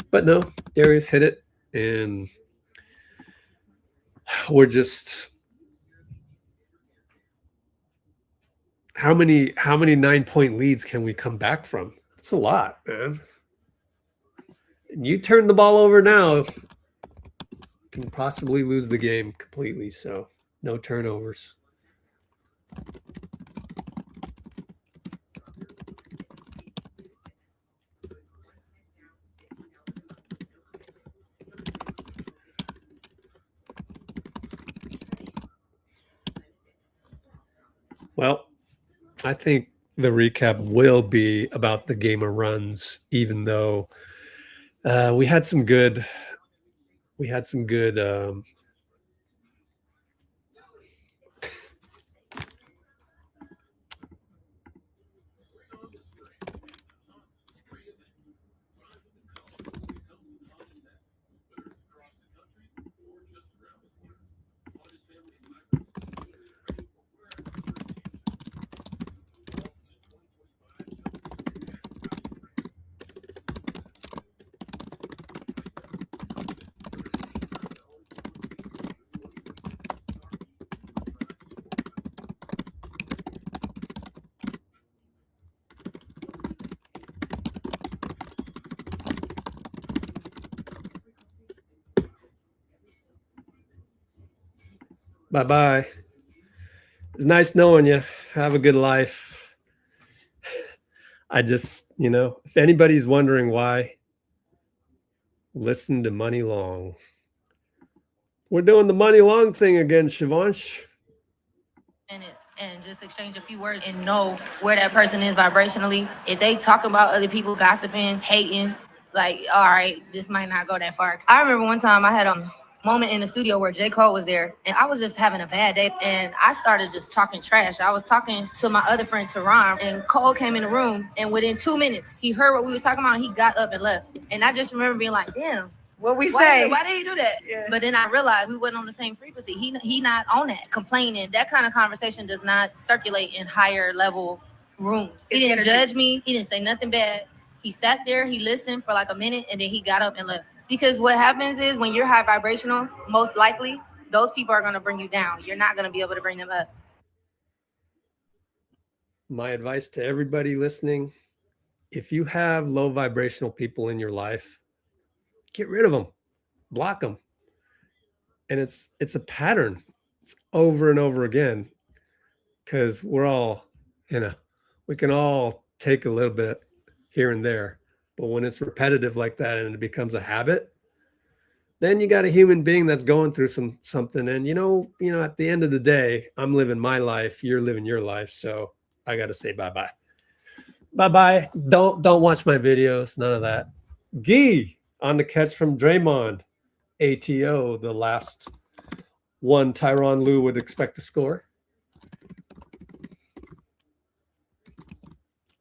A: But no, Darius hit it. And we're just... How many 9-point leads can we come back from? It's a lot, man. And you turn the ball over now, can possibly lose the game completely. So no turnovers. Well, I think the recap will be about the game of runs, even though we had some good Bye-bye. It's nice knowing you. Have a good life. I just, you know, if anybody's wondering why, listen to Money Long. We're doing the Money Long thing again, Shivansh.
C: Minutes and just exchange a few words and know where that person is vibrationally. If they talk about other people gossiping, hating, like, all right, this might not go that far. I remember one time I had a moment in the studio where J. Cole was there and I was just having a bad day and I started just talking trash. I was talking to my other friend Teron and Cole came in the room and within 2 minutes he heard what we was talking about and he got up and left. And I just remember being like, damn,
D: what we say?
C: Why did he do that?
D: Yeah.
C: But then I realized we wasn't on the same frequency. He not on that complaining. That kind of conversation does not circulate in higher level rooms. He didn't judge me. He didn't say nothing bad. He sat there. He listened for like a minute, and then he got up and left. Because what happens is when you're high vibrational, most likely those people are going to bring you down. You're not going to be able to bring them up.
A: My advice to everybody listening: if you have low vibrational people in your life, get rid of them, block them. And it's a pattern. It's over and over again because we're all, you know, we can all take a little bit here and there. But when it's repetitive like that and it becomes a habit, then you got a human being that's going through something. And, you know, at the end of the day, I'm living my life. You're living your life. So I got to say bye-bye. Bye-bye. Don't watch my videos. None of that. Gee. On the catch from Draymond, ATO, the last one Tyronn Lue would expect to score.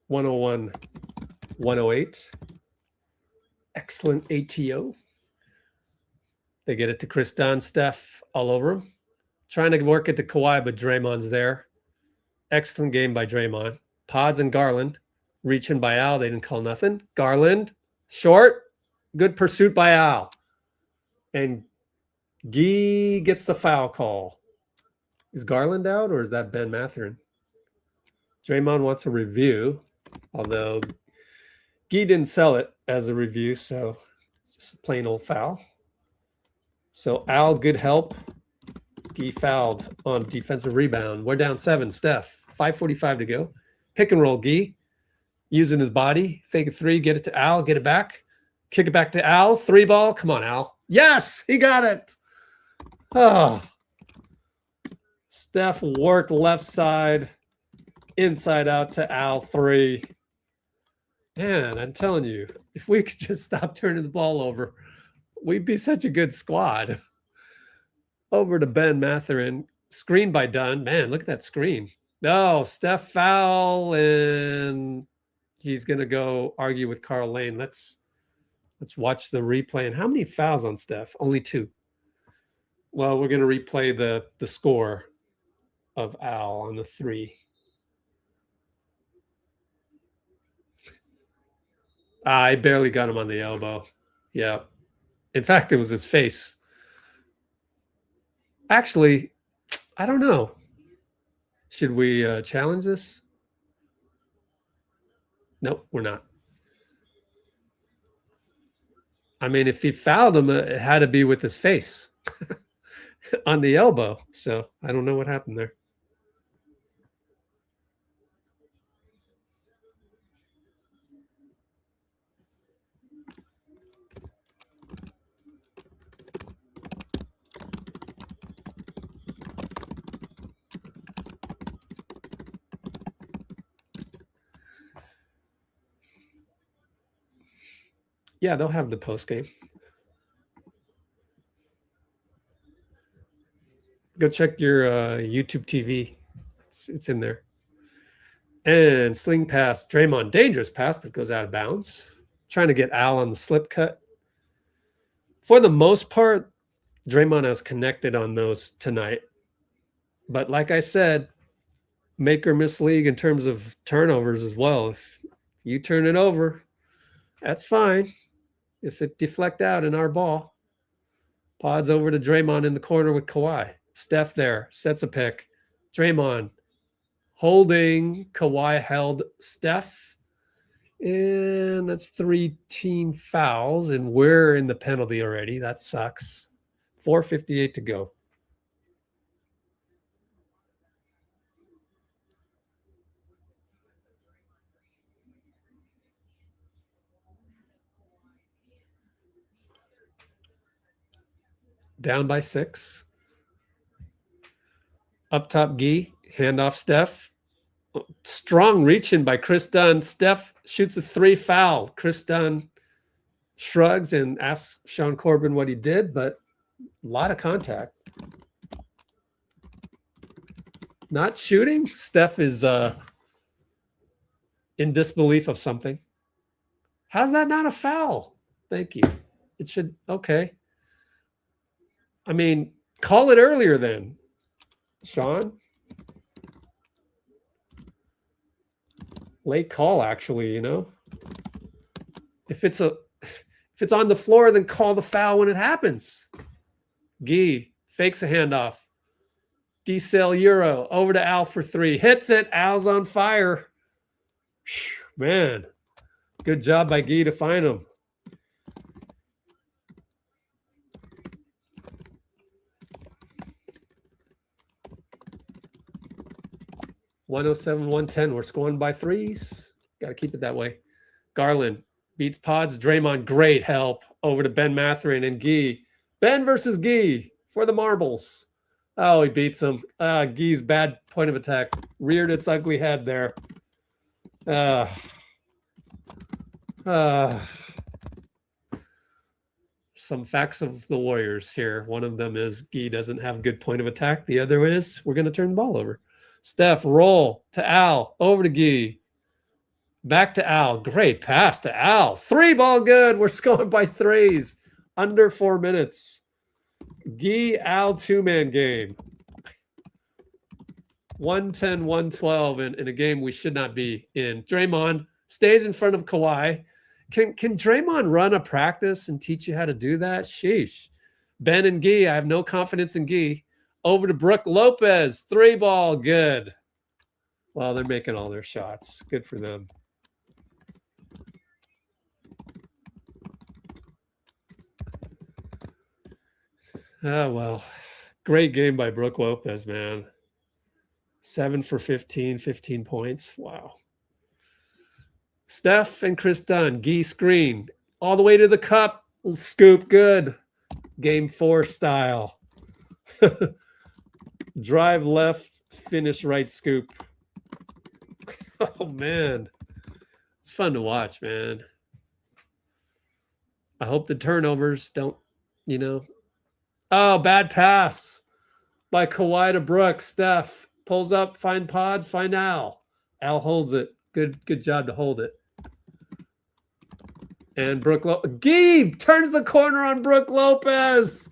A: 101, 108. Excellent ATO. They get it to Chris Dunn, Steph all over him. Trying to work it to Kawhi, but Draymond's there. Excellent game by Draymond. Podz and Garland reaching by Al. They didn't call nothing. Garland, short. Good pursuit by Al. And Gee gets the foul call. Is Garland out or is that Ben Mathurin? Draymond wants a review, although Gee didn't sell it as a review, so it's just a plain old foul. So Al, good help. Gee fouled on defensive rebound. We're down 7, Steph. 5:45 to go. Pick and roll, Gee. Using his body. Fake a 3, get it to Al, get it back. Kick it back to Al. 3 ball. Come on, Al. Yes, he got it. Oh. Steph worked left side, inside out to Al. 3. Man, I'm telling you, if we could just stop turning the ball over, we'd be such a good squad. Over to Ben Mathurin. Screen by Dunn. Man, look at that screen. No, Steph foul, and he's going to go argue with Carl Lane. Let's watch the replay. And how many fouls on Steph? Only 2. Well, we're going to replay the score of Al on the 3. I barely got him on the elbow. Yeah. In fact, it was his face. Actually, I don't know. Should we challenge this? Nope, we're not. I mean, if he fouled him, it had to be with his face on the elbow. So I don't know what happened there. Yeah, they'll have the post game. Go check your YouTube TV. It's in there. And sling pass. Draymond, dangerous pass, but goes out of bounds. Trying to get Al on the slip cut. For the most part, Draymond has connected on those tonight. But like I said, make or miss league in terms of turnovers as well. If you turn it over, that's fine. If it deflect out in our ball. Podz over to Draymond in the corner with Kawhi. Steph there, sets a pick. Draymond holding. Kawhi held Steph. And that's 3 team fouls. And we're in the penalty already. That sucks. 4:58 to go. Down by 6. Up top, Gee. Handoff, Steph. Strong reaching by Chris Dunn. Steph shoots a 3 foul. Chris Dunn shrugs and asks Sean Corbin what he did, but a lot of contact. Not shooting. Steph is in disbelief of something. How's that not a foul? Thank you. It should, okay. I mean, call it earlier then, Sean. Late call, actually, you know. If it's on the floor, then call the foul when it happens. Gee fakes a handoff. D-cell Euro over to Al for 3. Hits it. Al's on fire. Man, good job by Gee to find him. (107-110). We're scoring by 3s. Got to keep it that way. Garland beats Podz. Draymond, great help over to Ben Mathurin and Gee. Ben versus Gee for the marbles. Oh, he beats him. Gee's bad point of attack reared its ugly head there. Some facts of the Warriors here. One of them is Gee doesn't have good point of attack. The other is we're going to turn the ball over. Steph, roll to Al, over to Gee. Back to Al. Great pass to Al. 3 ball good. We're scoring by 3s. Under 4 minutes. Gee, Al, 2-man game. 110, 112 in a game we should not be in. Draymond stays in front of Kawhi. Can Draymond run a practice and teach you how to do that? Sheesh. Ben and Gee, I have no confidence in Gee. Over to Brook Lopez. 3-ball, good. Well, they're making all their shots. Good for them. Oh, well. Great game by Brook Lopez, man. 7 for 15, 15 points. Wow. Steph and Chris Dunn. Gee screen. All the way to the cup. Scoop, good. Game 4 style. Drive left, finish right scoop. Oh, man. It's fun to watch, man. I hope the turnovers don't, Oh, bad pass by Kawhi to Brooks. Steph pulls up, find Podz, find Al. Al holds it. Good job to hold it. And Gee turns the corner on Brook Lopez.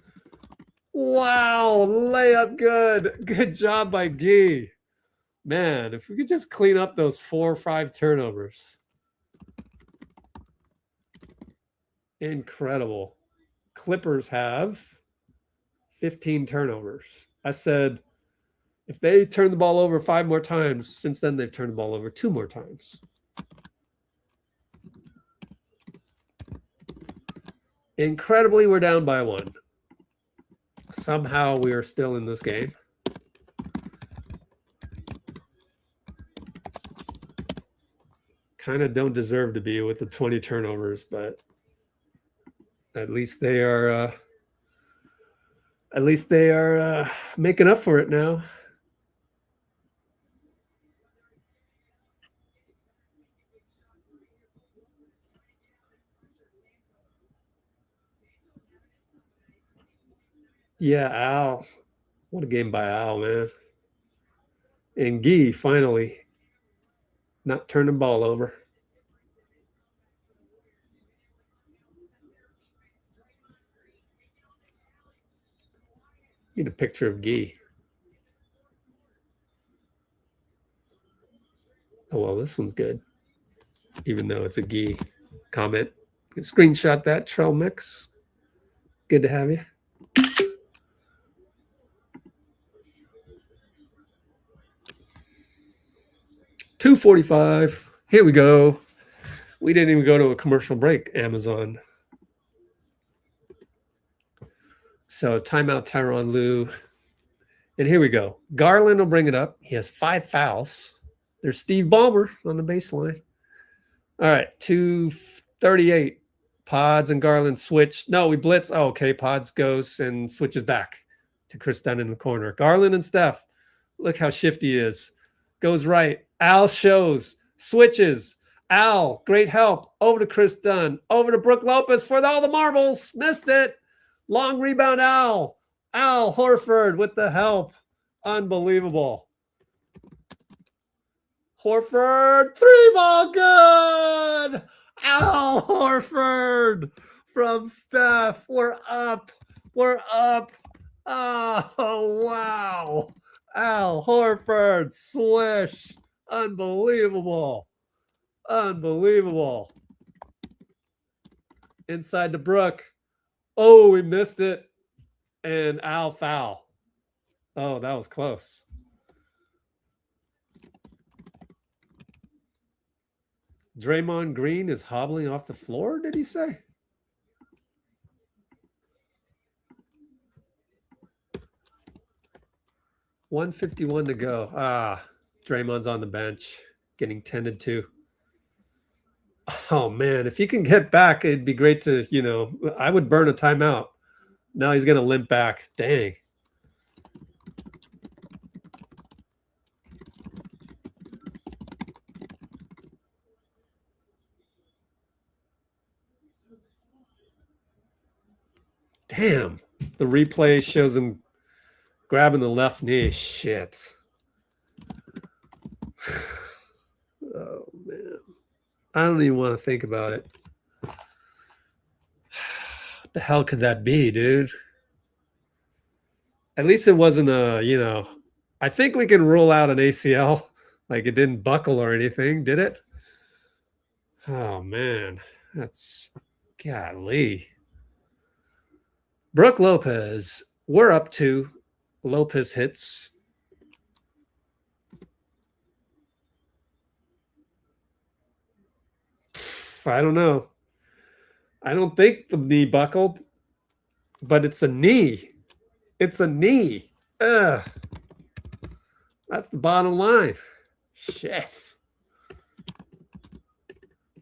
A: Wow, layup good. Good job by Gee. Man, if we could just clean up those 4 or 5 turnovers. Incredible. Clippers have 15 turnovers. I said, if they turn the ball over 5 more times, since then they've turned the ball over 2 more times. Incredibly, we're down by 1. Somehow we are still in this game. Kind of don't deserve to be with the 20 turnovers, but at least they are making up for it now. Yeah, Al. What a game by Al, man. And Gee finally not turning the ball over. Need a picture of Gee. Oh, well, this one's good. Even though it's a Gee comment. Screenshot that, Trell Mix. Good to have you. $2.45. Here we go. We didn't even go to a commercial break, Amazon. So timeout, Tyronn Lue. And here we go. Garland will bring it up. He has 5 fouls. There's Steve Ballmer on the baseline. All right, 2:38. Podz and Garland switch. No, we blitz. Oh, okay. Podz goes and switches back to Chris Dunn in the corner. Garland and Steph. Look how shifty he is. Goes right. Al shows. Switches. Al, great help. Over to Chris Dunn. Over to Brook Lopez for all the marbles. Missed it. Long rebound, Al. Al Horford with the help. Unbelievable. Horford, 3-ball, good. Al Horford from Steph. We're up. We're up. Oh, wow. Al Horford, swish. Unbelievable. Unbelievable. Inside to Brook. Oh, we missed it. And Al foul. Oh, that was close. Draymond Green is hobbling off the floor, did he say? $151 to go. Draymond's on the bench, getting tended to. Oh, man, if he can get back, it'd be great to, I would burn a timeout. Now he's going to limp back. Dang. Damn. The replay shows him grabbing the left knee. Shit. Oh, man. I don't even want to think about it. What the hell could that be, dude? At least it wasn't a, I think we can rule out an ACL. Like it didn't buckle or anything, did it? Oh man, that's golly. Brooke Lopez, we're up to Lopez hits. I don't know. I don't think the knee buckled, but it's a knee. It's a knee. Ugh. That's the bottom line. Shit.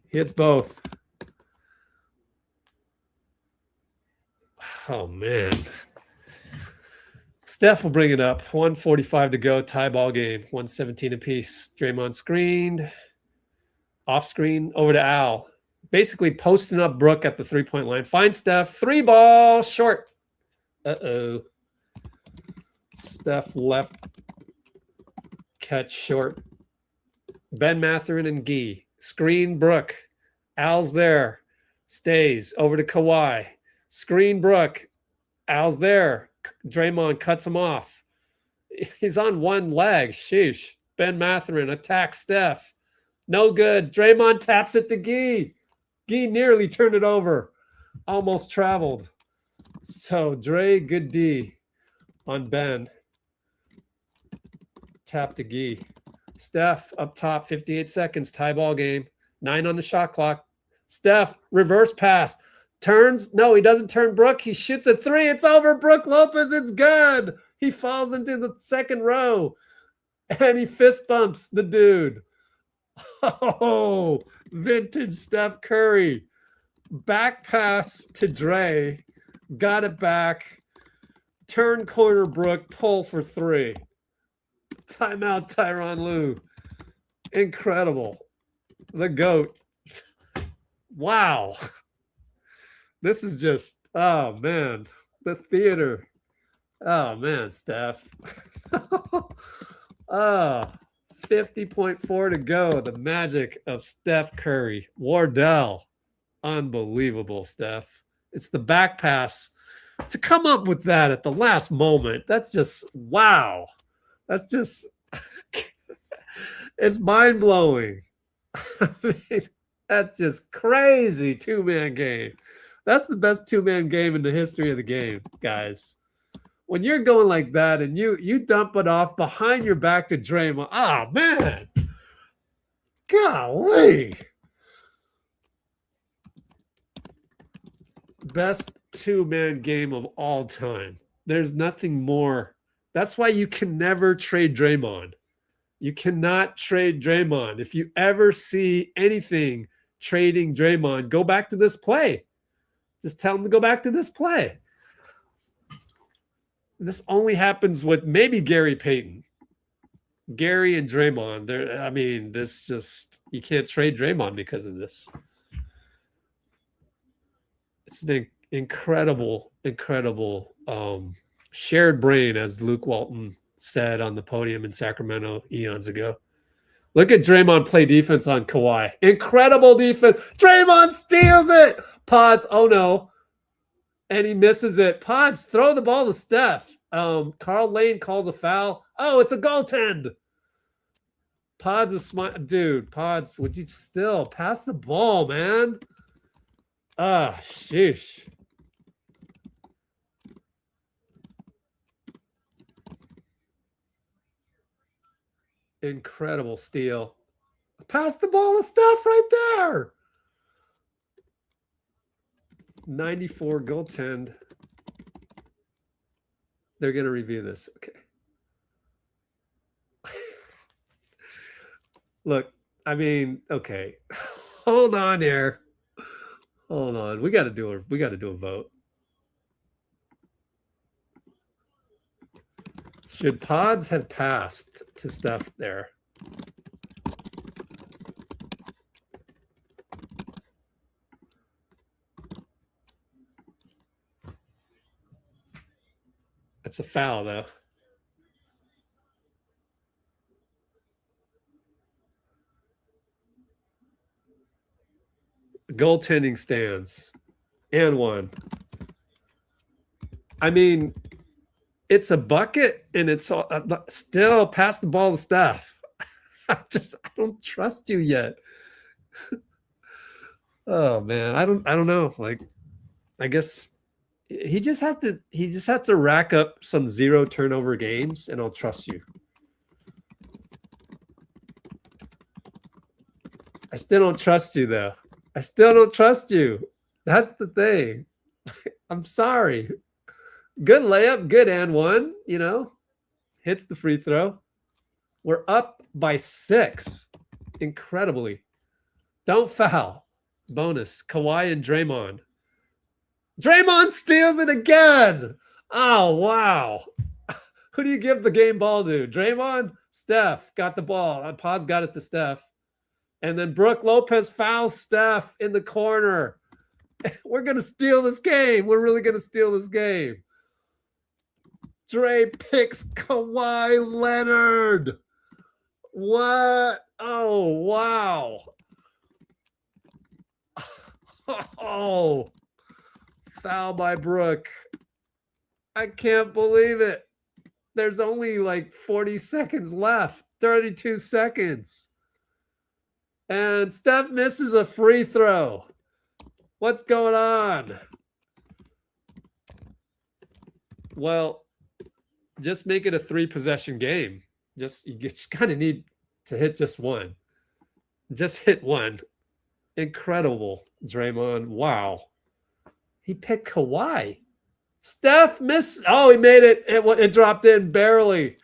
A: Hits both. Oh, man. Steph will bring it up. 1:45 to go. Tie ball game. 117 apiece. Draymond screened. Off screen. Over to Al. Basically posting up Brooke at the three-point line. Find Steph. 3 ball. Short. Uh-oh. Steph left. Catch short. Ben Mathurin and Gee. Screen Brooke. Al's there. Stays. Over to Kawhi. Screen Brooke. Al's there. Draymond cuts him off. He's on one leg. Sheesh. Ben Mathurin attacks Steph. No good. Draymond taps it to Gee. Gee nearly turned it over. Almost traveled. So Dray, good D on Ben. Tap to Gee. Steph up top, 58 seconds, tie ball game. 9 on the shot clock. Steph, reverse pass. Turns. No, he doesn't turn Brooke. He shoots a 3. It's over. Brooke Lopez. It's good. He falls into the second row. And he fist bumps the dude. Oh, vintage Steph Curry. Back pass to Dray. Got it back. Turn corner Brooke. Pull for 3. Timeout Tyronn Lue. Incredible. The GOAT. Wow. This is just, oh man, the theater. Oh man, Steph. 50.4 to go. The magic of Steph Curry. Wardell. Unbelievable, Steph. It's the back pass. To come up with that at the last moment, that's just, wow. That's just, it's mind-blowing. I mean, that's just crazy two-man game. That's the best two-man game in the history of the game, guys. When you're going like that and you dump it off behind your back to Draymond, oh, man. Golly. Best two-man game of all time. There's nothing more. That's why you can never trade Draymond. You cannot trade Draymond. If you ever see anything trading Draymond, go back to this play. Just tell him to go back to this play. This only happens with maybe Gary Payton. Gary and Draymond. I mean, this just, you can't trade Draymond because of this. It's an incredible shared brain, as Luke Walton said on the podium in Sacramento eons ago. Look at Draymond play defense on Kawhi. Incredible defense. Draymond steals it. Podz, oh no. And he misses it. Podz, throw the ball to Steph. Carl Lane calls a foul. Oh, it's a goaltend. Podz is smart. Dude, Podz, would you still pass the ball, man? Ah, sheesh. Incredible steal. Pass the ball to Steph right there. 94 goaltend. They're going to review this. Okay. Look, I mean, okay. Hold on here. Hold on. We got to do a vote. Should Podz have passed to Steph there? It's a foul, though. Goaltending stands. And one. I mean, it's a bucket, and it's still pass the ball to Steph. I don't trust you yet. Oh man, I don't know. Like, I guess he just has to rack up some 0 turnover games, and I'll trust you. I still don't trust you, though. I still don't trust you. That's the thing. I'm sorry. Good layup, good and one, hits the free throw. We're up by 6. Incredibly. Don't foul. Bonus. Kawhi and Draymond. Draymond steals it again. Oh, wow. Who do you give the game ball to? Draymond? Steph got the ball. Podz got it to Steph. And then Brook Lopez fouls Steph in the corner. We're going to steal this game. We're really going to steal this game. Dray picks Kawhi Leonard. What? Oh, wow. Oh, foul by Brook. I can't believe it. There's only like 40 seconds left. 32 seconds. And Steph misses a free throw. What's going on? Well, just make it a 3-possession game. You just kind of need to hit just one. Just hit one. Incredible, Draymond. Wow. He picked Kawhi. Steph missed. Oh, he made it. It dropped in barely.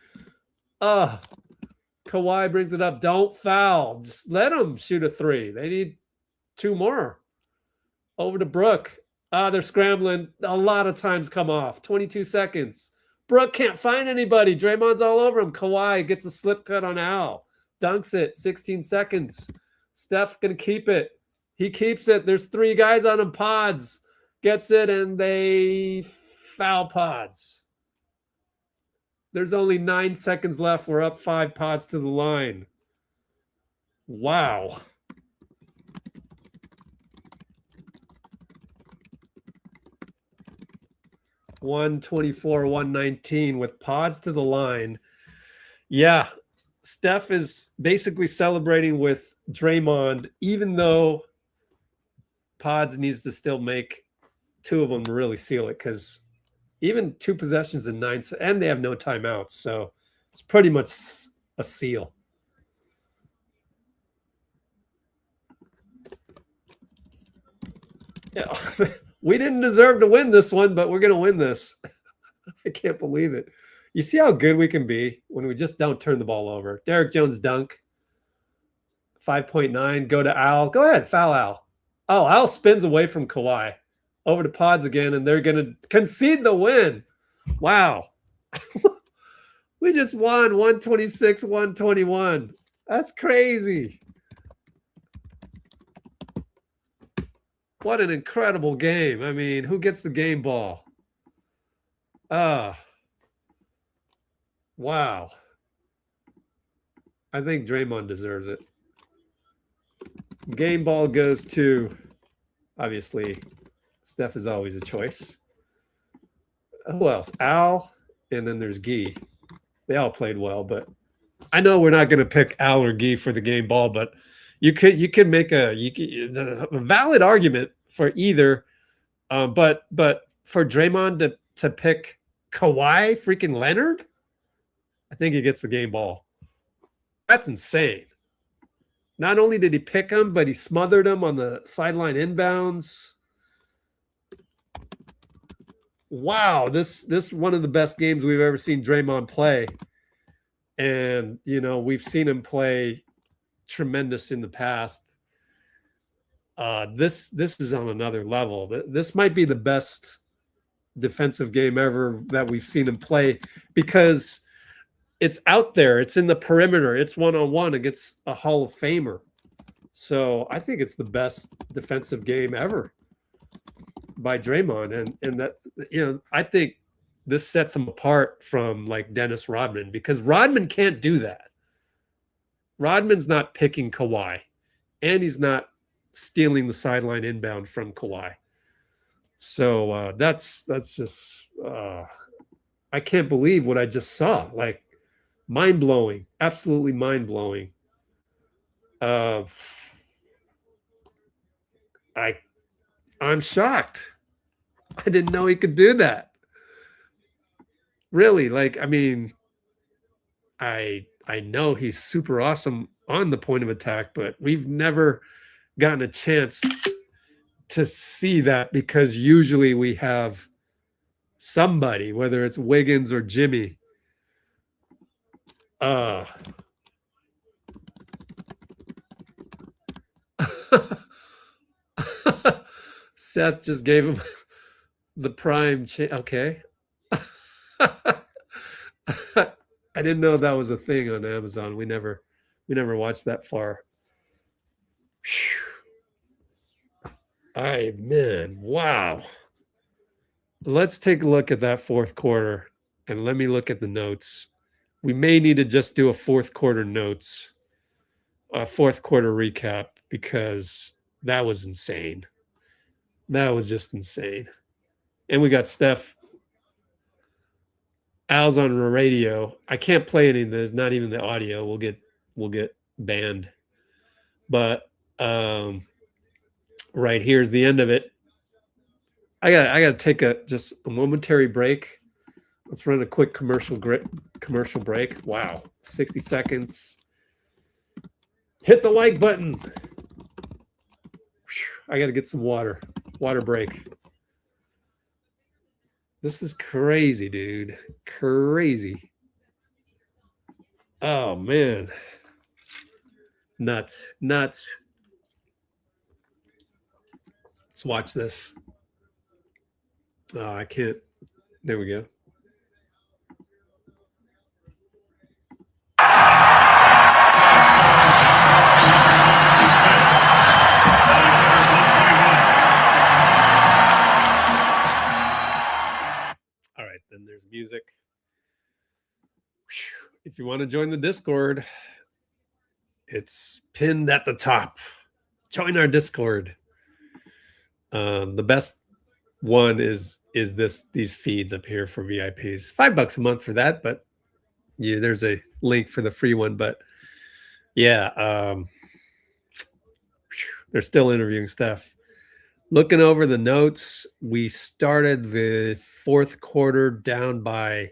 A: Kawhi brings it up. Don't foul. Just let him shoot a 3. They need 2 more. Over to Brook. They're scrambling. A lot of times come off. 22 seconds. Brook can't find anybody. Draymond's all over him. Kawhi gets a slip cut on Al. Dunks it. 16 seconds. Steph going to keep it. He keeps it. There's 3 guys on him. Podz gets it, and they foul Podz. There's only 9 seconds left. We're up 5 Podz to the line. Wow. $124, $119 with Podz to the line. Yeah, Steph is basically celebrating with Draymond, even though Podz needs to still make 2 of them to really seal it, because even 2 possessions in 9, and they have no timeouts, so it's pretty much a seal. Yeah. We didn't deserve to win this one, but we're going to win this. I can't believe it. You see how good we can be when we just don't turn the ball over. Derrick Jones dunk. 5.9. Go to Al. Go ahead, foul Al. Oh, Al spins away from Kawhi. Over to Podz again, and they're going to concede the win. Wow. We just won 126, 121. That's crazy. What an incredible game. I mean, who gets the game ball? Wow. I think Draymond deserves it. Game ball goes to, obviously, Steph is always a choice. Who else? Al, and then there's Gee. They all played well, but I know we're not going to pick Al or Gee for the game ball, but you could make a valid argument for either, but for Draymond to pick Kawhi freaking Leonard, I think he gets the game ball. That's insane. Not only did he pick him, but he smothered him on the sideline inbounds. Wow, this is one of the best games we've ever seen Draymond play, and we've seen him play tremendous in the past. This is on another level. This might be the best defensive game ever that we've seen him play, because it's out there, it's in the perimeter, it's one-on-one against a Hall of Famer. So I think it's the best defensive game ever by Draymond, and that I think this sets him apart from like Dennis Rodman, because Rodman can't do that. Rodman's not picking Kawhi, and he's not stealing the sideline inbound from Kawhi. So that's just I can't believe what I just saw. Like, mind blowing, absolutely mind blowing. I'm shocked. I didn't know he could do that. Really, like, I mean, I know he's super awesome on the point of attack, but we've never gotten a chance to see that because usually we have somebody, whether it's Wiggins or Jimmy. Seth just gave him the prime. Okay. I didn't know that was a thing on Amazon. We never watched that far. Man, wow. Let's take a look at that fourth quarter and let me look at the notes. We may need to just do a fourth quarter notes, a fourth quarter recap, because that was insane. That was just insane. And we got Steph. Al's on the radio. I can't play any of this, not even the audio. We'll get banned. But right here's the end of it. I gotta take just a momentary break. Let's run a quick commercial break. Wow, 60 seconds. Hit the like button. I gotta get some water. Water break. This is crazy, dude. Crazy. Oh, man. Nuts. Let's watch this. Oh, I can't. There we go. All right, then there's music. If you want to join the Discord, it's pinned at the top. Join our Discord. The best one is these feeds up here for VIPs. $5 a month for that, but yeah, there's a link for the free one. But yeah, they're still interviewing Steph. Looking over the notes, we started the fourth quarter down by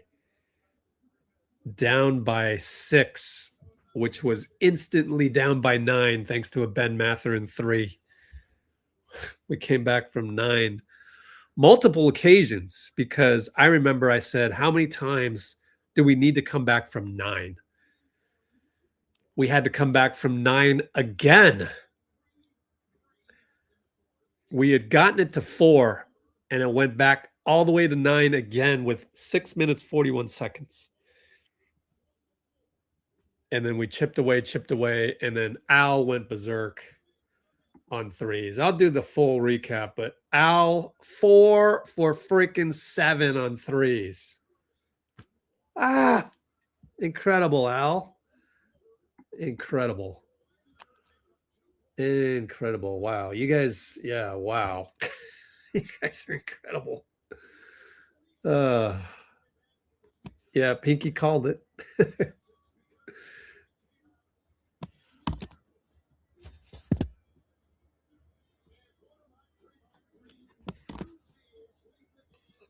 A: 6, which was instantly down by 9 thanks to a Ben Mathurin 3. We came back from 9 multiple occasions because I remember I said, how many times do we need to come back from 9? We had to come back from 9 again. We had gotten it to 4 and it went back all the way to 9 again with 6 minutes, 41 seconds. And then we chipped away, and then Al went berserk on threes. I'll do the full recap, but Al 4 for freaking 7 on threes. Incredible, Al. Incredible. Wow. You guys, yeah, wow. You guys are incredible. Yeah, Pinky called it.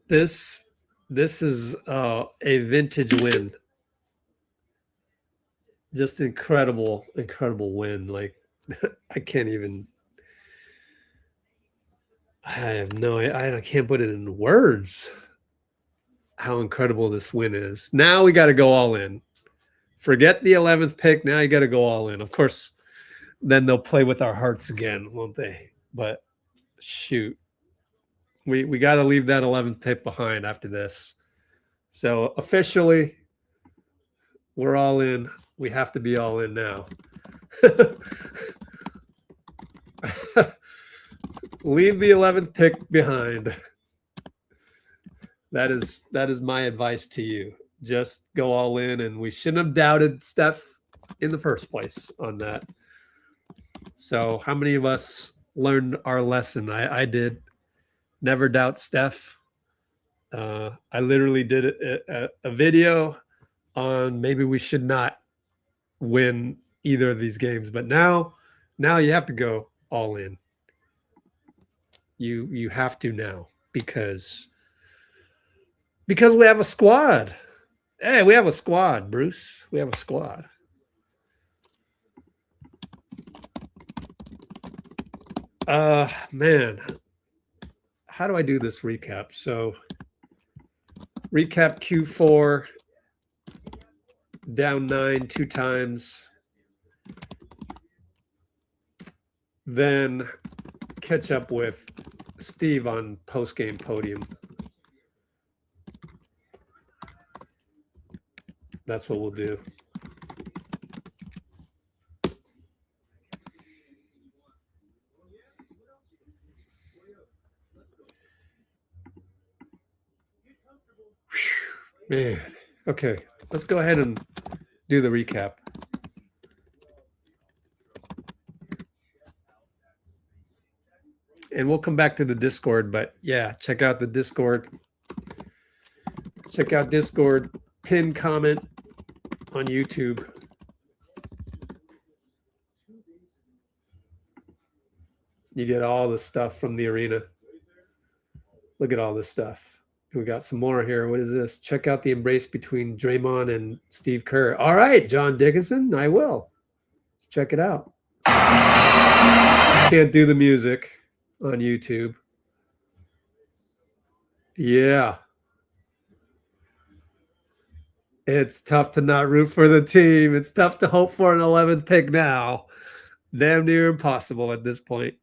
A: This is a vintage win. Just incredible win. Like I can't put it in words how incredible this win is. Now we got to go all in. Forget the 11th pick. Now you got to go all in. Of course, then they'll play with our hearts again, won't they? But shoot. We got to leave that 11th pick behind after this. So officially, we're all in. We have to be all in now. Leave the 11th pick behind. That is my advice to you. Just go all in, and we shouldn't have doubted Steph in the first place on that. So how many of us learned our lesson? I did. Never doubt Steph. I literally did a video on maybe we should not win either of these games, but now you have to go all in. You have to now because we have a squad. Hey, we have a squad, Bruce. We have a squad. Man, how do I do this recap? So recap Q4, down 9 2 times. Then catch up with Steve on postgame podium. That's what we'll do. Man, okay, let's go ahead and do the recap. And we'll come back to the Discord, but yeah, check out the Discord. Check out Discord, pin comment on YouTube. You get all the stuff from the arena. Look at all this stuff. We got some more here. What is this? Check out the embrace between Draymond and Steve Kerr. All right, John Dickinson, I will. Let's check it out. Can't do the music on YouTube. Yeah. It's tough to not root for the team. It's tough to hope for an 11th pick now. Damn near impossible at this point.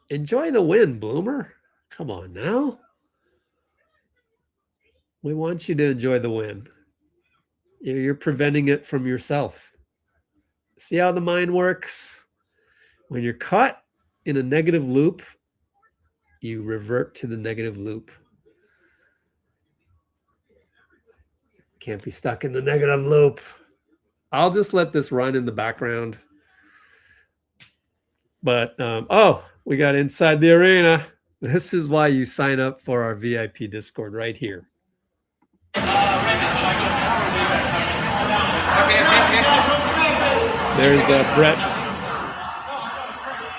A: Enjoy the win, Bloomer. Come on now. We want you to enjoy the win. You're preventing it from yourself. See how the mind works? When you're caught in a negative loop, you revert to the negative loop. Can't be stuck in the negative loop. I'll just let this run in the background. But, oh, we got inside the arena. This is why you sign up for our VIP Discord right here. There's Brett.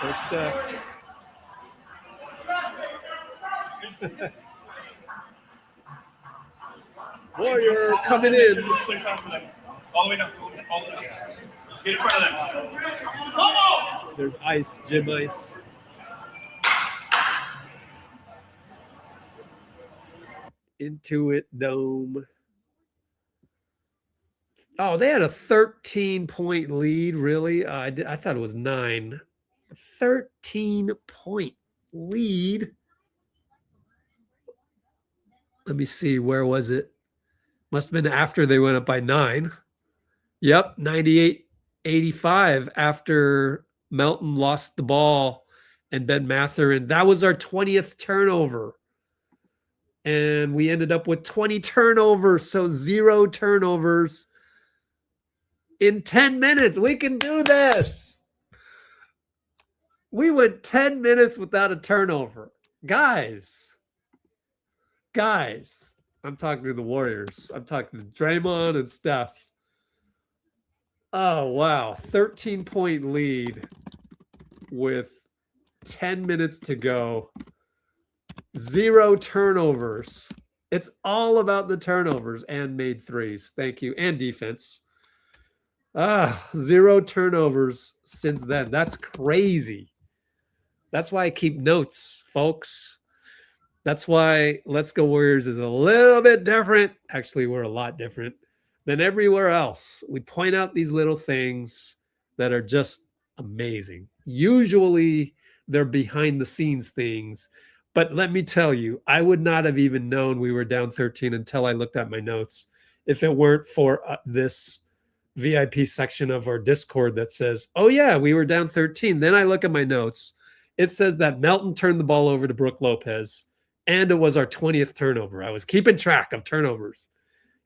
A: There's Steph. Warrior coming in.
D: All the way down. All the way down. Get in front of them. Come on!
A: There's Ice, Jim Ice. Into it, Dome. Oh, they had a 13-point lead, really? I thought it was 9. 13-point lead. Let me see. Where was it? Must have been after they went up by 9. Yep, 98-85 after Melton lost the ball and Ben Mathurin. That was our 20th turnover. And we ended up with 20 turnovers, so 0 turnovers in 10 minutes. We can do this. We went 10 minutes without a turnover. Guys, I'm talking to the Warriors. I'm talking to Draymond and Steph. Oh, wow. 13-point lead with 10 minutes to go. 0 turnovers. It's all about the turnovers and made threes. Thank you. And defense. 0 turnovers since then. That's crazy. That's why I keep notes, folks. That's why Let's Go Warriors is a little bit different. Actually, we're a lot different than everywhere else. We point out these little things that are just amazing. Usually, they're behind the scenes things. But let me tell you, I would not have even known we were down 13 until I looked at my notes. If it weren't for this VIP section of our Discord that says, oh, yeah, we were down 13. Then I look at my notes. It says that Melton turned the ball over to Brook Lopez, and it was our 20th turnover. I was keeping track of turnovers.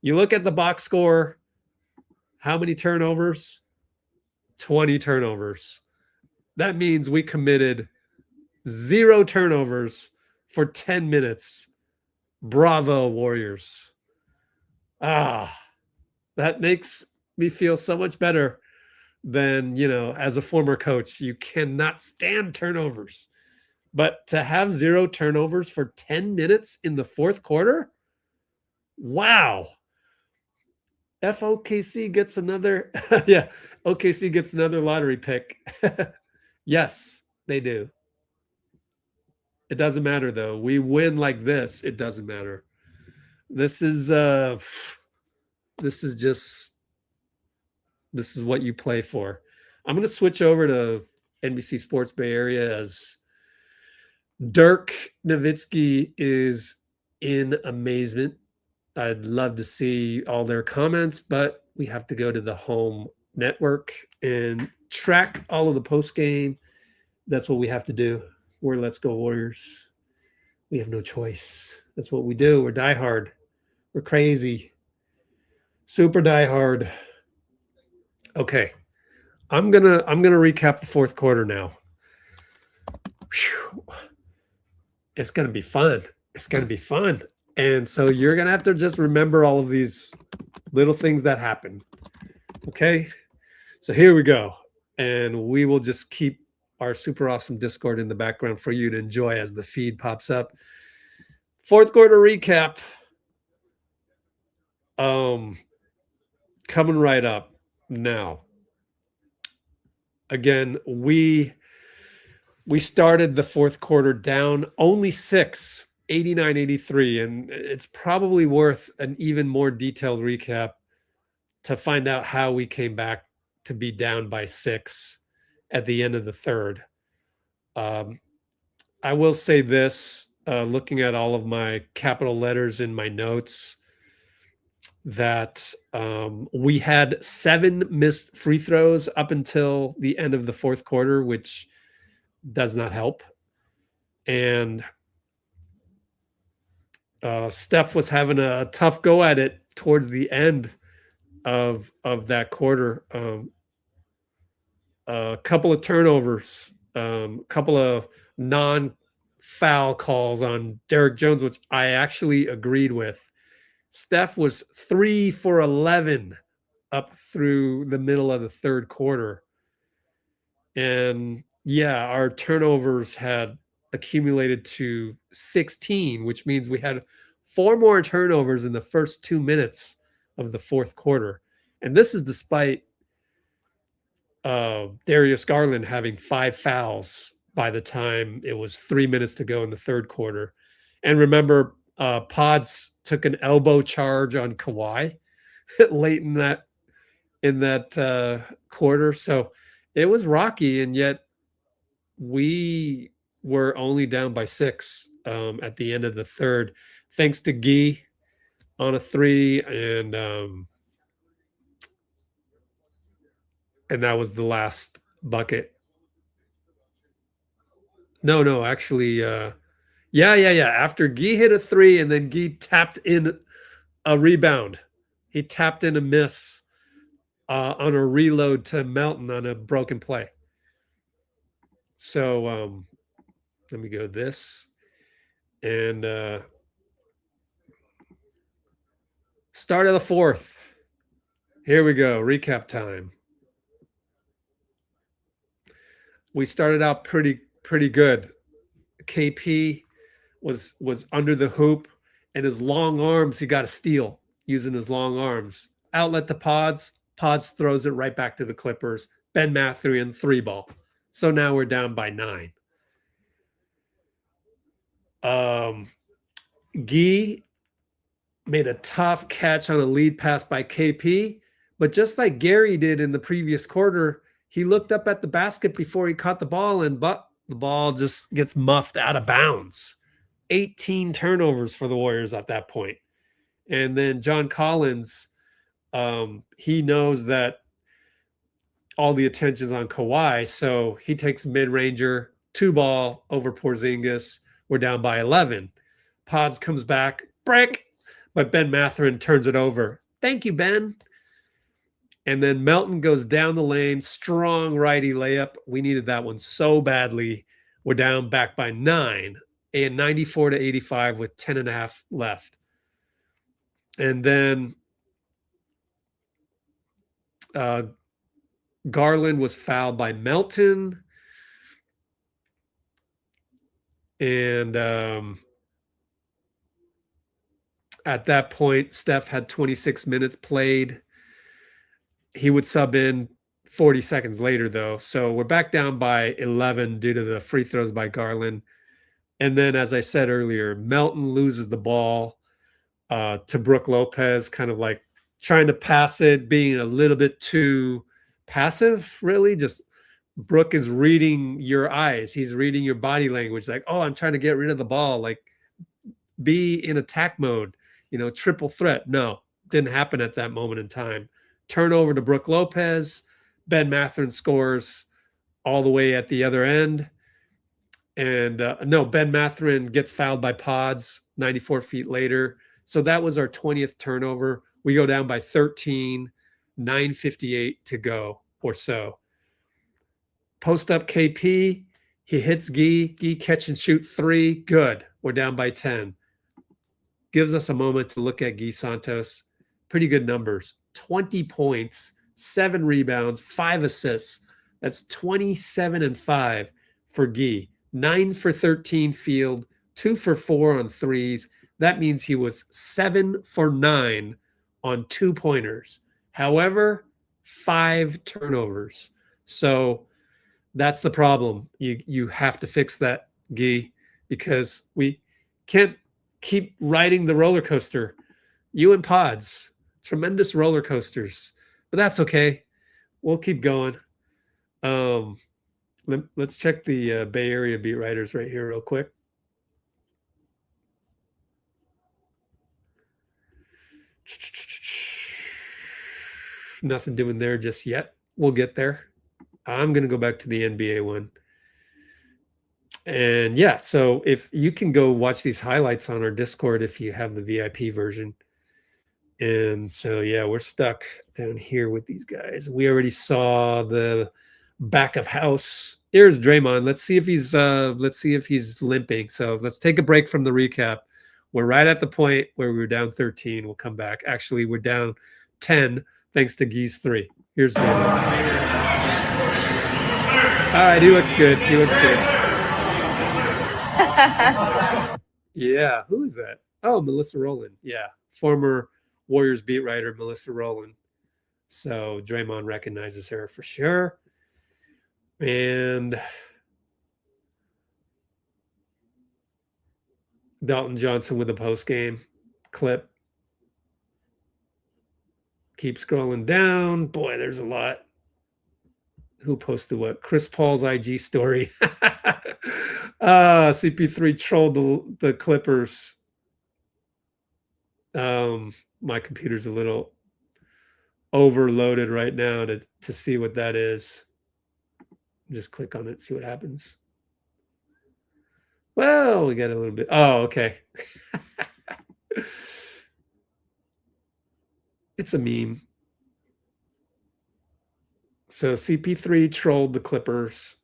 A: You look at the box score, how many turnovers? 20 turnovers. That means we committed 0 turnovers for 10 minutes. Bravo, Warriors. That makes me feel so much better than, as a former coach. You cannot stand turnovers. But to have 0 turnovers for 10 minutes in the fourth quarter, wow. OKC gets another, OKC gets another lottery pick. Yes, they do. It doesn't matter, though. We win like this, it doesn't matter. This is what you play for. I'm going to switch over to NBC Sports Bay Area as Dirk Nowitzki is in amazement. I'd love to see all their comments, but we have to go to the home network and track all of the post game. That's what we have to do. We're Let's Go Warriors. We have no choice. That's what we do. We're diehard. We're crazy. Super diehard. Okay. I'm gonna recap the fourth quarter now. Whew. It's gonna be fun. It's gonna be fun. And so you're gonna have to just remember all of these little things that happen. Okay. So here we go. And we will just keep our super awesome Discord in the background for you to enjoy as the feed pops up. Fourth quarter recap. Coming right up now. Again, we started the fourth quarter down only 6, 89-83, and it's probably worth an even more detailed recap to find out how we came back to be down by 6 at the end of the third. I will say this, looking at all of my capital letters in my notes, that we had 7 missed free throws up until the end of the fourth quarter, which does not help. And Steph was having a tough go at it towards the end of that quarter. A couple of turnovers, a couple of non-foul calls on Derrick Jones, which I actually agreed with. Steph was 3 for 11 up through the middle of the third quarter. And yeah, our turnovers had accumulated to 16, which means we had 4 more turnovers in the first 2 minutes of the fourth quarter. And this is despite Darius Garland having 5 fouls by the time it was 3 minutes to go in the third quarter. And remember, Podz took an elbow charge on Kawhi late in that quarter. So it was rocky, and yet we were only down by 6 at the end of the third, thanks to Gee on a 3, and that was the last bucket. No, actually, yeah. After Gee hit a 3, and then Gee tapped in a rebound. He tapped in a miss on a reload to Melton on a broken play. So let me go this. And start of the fourth. Here we go. Recap time. We started out pretty good. KP was under the hoop, and his long arms, he got a steal using his long arms. Outlet to Podz. Podz throws it right back to the Clippers. Ben Mathurin 3-ball. So now we're down by 9. Gee made a tough catch on a lead pass by KP, but just like Gary did in the previous quarter, he looked up at the basket before he caught the ball, and the ball just gets muffed out of bounds. 18 turnovers for the Warriors at that point. And then John Collins, he knows that all the attention's on Kawhi, so he takes mid-ranger, 2-ball over Porzingis. We're down by 11. Podz comes back, break, but Ben Mathurin turns it over. Thank you, Ben. And then Melton goes down the lane, strong righty layup. We needed that one so badly. We're down back by 9 and 94-85 with 10 and a half left. And then Garland was fouled by Melton. And at that point, Steph had 26 minutes played. He would sub in 40 seconds later, though. So we're back down by 11 due to the free throws by Garland. And then, as I said earlier, Melton loses the ball to Brook Lopez, kind of like trying to pass it, being a little bit too passive, really. Just Brook is reading your eyes. He's reading your body language. Like, oh, I'm trying to get rid of the ball. Like, be in attack mode, triple threat. No, didn't happen at that moment in time. Turnover to Brook Lopez. Ben Mathurin scores all the way at the other end. And Ben Mathurin gets fouled by Podz 94 feet later. So that was our 20th turnover. We go down by 13, 9:58 to go or so. Post up KP. He hits Gee. Gee catch and shoot 3. Good. We're down by 10. Gives us a moment to look at Gee Santos. Pretty good numbers. 20 points, 7 rebounds, 5 assists. That's 27 and 5 for Gee. 9 for 13 field, 2 for 4 on threes. That means he was 7 for 9 on 2-pointers. However, 5 turnovers. So that's the problem. You have to fix that, Gee, because we can't keep riding the roller coaster. You and Podz, tremendous roller coasters, but that's okay. We'll keep going. Let's check the Bay Area beat writers right here real quick. Nothing doing there just yet. We'll get there. I'm going to go back to the NBA one. And yeah, so if you can go watch these highlights on our Discord if you have the VIP version. And so, yeah, we're stuck down here with these guys. We already saw the back of house. Here's Draymond. Let's see if he's limping. So let's take a break from the recap. We're right at the point where we were down 13. We'll come back. Actually, we're down 10 thanks to Gee's 3. Here's Draymond. All right, he looks good. He looks good. Yeah, who is that? Oh, Melissa Rowland. Yeah, former Warriors beat writer Melissa Rowland. So Draymond recognizes her for sure. And Dalton Johnson with a post-game clip. Keep scrolling down. Boy, there's a lot. Who posted what? Chris Paul's IG story. CP3 trolled the Clippers. My computer's a little overloaded right now to see what that is. Just click on it, see what happens. Well, we got a little bit. Oh, okay. It's a meme. So CP3 trolled the Clippers.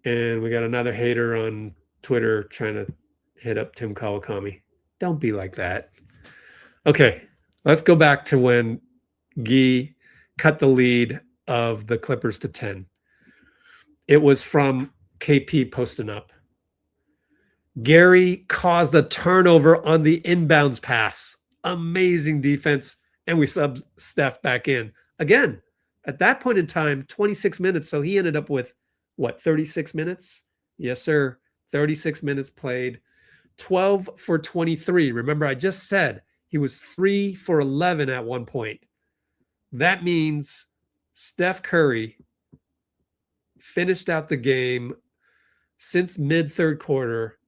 A: And we got another hater on Twitter trying to hit up Tim Kawakami. Don't be like that. Okay, let's go back to when Gee cut the lead of the Clippers to 10. It was from KP posting up. Gary caused a turnover on the inbounds pass. Amazing defense. And we subbed Steph back in. Again, at that point in time, 26 minutes. So he ended up with, 36 minutes? Yes, sir. 36 minutes played. 12 for 23. Remember, I just said he was 3 for 11 at one point. That means Steph Curry finished out the game since mid-third quarter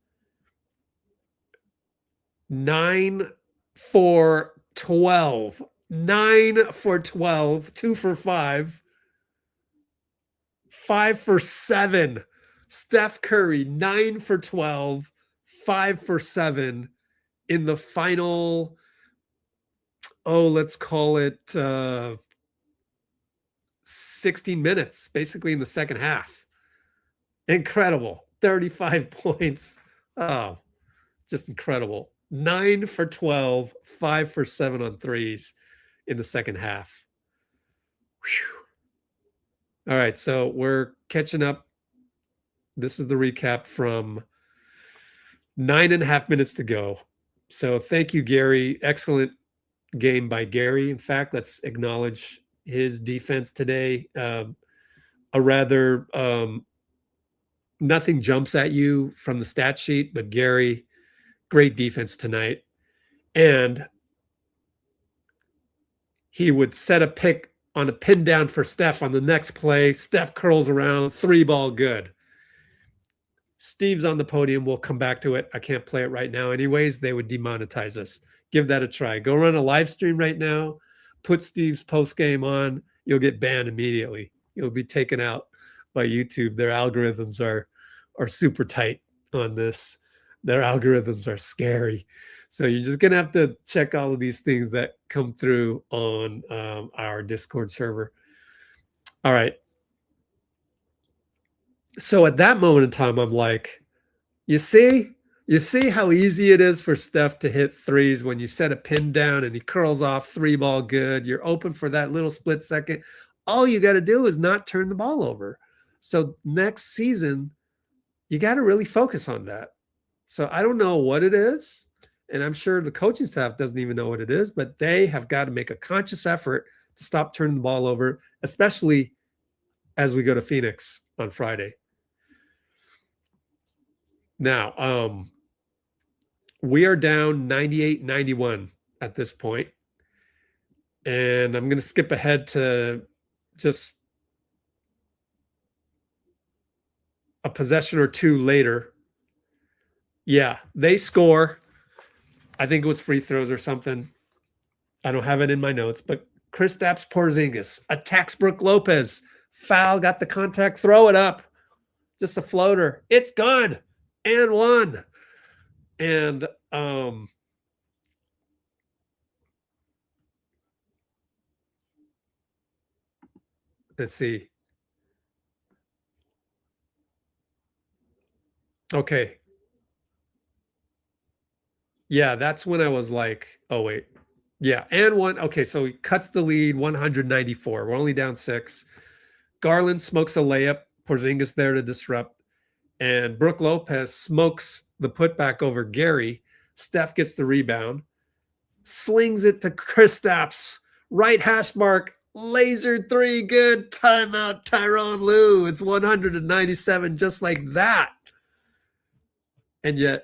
A: 9 for 12. 9 for 12, 2 for 5, 5 for 7. Steph Curry, 9 for 12, 5 for 7 in the final let's call it 16 minutes, basically in the second half. Incredible. 35 points. Oh, just incredible. 9 for 12, 5 for 7 on threes in the second half. Whew. All right, so we're catching up. This is the recap from 9.5 minutes to go. So thank you, Gary. Excellent game by Gary. In fact, let's acknowledge his defense today. A rather nothing jumps at you from the stat sheet, but Gary, great defense tonight. And he would set a pick on a pin down for Steph on the next play. Steph curls around, 3-ball good. Steve's on the podium. We'll come back to it. I can't play it right now. Anyways, they would demonetize us. Give that a try. Go run a live stream right now. Put Steve's post game on. You'll get banned immediately. You'll be taken out by YouTube. Their algorithms are super tight on this. Their algorithms are scary. So you're just going to have to check all of these things that come through on our Discord server. All right. So at that moment in time, I'm like, you see how easy it is for Steph to hit threes when you set a pin down and he curls off, 3-ball good. You're open for that little split second. All you got to do is not turn the ball over. So next season, you got to really focus on that. So I don't know what it is. And I'm sure the coaching staff doesn't even know what it is, but they have got to make a conscious effort to stop turning the ball over, especially as we go to Phoenix on Friday. Now, we are down 98-91 at this point. And I'm going to skip ahead to just a possession or two later. Yeah, they score. I think it was free throws or something. I don't have it in my notes, but Kristaps Porzingis attacks Brook Lopez. Foul, got the contact, throw it up. Just a floater. It's good. And one. And let's see. Okay. Yeah, that's when I was like, oh, wait. Yeah, and one. Okay, so he cuts the lead, 194. We're only down 6. Garland smokes a layup. Porzingis there to disrupt. And Brook Lopez smokes the putback over Gary. Steph gets the rebound. Slings it to Kristaps. Right hash mark. Laser 3. Good. Timeout, Tyronn Lue. It's 197 just like that. And yet,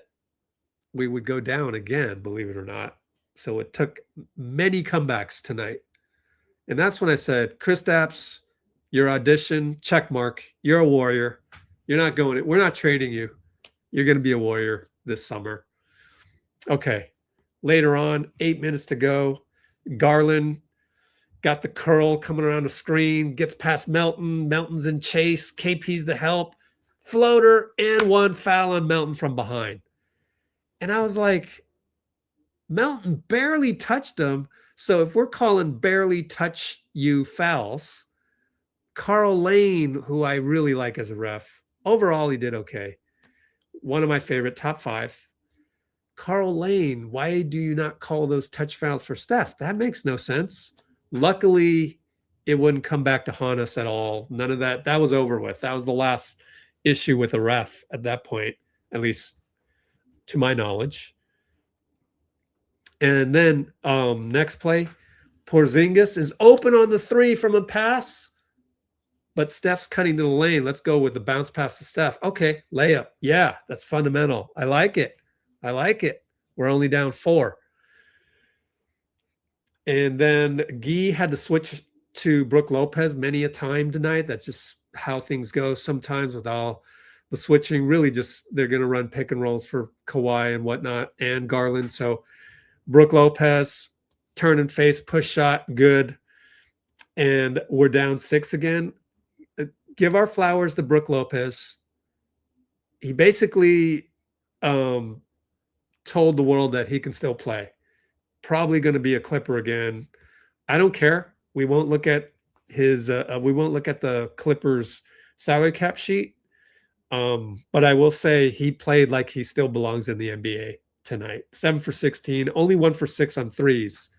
A: we would go down again, believe it or not. So it took many comebacks tonight. And that's when I said, Kristaps, your audition, check mark. You're a warrior. You're not going, we're not trading you. You're going to be a warrior this summer. Okay. Later on, 8 minutes to go. Garland got the curl coming around the screen, gets past Melton. Melton's in chase. KP's the help. Floater and one foul on Melton from behind. And I was like, Melton barely touched him. So if we're calling barely touch you fouls, Carl Lane, who I really like as a ref, overall he did okay. One of my favorite, top 5. Carl Lane, why do you not call those touch fouls for Steph? That makes no sense. Luckily, it wouldn't come back to haunt us at all. None of that. That was over with. That was the last issue with a ref at that point, at least to my knowledge. And then next play, Porzingis is open on the 3 from a pass, but Steph's cutting to the lane. Let's go with the bounce pass to Steph. Okay, layup. Yeah, that's fundamental. I like it. I like it. We're only down 4. And then Guy had to switch to Brook Lopez many a time tonight. That's just how things go sometimes with all the switching. Really just they're going to run pick and rolls for Kawhi and whatnot and Garland. So Brook Lopez, turn and face, push shot, good. And we're down 6 again. Give our flowers to Brook Lopez. He basically told the world that he can still play. probably going to be a Clipper again. I don't care. We won't look at the Clippers salary cap sheet. But I will say he played like he still belongs in the NBA tonight. 7 for 16, only 1 for 6 on threes.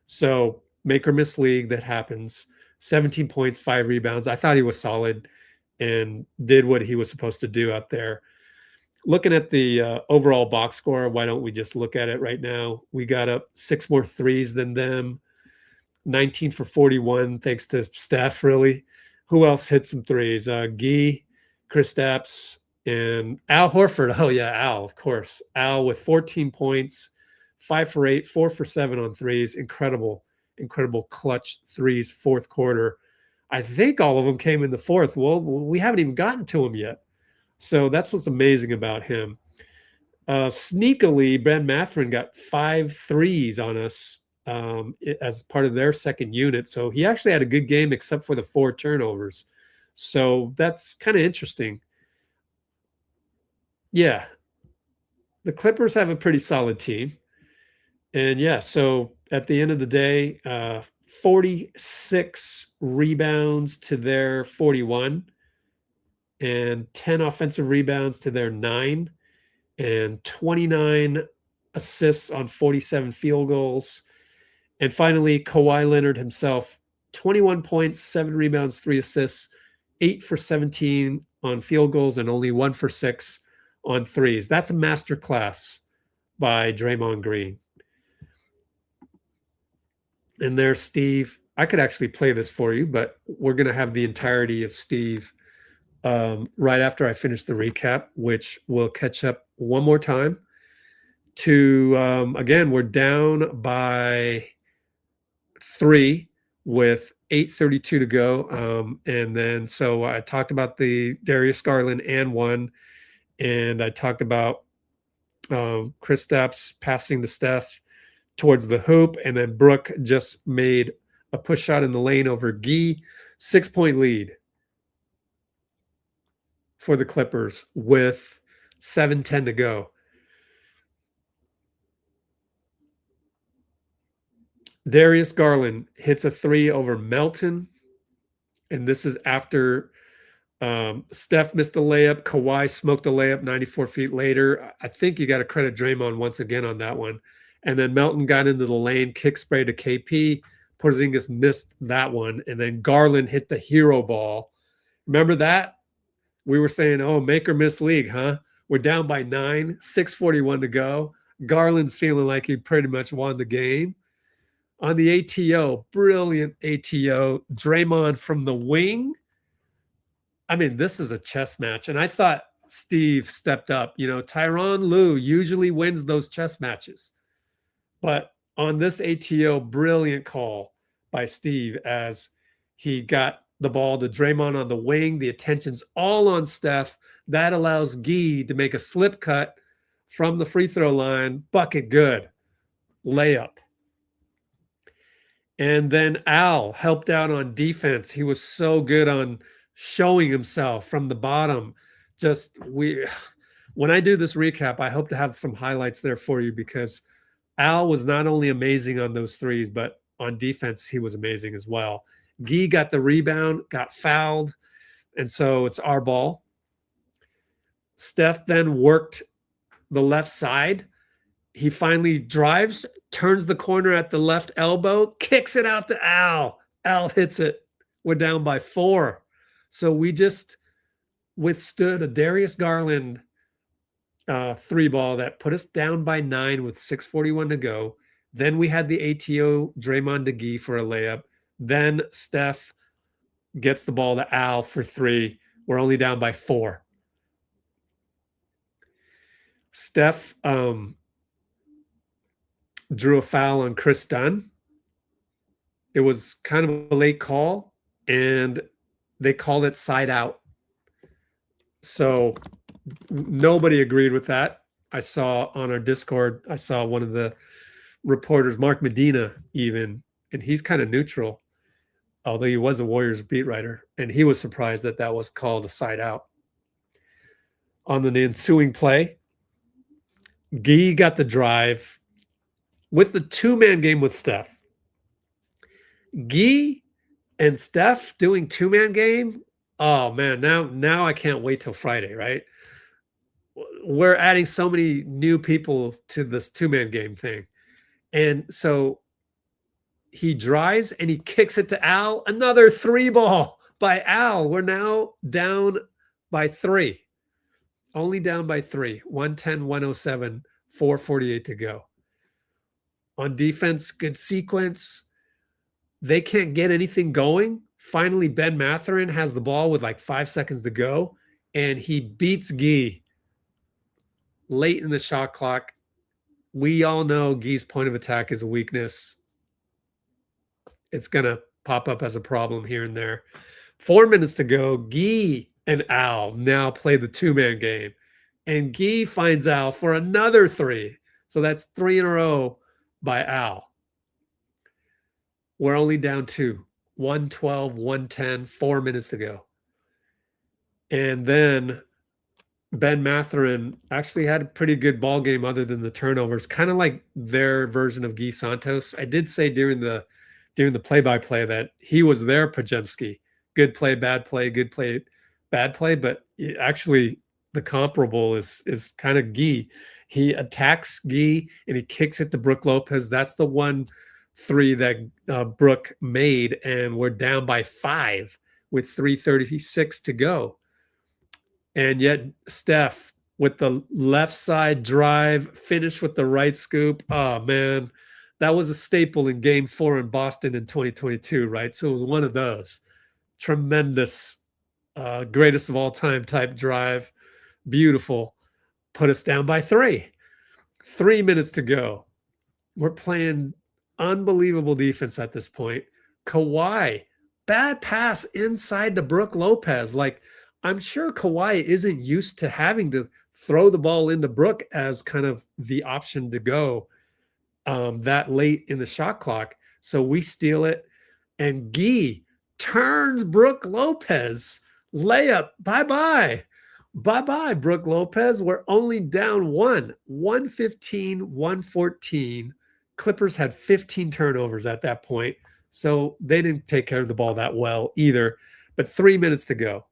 A: So make or miss league, that happens. 17 points, 5 rebounds. I thought he was solid and did what he was supposed to do out there. Looking at the overall box score, why don't we just look at it right now? We got up 6 more threes than them. 19 for 41, thanks to Steph, really. Who else hit some threes? Guy, Kristaps, and Al Horford. Oh, yeah, Al, of course. Al with 14 points, 5 for 8, 4 for 7 on threes. Incredible clutch threes, fourth quarter. I think all of them came in the fourth. Well, we haven't even gotten to them yet. So that's what's amazing about him. Sneakily, Ben Mathurin got 5 threes on us as part of their second unit. So he actually had a good game except for the 4 turnovers. So that's kind of interesting. Yeah. The Clippers have a pretty solid team. And yeah, so at the end of the day, 46 rebounds to their 41 and 10 offensive rebounds to their 9 and 29 assists on 47 field goals. And finally, Kawhi Leonard himself, 21 points, 7 rebounds, 3 assists, 8 for 17 on field goals, and only 1 for 6 on threes. That's a masterclass by Draymond Green. And there's Steve. I could actually play this for you, but we're going to have the entirety of Steve right after I finish the recap, which we'll catch up one more time to, again, we're down by 3 with 8:32 to go. And then, so I talked about the Darius Garland and 1, and I talked about Kristaps passing to Steph towards the hoop, and then Brooke just made a push shot in the lane over Guy. 6-point lead for the Clippers with 7:10 to go. Darius Garland hits a 3 over Melton, and this is after Steph missed a layup. Kawhi smoked a layup 94 feet later. I think you got to credit Draymond once again on that one. And then Melton got into the lane, kick spray to KP. Porzingis missed that one. And then Garland hit the hero ball. Remember that? We were saying, oh, make or miss league, huh? We're down by 9, 6:41 to go. Garland's feeling like he pretty much won the game. On the ATO, brilliant ATO. Draymond from the wing. I mean, this is a chess match. And I thought Steve stepped up. You know, Tyronn Lue usually wins those chess matches. But on this ATO, brilliant call by Steve as he got the ball to Draymond on the wing. The attention's all on Steph. That allows Guy to make a slip cut from the free throw line. Bucket good. Layup. And then Al helped out on defense. He was so good on showing himself from the bottom. When I do this recap, I hope to have some highlights there for you, because Al was not only amazing on those threes, but on defense, he was amazing as well. Guy got the rebound, got fouled, and so it's our ball. Steph then worked the left side. He finally drives, turns the corner at the left elbow, kicks it out to Al. Al hits it. We're down by 4. So we just withstood a Darius Garland 3 ball that put us down by 9 with 6:41 to go. Then we had the ATO Draymond to Guy for a layup. Then Steph gets the ball to Al for 3. We're only down by 4. Steph drew a foul on Chris Dunn. It was kind of a late call, and they called it side out. So nobody agreed with that. I saw on our Discord, I saw one of the reporters, Mark Medina, even, and he's kind of neutral, although he was a Warriors beat writer, and he was surprised that that was called a side out. On the ensuing play, Guy got the drive, with the two-man game with Steph. Gee and Steph doing two-man game. Oh man, now I can't wait till Friday, right? We're adding so many new people to this two-man game thing. And so he drives and he kicks it to Al. Another three ball by Al. We're now down by 3. Only down by 3. 110, 107, 4:48 to go. On defense, good sequence. They can't get anything going. Finally, Ben Mathurin has the ball with like 5 seconds to go, and he beats Gee late in the shot clock. We all know Gee's point of attack is a weakness. It's going to pop up as a problem here and there. 4 minutes to go. Gee and Al now play the two-man game. And Gee finds Al for another 3. So that's 3 in a row by Al. We're only down 2. 112, 110, 4 minutes to go. And then Ben Mathurin actually had a pretty good ball game other than the turnovers, kind of like their version of Guy Santos. I did say during the play-by-play that he was their Podziemski. Good play, bad play, good play, bad play. But actually, the comparable is kind of Guy. He attacks Guy and he kicks it to Brook Lopez. That's the 1-3 that Brook made, and we're down by 5 with 3:36 to go. And yet Steph with the left side drive, finished with the right scoop. Oh, man, that was a staple in Game 4 in Boston in 2022, right? So it was one of those tremendous, greatest of all time type drive. Beautiful. Put us down by 3. 3 minutes to go. We're playing unbelievable defense at this point. Kawhi, bad pass inside to Brook Lopez. Like, I'm sure Kawhi isn't used to having to throw the ball into Brook as kind of the option to go that late in the shot clock. So we steal it. And Guy turns Brook Lopez. Layup. Bye-bye. Bye-bye, Brook Lopez. We're only down 1. 115, 114. Clippers had 15 turnovers at that point. So they didn't take care of the ball that well either. But 3 minutes to go.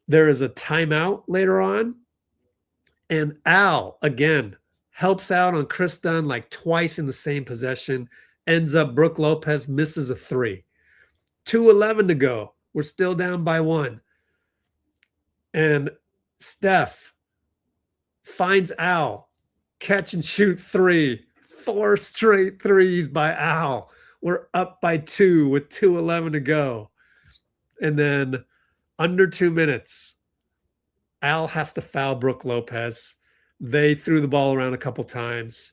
A: There is a timeout later on. And Al, again, helps out on Chris Dunn like twice in the same possession. Ends up Brook Lopez misses a 3. 2:11 to go. We're still down by 1. And Steph finds Al. Catch and shoot 3. 4 straight threes by Al. We're up by 2 with 2:11 to go. And then under 2 minutes, Al has to foul Brook Lopez. They threw the ball around a couple times.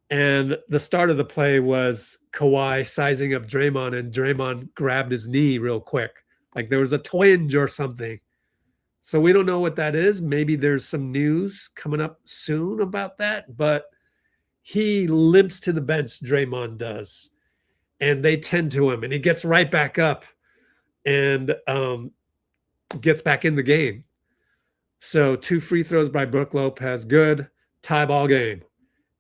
A: And the start of the play was Kawhi sizing up Draymond, and Draymond grabbed his knee real quick. Like there was a twinge or something. So we don't know what that is. Maybe there's some news coming up soon about that. But he limps to the bench, Draymond does. And they tend to him, and he gets right back up and gets back in the game. So 2 free throws by Brook Lopez. Good. Tie ball game.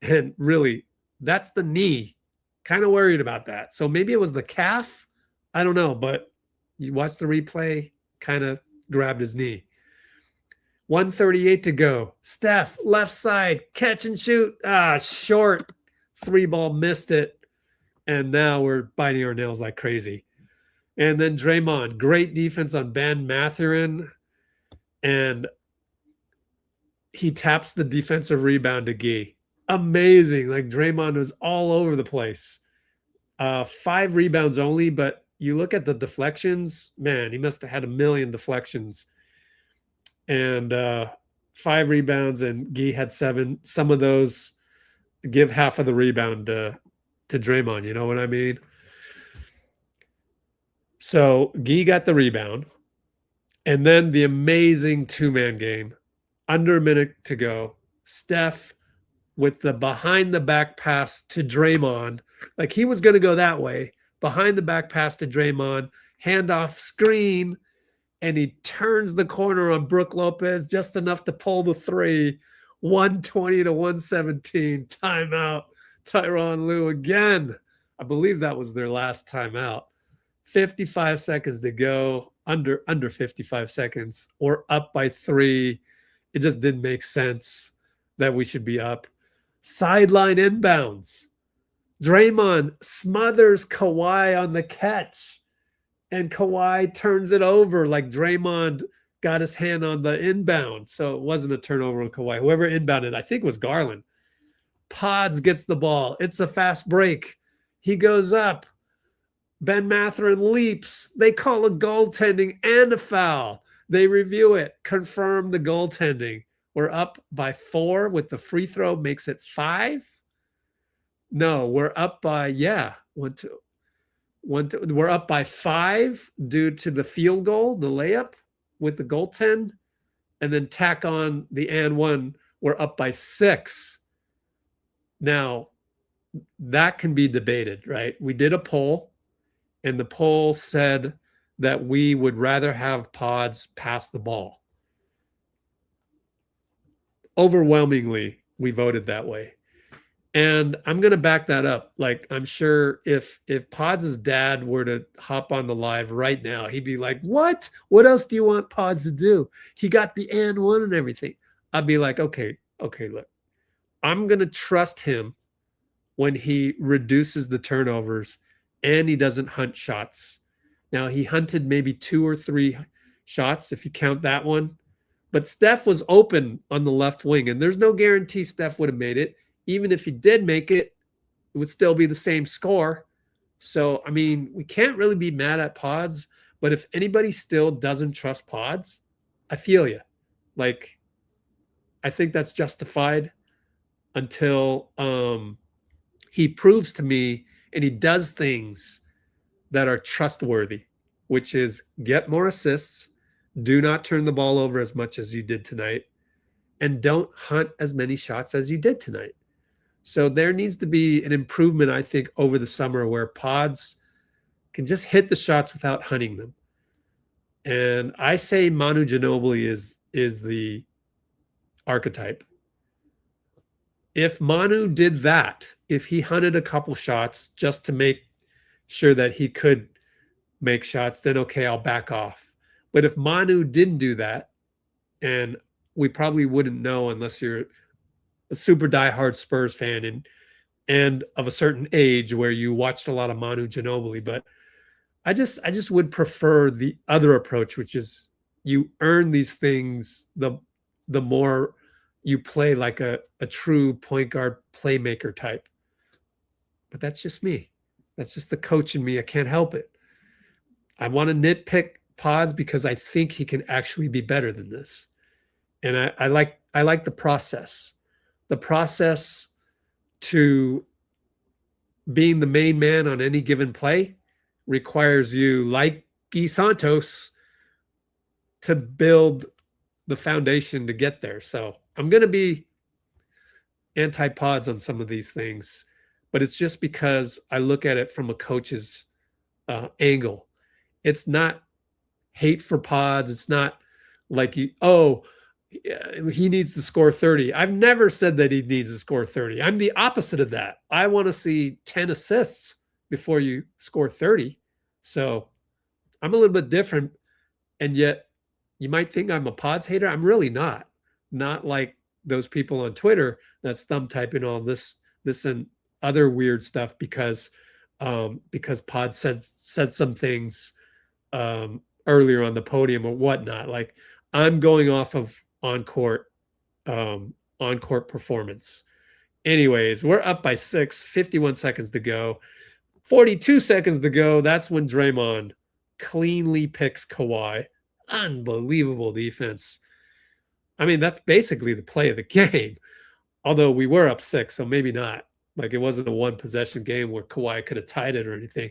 A: And really, that's the knee. Kind of worried about that. So maybe it was the calf. I don't know. But you watch the replay, kind of grabbed his knee. 1:38 to go. Steph, left side, catch and shoot. Short. 3-ball, missed it. And now we're biting our nails like crazy. And then Draymond, great defense on Ben Mathurin. And he taps the defensive rebound to Guy. Amazing. Like Draymond was all over the place. 5 rebounds only, but you look at the deflections, man, he must have had a million deflections. And 5 rebounds, and Guy had 7. Some of those give half of the rebound to Draymond. You know what I mean? So Guy got the rebound. And then the amazing 2-man game. Under a minute to go. Steph with the behind-the-back pass to Draymond. Like he was going to go that way. Behind-the-back pass to Draymond. Handoff screen. And he turns the corner on Brook Lopez just enough to pull the 3. 120 to 117. Timeout. Tyronn Lue again. I believe that was their last timeout. 55 seconds to go, under 55 seconds, or up by 3. It just didn't make sense that we should be up. Sideline inbounds. Draymond smothers Kawhi on the catch, and Kawhi turns it over like Draymond got his hand on the inbound. So it wasn't a turnover on Kawhi. Whoever inbounded, I think, was Garland. Podz gets the ball. It's a fast break. He goes up. Ben Mathurin leaps. They call a goaltending and a foul. They review it, confirm the goaltending. We're up by 4 with the free throw, makes it 5. No, we're up by, 1, 2. We're up by 5 due to the field goal, the layup with the goaltend, and then tack on the and 1. We're up by 6. Now, that can be debated, right? We did a poll, and the poll said that we would rather have Podz pass the ball. Overwhelmingly, we voted that way. And I'm going to back that up. Like, I'm sure if Podz's dad were to hop on the live right now, he'd be like, what? What else do you want Podz to do? He got the and 1 and everything. I'd be like, okay, look. I'm going to trust him when he reduces the turnovers and he doesn't hunt shots. Now, he hunted maybe 2 or 3 shots, if you count that one. But Steph was open on the left wing, and there's no guarantee Steph would have made it. Even if he did make it, it would still be the same score. So, I mean, we can't really be mad at Podz. But if anybody still doesn't trust Podz, I feel you. Like, I think that's justified until he proves to me and he does things that are trustworthy, which is get more assists, do not turn the ball over as much as you did tonight, and don't hunt as many shots as you did tonight. So there needs to be an improvement, I think, over the summer where Podz can just hit the shots without hunting them. And I say Manu Ginobili is the archetype. If Manu did that, if he hunted a couple shots just to make sure that he could make shots, then okay, I'll back off. But if Manu didn't do that, and we probably wouldn't know unless you're a super diehard Spurs fan and of a certain age where you watched a lot of Manu Ginobili, but I just would prefer the other approach, which is you earn these things the more you play like a true point guard playmaker type. But that's just me. That's just the coach in me. I can't help it. I want to nitpick Podz because I think he can actually be better than this. And I like the process. The process to being the main man on any given play requires you, like Guy Santos, to build the foundation to get there. So I'm going to be anti-Podz on some of these things, but it's just because I look at it from a coach's angle. It's not hate for Podz. It's not like he needs to score 30. I've never said that he needs to score 30. I'm the opposite of that. I want to see 10 assists before you score 30. So I'm a little bit different. And yet you might think I'm a Podz hater. I'm really not. Not like those people on Twitter that's thumb typing all this and other weird stuff because Podz said some things earlier on the podium or whatnot. Like, I'm going off of on-court performance. Anyways, we're up by 6, 51 seconds to go. 42 seconds to go. That's when Draymond cleanly picks Kawhi. Unbelievable defense. I mean, that's basically the play of the game. Although we were up 6, so maybe not. Like, it wasn't a one-possession game where Kawhi could have tied it or anything.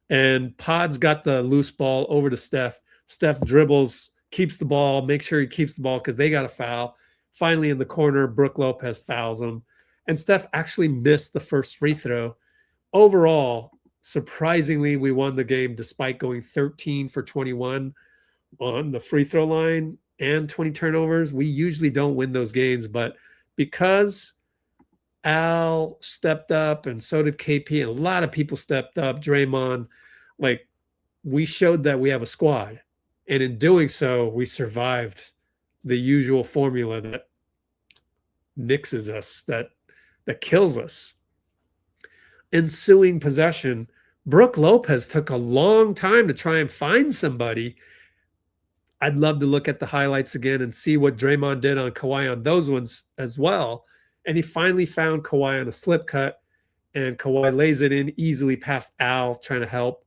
A: And Podz got the loose ball over to Steph. Steph dribbles, keeps the ball, makes sure he keeps the ball because they got a foul. Finally, in the corner, Brook Lopez fouls him. And Steph actually missed the first free throw. Overall, surprisingly, we won the game despite going 13 for 21 on the free throw line and 20 turnovers. We usually don't win those games, but because Al stepped up, and so did KP, and a lot of people stepped up. Draymond, like, we showed that we have a squad, and in doing so, we survived the usual formula that nixes us, that kills us. Ensuing possession, Brooke Lopez took a long time to try and find somebody. I'd love to look at the highlights again and see what Draymond did on Kawhi on those ones as well. And he finally found Kawhi on a slip cut, and Kawhi lays it in easily past Al trying to help.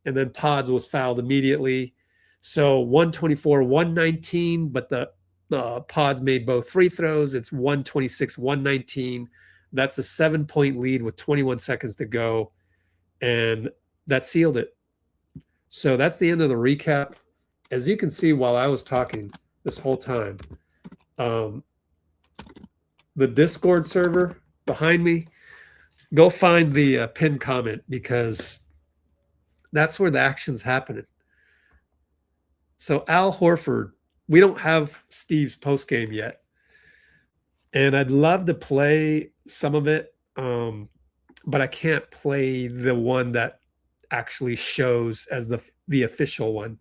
A: And then Podz was fouled immediately. So 124, 119, but the Podz made both free throws. It's 126, 119. That's a 7-point lead with 21 seconds to go. And that sealed it. So that's the end of the recap. As you can see, while I was talking this whole time, the Discord server behind me, go find the pinned comment, because that's where the action's happening. So Al Horford, we don't have Steve's post game yet, and I'd love to play some of it, but I can't play the one that actually shows as the official one.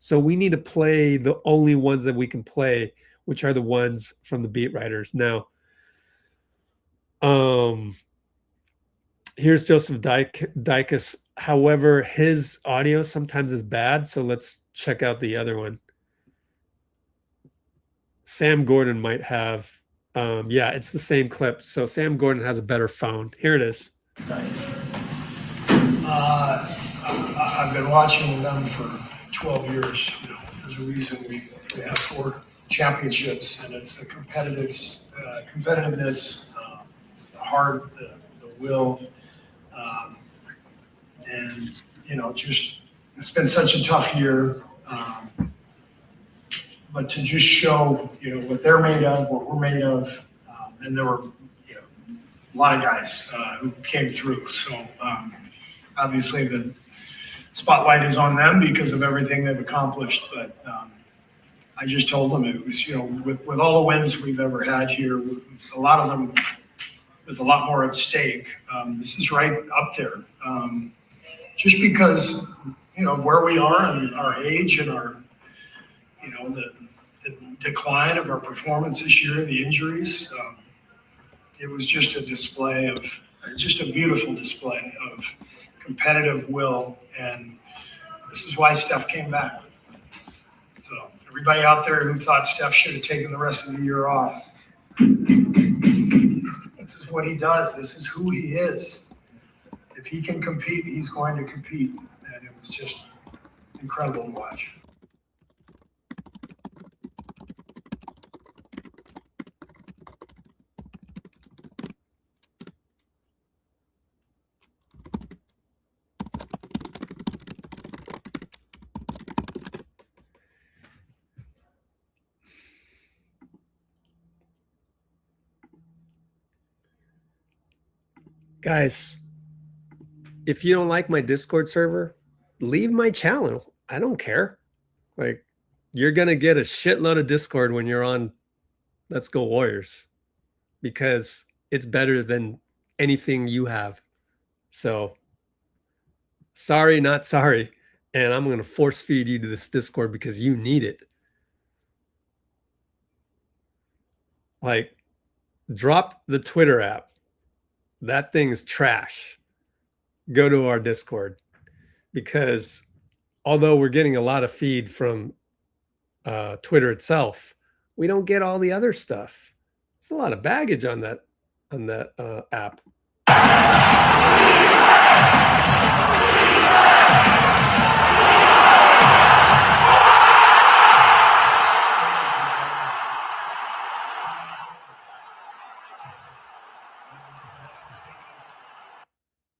A: So we need to play the only ones that we can play, which are the ones from the beat writers. Now, here's Joseph Dicus. However, his audio sometimes is bad, so let's check out the other one. Sam Gordon might have, yeah, it's the same clip. So Sam Gordon has a better phone. Here it is.
E: I've been watching them for 12 years. You know, there's a reason we have 4 championships, and it's the competitiveness, the heart, the will, and you know, just it's been such a tough year. But to just show, you know, what they're made of, what we're made of, and there were, you know, a lot of guys who came through. So obviously the spotlight is on them because of everything they've accomplished. But I just told them it was, you know, with all the wins we've ever had here, a lot of them with a lot more at stake. This is right up there. Just because, you know, where we are and our age and our, you know, the decline of our performance this year, the injuries, it was just a display of, just a beautiful display of competitive will. And this is why Steph came back. So everybody out there who thought Steph should have taken the rest of the year off, this is what he does. This is who he is. If he can compete, he's going to compete. And it was just incredible to watch.
A: Guys, if you don't like my Discord server, leave my channel. I don't care. Like, you're going to get a shitload of Discord when you're on Let's Go Warriors, because it's better than anything you have. So sorry, not sorry. And I'm going to force feed you to this Discord because you need it. Like, drop the Twitter app. That thing is trash. Go to our Discord, because although we're getting a lot of feed from Twitter itself, we don't get all the other stuff. It's a lot of baggage on that app.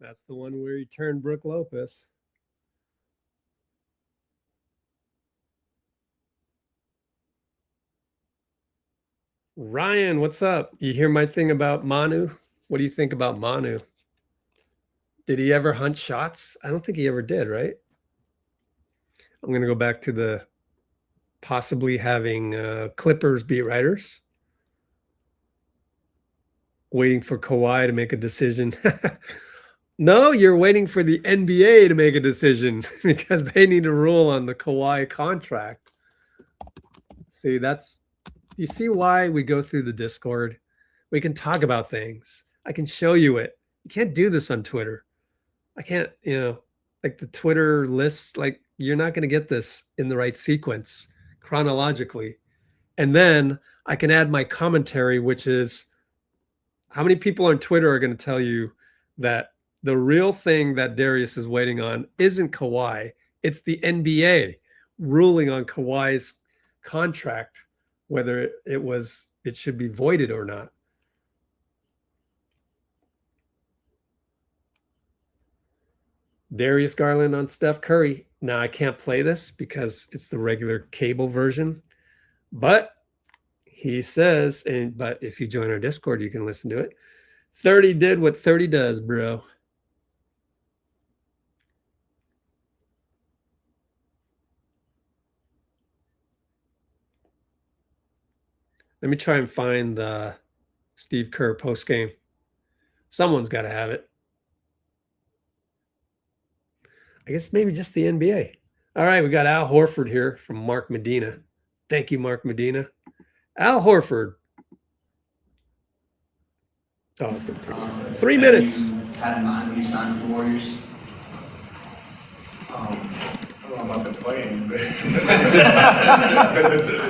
A: That's the one where he turned Brooke Lopez. Ryan, what's up? You hear my thing about Manu? What do you think about Manu? Did he ever hunt shots? I don't think he ever did, right? I'm going to go back to the possibly having Clippers beat writers. waiting for Kawhi to make a decision. No, you're waiting for the NBA to make a decision because they need to rule on the Kawhi contract. See, you see why we go through the Discord? We can talk about things. I can show you it. You can't do this on Twitter. I can't, like the Twitter lists, like you're not going to get this in the right sequence chronologically. And then I can add my commentary, which is how many people on Twitter are going to tell you that the real thing that Darius is waiting on isn't Kawhi. It's the NBA ruling on Kawhi's contract, whether it should be voided or not. Darius Garland on Steph Curry. Now I can't play this because it's the regular cable version, but he says, but if you join our Discord, you can listen to it. 30 did what 30 does, bro. Let me try and find the Steve Kerr post game. Someone's got to have it. I guess maybe just the NBA. All right, we got Al Horford here from Mark Medina. Thank you, Mark Medina. Al Horford. Oh, it's going to take 3 minutes.
F: Had in mind when you signed with the Warriors?
G: I don't know about the playing, but the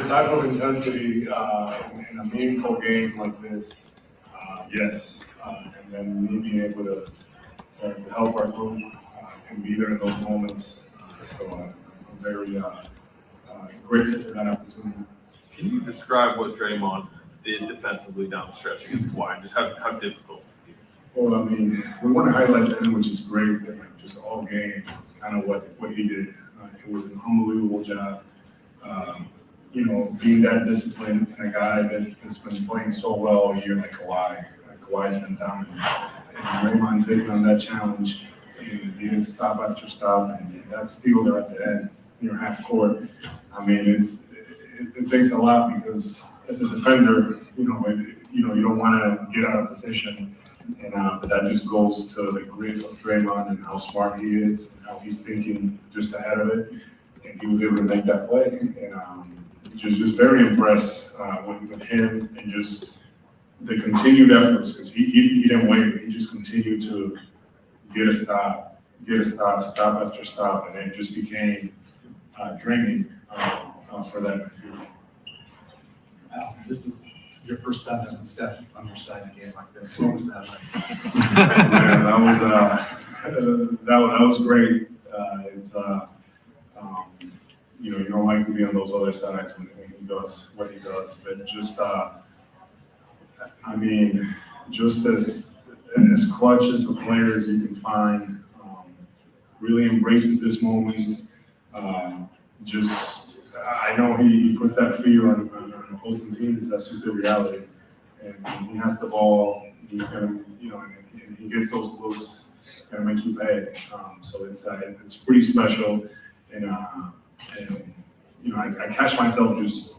G: type of intensity in a meaningful game like this, yes. And then me being able to help our group and be there in those moments. So I'm very grateful for that opportunity.
D: Can you describe what Draymond did defensively down the stretch against Kawhi and just how difficult?
G: Well, I mean, we want to highlight that, which is great, that like just all game, kind of what he did. It was an unbelievable job. Being that disciplined and a guy that's been playing so well all year like Kawhi. Kawhi's been dominant. And Draymond taking on that challenge and being stop after stop, and that steal there at the end, half court. I mean, it takes a lot because as a defender, you don't want to get out of position. And but that just goes to the grit of Draymond and how smart he is, and how he's thinking just ahead of it. And he was able to make that play. And just very impressed with him and just the continued efforts, because he didn't wait. He just continued to get a stop after stop, and it just became draining for them.
H: Wow, this is your first time having Steph on your side in a game like this. What was that like?
G: Man, that was great. It's you don't like to be on those other sides when he does what he does, but just just as clutch as a player as you can find, really embraces this moment. I know he puts that fear on opposing teams. That's just the reality. And when he has the ball, he's gonna, and he gets those looks, it's gonna make you pay. So it's pretty special. And I catch myself just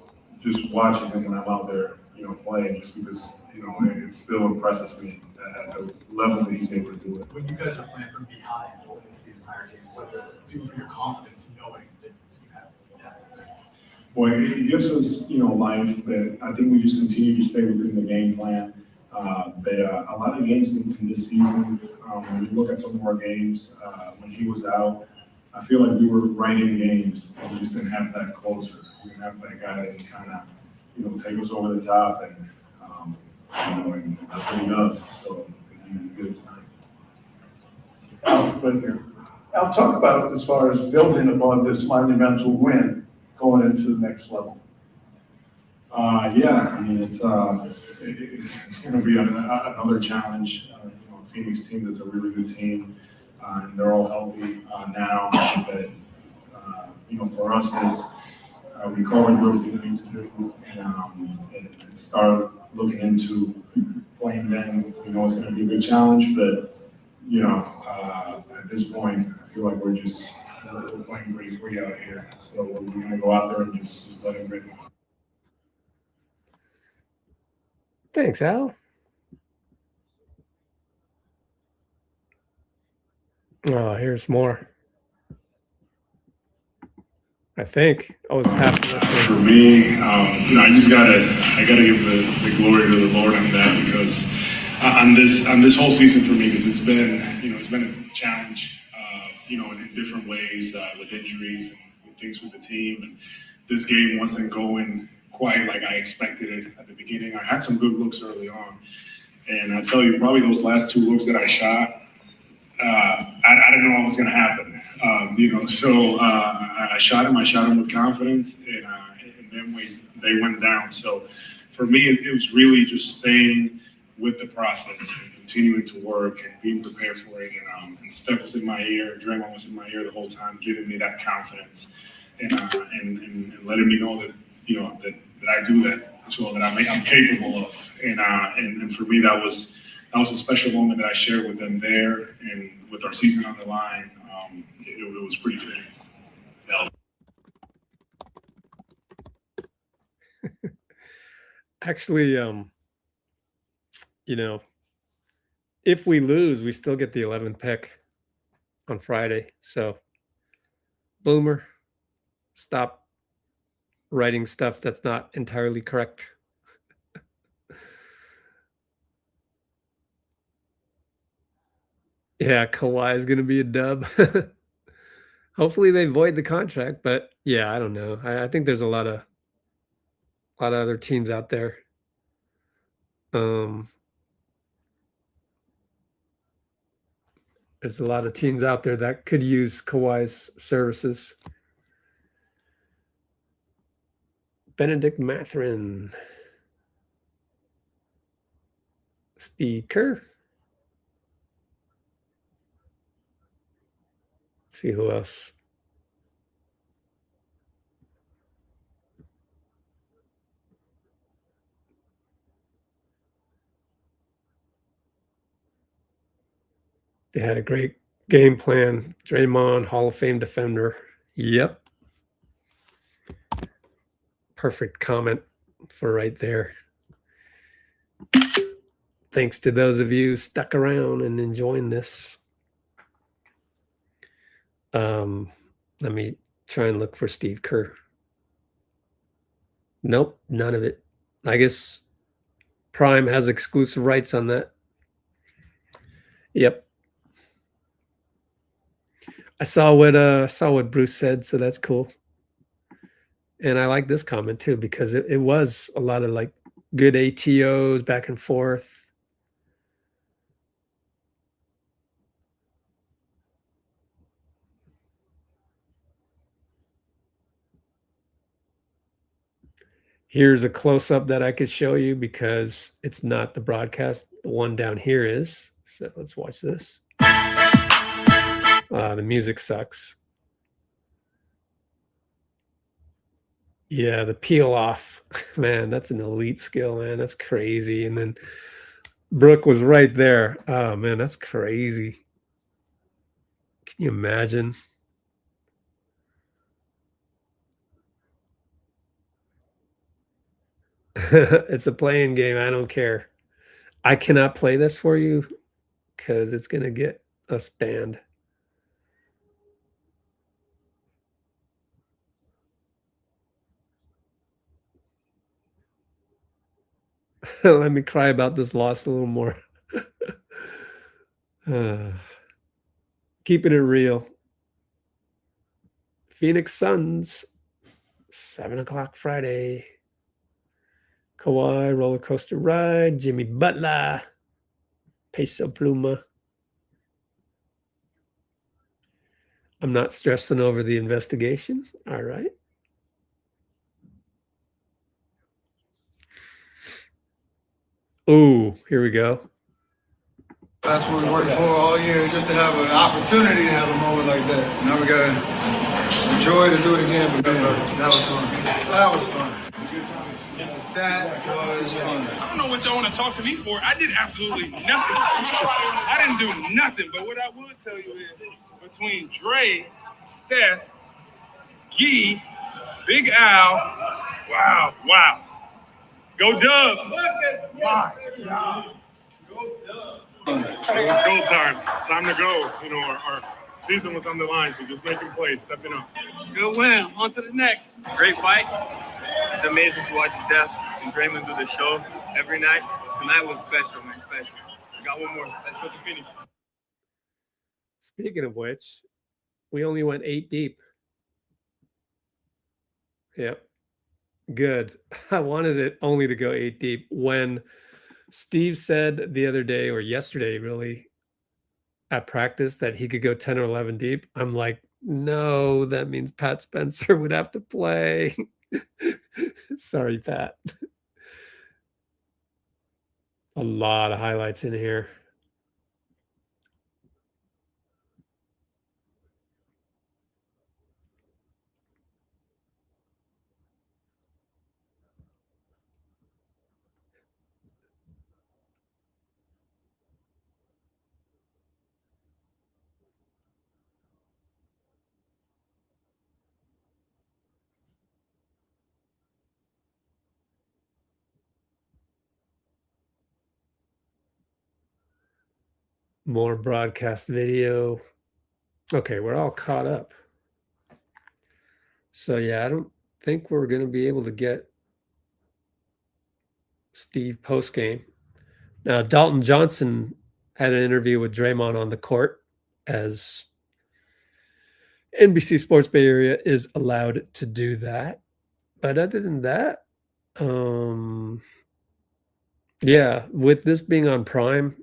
G: watching him when I'm out there, playing, just because it still impresses me at the level that he's able to do it.
H: When you guys are playing from behind, what is the entire game? What does it do for your confidence knowing that you have that?
G: Well, it gives us, life, but I think we just continue to stay within the game plan. But a lot of games in this season, when you look at some of our games, when he was out, I feel like we were writing games and we just didn't have that closer. We didn't have that guy that can kind of, take us over the top, and and that's what he does. So he did a good time.
I: Right here. I'll talk about as far as building upon this monumental win going into the next level.
G: It's going to be another challenge. Phoenix team that's a really good team, and they're all healthy now. But for us, is we call and do everything we need to do, and start looking into playing them. We know it's going to be a big challenge, but at this point, I feel like we're playing pretty free out here. So we're going to go out there and just let it rip.
A: Thanks, Al. Oh, here's more. I think. Oh, it's half of this
G: For
A: thing.
G: me, I gotta give the glory to the Lord on that, because on this whole season for me, because it's been a challenge, in different ways, with injuries and with things with the team. And this game wasn't going quite like I expected it at the beginning. I had some good looks early on, and I tell you, probably those last two looks that I shot, I didn't know what was going to happen. I shot him with confidence, and then they went down. So for me, it was really just staying with the process and continuing to work and being prepared for it. And Steph was in my ear, Draymond was in my ear the whole time, giving me that confidence and letting me know that that I do that as well, that I'm capable of. And for me, that was a special moment that I shared with them there, and with our season on the line, it was pretty fitting.
A: Actually, if we lose, we still get the 11th pick on Friday. So, Boomer, stop writing stuff that's not entirely correct. Yeah, Kawhi is going to be a dub. Hopefully they void the contract, but yeah, I don't know. I think there's a lot of other teams out there. There's a lot of teams out there that could use Kawhi's services. Benedict Mathurin. Steve Kerr. Let's see who else. They had a great game plan. Draymond, Hall of Fame defender. Yep. Perfect comment for right there. Thanks to those of you stuck around and enjoying this. Let me try and look for Steve Kerr. Nope, none of it. I guess Prime has exclusive rights on that. Yep. I saw what Bruce said, so that's cool. And I like this comment too, because it was a lot of like good ATOs back and forth. Here's a close-up that I could show you because it's not the broadcast. The one down here is. So let's watch this. The music sucks. Yeah, the peel off. Man, that's an elite skill, man. That's crazy. And then Brooke was right there. Oh, man, that's crazy. Can you imagine? It's a playing game. I don't care. I cannot play this for you because it's going to get us banned. Let me cry about this loss a little more. Keeping it real. Phoenix Suns, 7 o'clock Friday. Kawhi, roller coaster ride. Jimmy Butler, Peso Pluma. I'm not stressing over the investigation. All right. Oh, here we go.
J: That's what we worked for all year, just to have an opportunity to have a moment like that. Now we gotta enjoy to do it again, but that was fun. That was fun. That was fun.
D: I don't know what y'all want to talk to me for. I did absolutely nothing. I didn't do nothing. But what I will tell you is, between Dray, Steph, Gee, Big Al, wow. Go Dubs. My God. Go Dubs. It was go time. Time to go. Season was on the line, so just making plays, stepping up.
K: Good win. On to the next.
L: Great fight. It's amazing to watch Steph and Draymond do the show every night. Tonight was special, man, special. We got one more. Let's go to Phoenix.
A: Speaking of which, we only went 8 deep. Yep. Good. I wanted it only to go 8 deep. When Steve said the other day, or yesterday really, at practice that he could go 10 or 11 deep, I'm like, no, that means Pat Spencer would have to play. Sorry, Pat. A lot of highlights in here. More broadcast video. Okay, we're all caught up. So yeah, I don't think we're going to be able to get Steve post game. Now, Dalton Johnson had an interview with Draymond on the court, as NBC Sports Bay Area is allowed to do that. But other than that, yeah, with this being on Prime,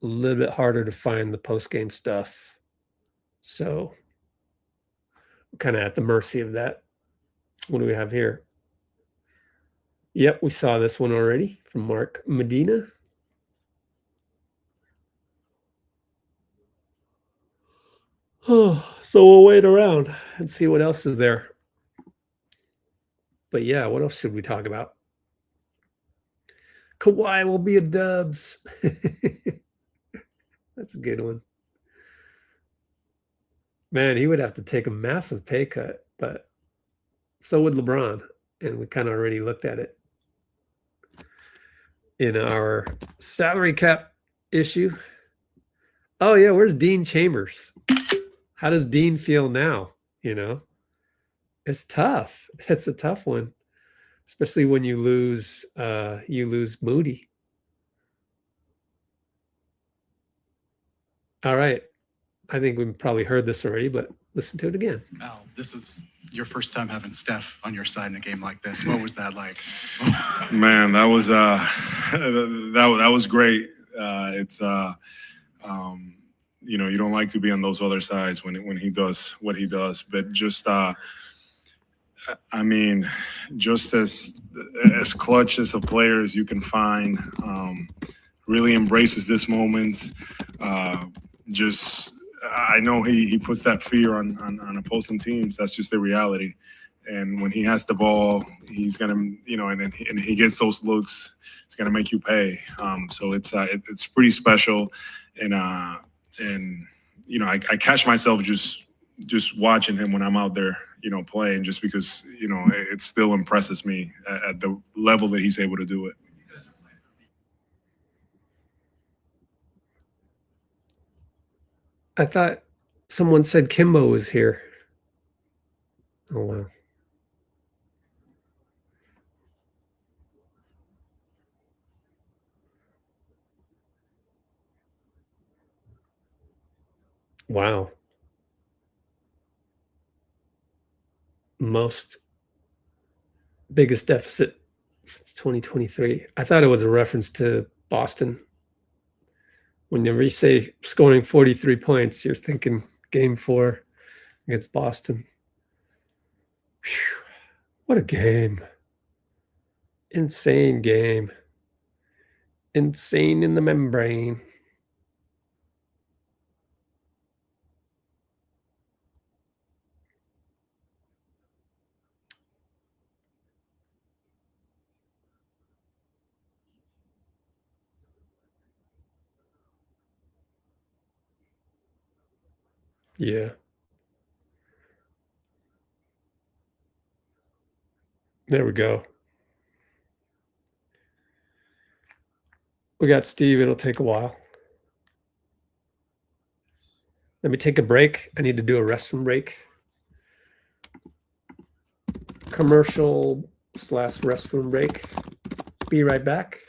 A: a little bit harder to find the post-game stuff. So we're kind of at the mercy of that. What do we have here? Yep, we saw this one already from Mark Medina. Oh, so we'll wait around and see what else is there. But yeah, what else should we talk about? Kawhi will be a Dubs. That's a good one. Man, he would have to take a massive pay cut, but so would LeBron. And we kind of already looked at it in our salary cap issue. Oh, yeah, where's Dean Chambers? How does Dean feel now? You know, it's tough. It's a tough one, especially when you lose Moody. All right. I think we've probably heard this already, but listen to it again.
H: Al, this is your first time having Steph on your side in a game like this. What was that like?
G: Man, that was that was great. It's you know, you don't like to be on those other sides when he does what he does, but just I mean, just as clutch as a player as you can find, really embraces this moment. Just I know he puts that fear on opposing teams. That's just the reality. And when he has the ball, he's gonna, you know, and he gets those looks, it's gonna make you pay. So it's pretty special, and you know, I catch myself just watching him when I'm out there, you know, playing, just because, you know, it still impresses me at the level that he's able to do it.
A: I thought someone said Kimbo was here. Oh, wow. Wow. Most biggest deficit since 2023. I thought it was a reference to Boston. Whenever you say scoring 43 points, you're thinking game 4 against Boston. Whew. What a game. Insane game. Insane in the membrane. Yeah. There we go. We got Steve. It'll take a while. Let me take a break. I need to do a restroom break. Commercial / restroom break. Be right back.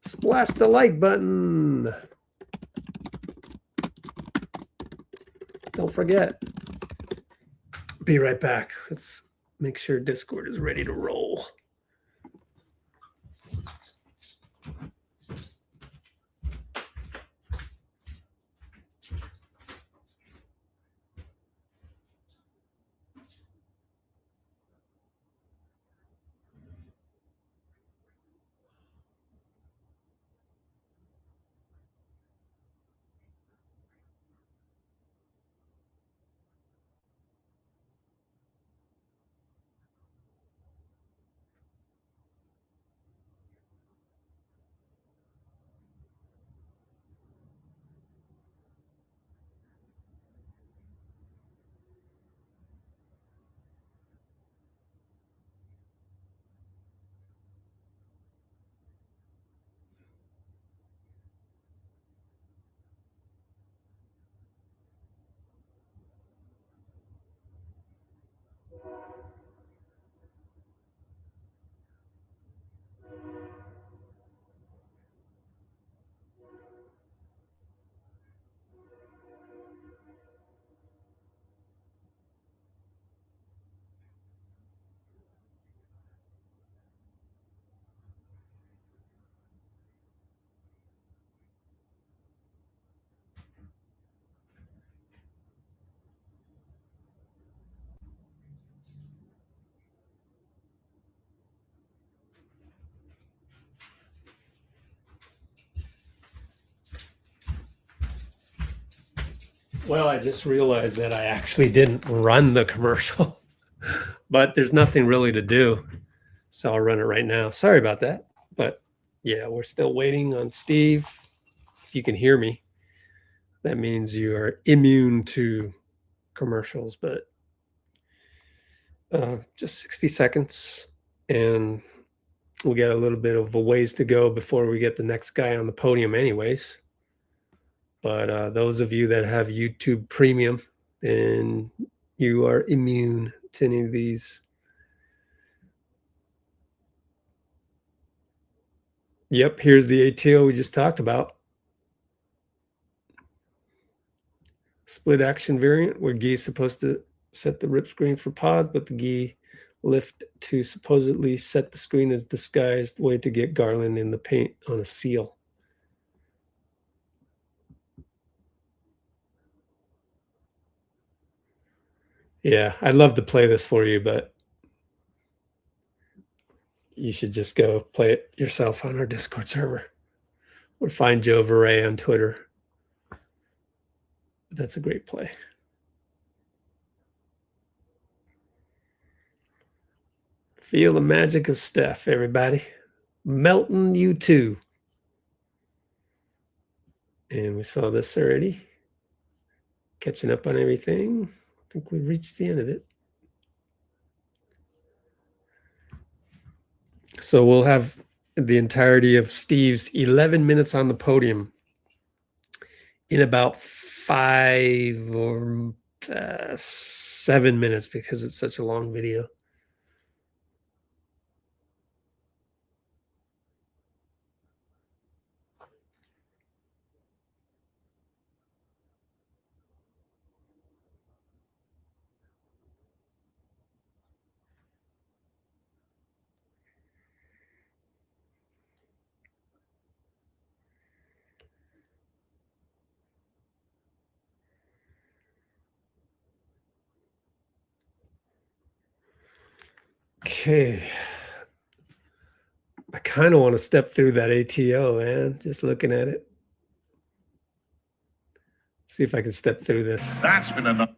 A: Splash the like button. Don't forget. Be right back. Let's make sure Discord is ready to roll. Well, I just realized that I actually didn't run the commercial, but there's nothing really to do. So I'll run it right now. Sorry about that. But yeah, we're still waiting on Steve. If you can hear me, that means you are immune to commercials, but just 60 seconds and we got a little bit of a ways to go before we get the next guy on the podium anyways. But those of you that have YouTube Premium and you are immune to any of these. Yep, here's the ATO we just talked about. Split action variant where Guy is supposed to set the rip screen for Podz, but the Guy lift to supposedly set the screen as disguised way to get Garland in the paint on a seal. Yeah, I'd love to play this for you, but you should just go play it yourself on our Discord server or find Joe Verray on Twitter. That's a great play. Feel the magic of Steph, everybody. Melton, you too. And we saw this already. Catching up on everything. I think we reached the end of it. So we'll have the entirety of Steve's 11 minutes on the podium in about 5 or 7 minutes because it's such a long video. Okay. I kind of want to step through that ATO, man. Just looking at it. See if I can step through this.
M: That's been enough.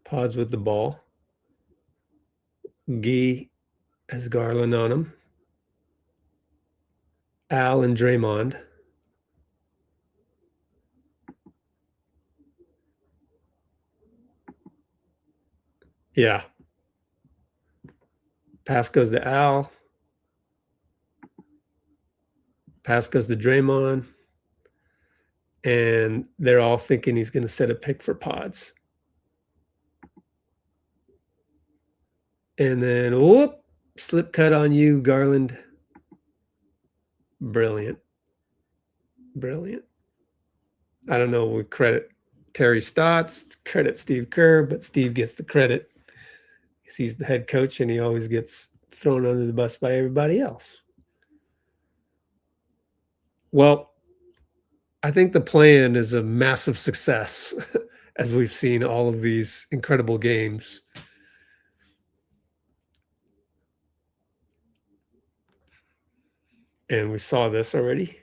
A: Podz with the ball. Guy has Garland on him. Al and Draymond. Yeah. Pass goes to Al. Pass goes to Draymond. And they're all thinking he's going to set a pick for Podz. And then, whoop, slip cut on you, Garland. Brilliant. Brilliant. I don't know, we credit Terry Stotts, credit Steve Kerr, but Steve gets the credit because he's the head coach and he always gets thrown under the bus by everybody else. Well, I think the plan is a massive success as we've seen all of these incredible games. And we saw this already.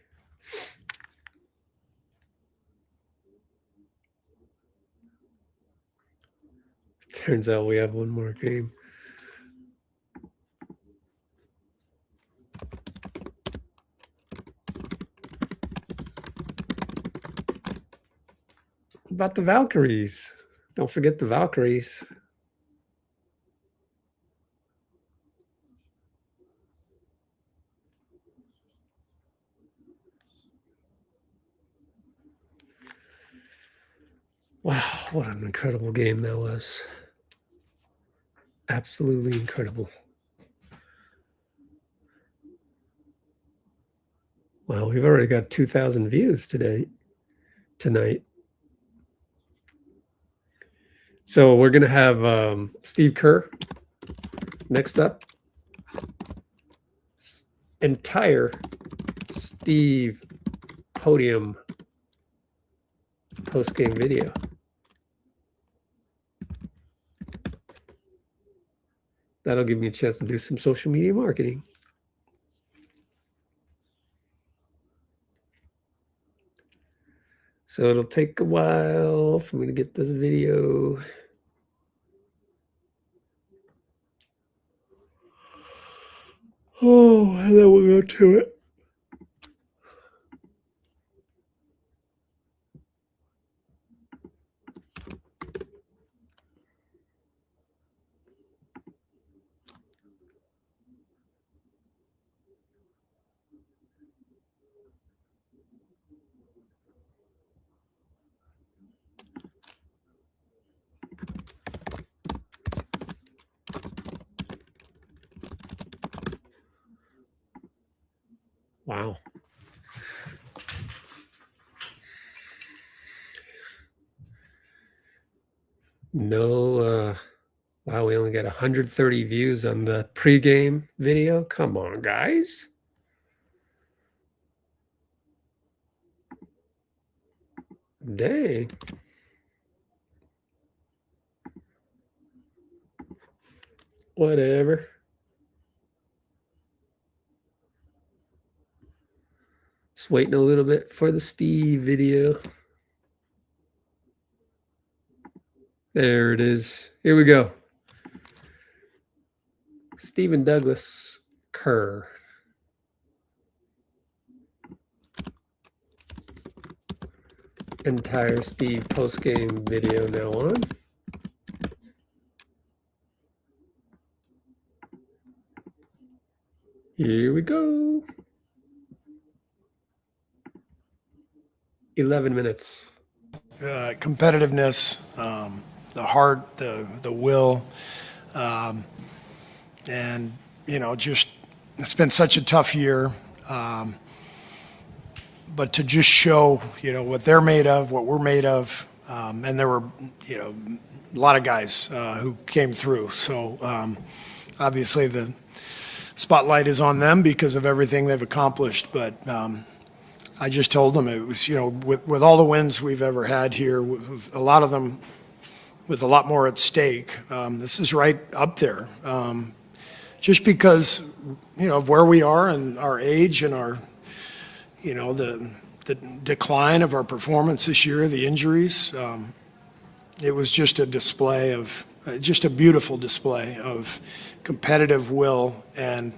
A: Turns out we have one more game. About the Valkyries. Don't forget the Valkyries. Wow, what an incredible game that was. Absolutely incredible. Wow, we've already got 2,000 views tonight. So we're going to have Steve Kerr next up. Entire Steve podium post-game video. That'll give me a chance to do some social media marketing. So it'll take a while for me to get this video. Oh, and then we'll go to it. Wow. No, wow, we only got 130 views on the pregame video. Come on, guys. Dang. Whatever. Just waiting a little bit for the Steve video. There it is. Here we go. Stephen Douglas Kerr. Entire Steve postgame video now on. Here we go. 11 minutes.
E: Competitiveness, the heart, the will, and, you know, just it's been such a tough year. But to just show, you know, what they're made of, what we're made of, and there were, you know, a lot of guys who came through. So obviously the spotlight is on them because of everything they've accomplished. But I just told them it was, you know, with all the wins we've ever had here, with a lot of them with a lot more at stake, this is right up there. Just because, you know, of where we are and our age and our, you know, the decline of our performance this year, the injuries, it was just a display of, just a beautiful display of competitive will, and